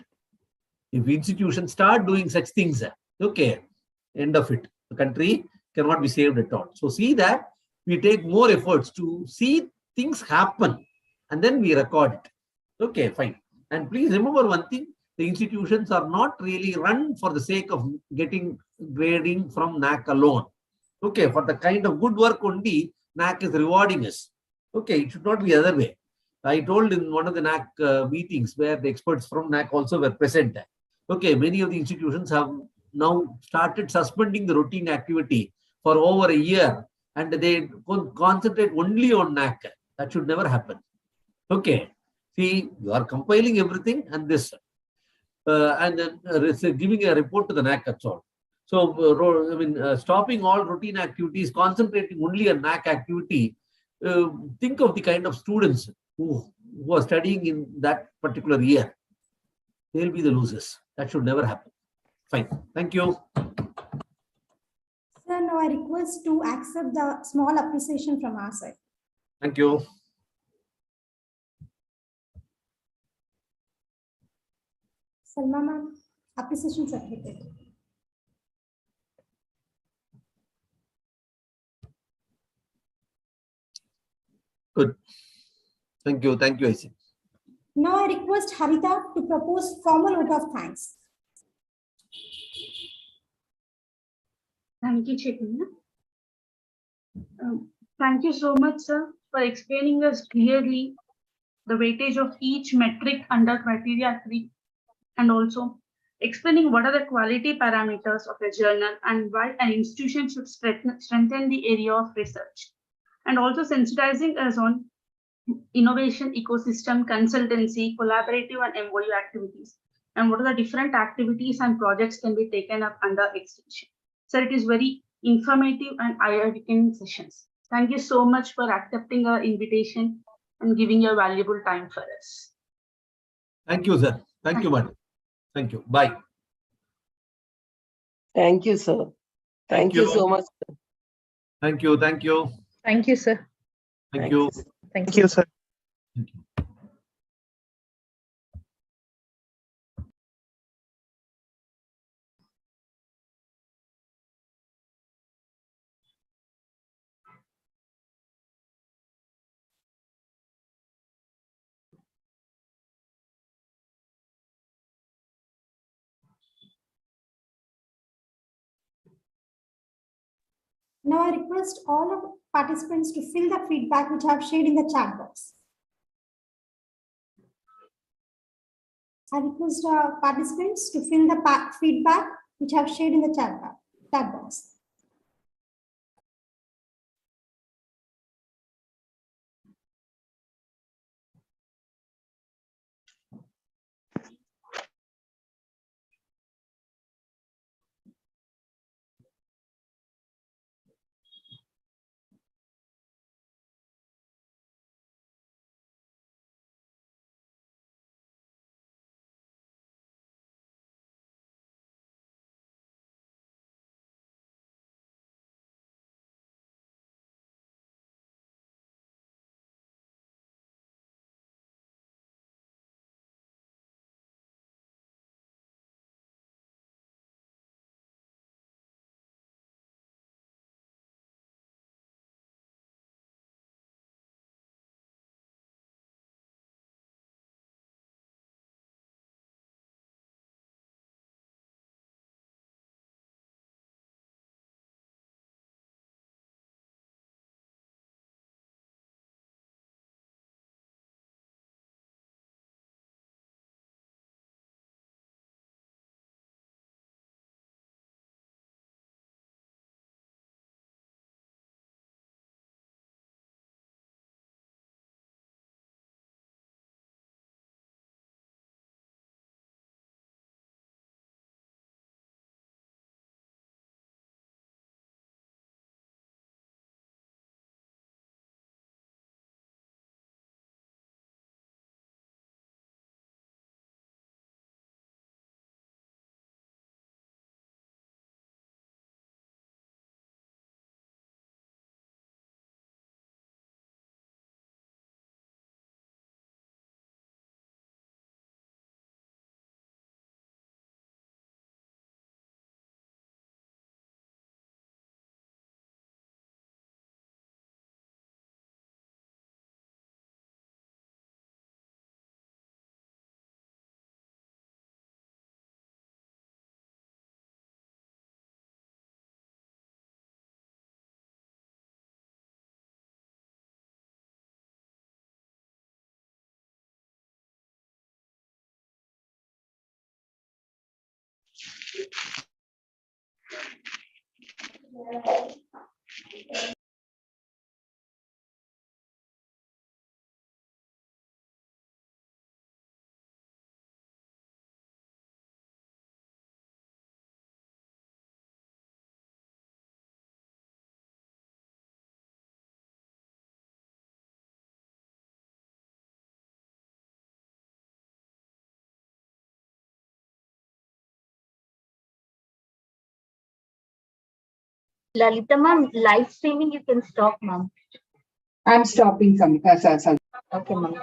If institutions start doing such things, okay, end of it. The country cannot be saved at all. So see that we take more efforts to see things happen and then we record it. Okay, fine. And please remember one thing, the institutions are not really run for the sake of getting grading from NAAC alone. Okay, for the kind of good work only, NAAC is rewarding us. Okay, it should not be the other way. I told in one of the NAAC meetings where the experts from NAAC also were present. Okay, many of the institutions have now started suspending the routine activity for over a year and they concentrate only on NAAC. That should never happen. Okay, see, you are compiling everything and this, and then giving a report to the NAAC, that's all. So, stopping all routine activities, concentrating only on NAAC activity, think of the kind of students who are studying in that particular year. They'll be the losers. That should never happen. Fine. Thank you.
Sir, now I request to accept the small appreciation from our side.
Thank you.
Salma ma'am, appreciation certificate.
Good. Thank you. Thank you, I see.
Now I request Harita to propose formal vote of thanks.
Thank you, Chaitanya. Thank you so much, sir, for explaining us clearly the weightage of each metric under criteria 3 and also explaining what are the quality parameters of a journal and why an institution should strengthen the area of research, and also sensitizing us on innovation ecosystem, consultancy, collaborative and MOU activities, and what are the different activities and projects can be taken up under extension. So it is very informative and eye-opening sessions. Thank you so much for accepting our invitation and giving your valuable time for us.
Thank you, sir. Thank you, madam. Thank you. Bye.
Thank you, sir. Thank you so much.
Thank you. Thank you.
Thank you, sir.
Thank you.
Thank you,
sir.
Thank you.
Now I request all of participants to fill the feedback which I have shared in the chat box. I request participants to fill the feedback which I have shared in the chat box.
Lalita ma'am, live streaming you can stop, ma'am.
I'm stopping some.
Okay, ma'am.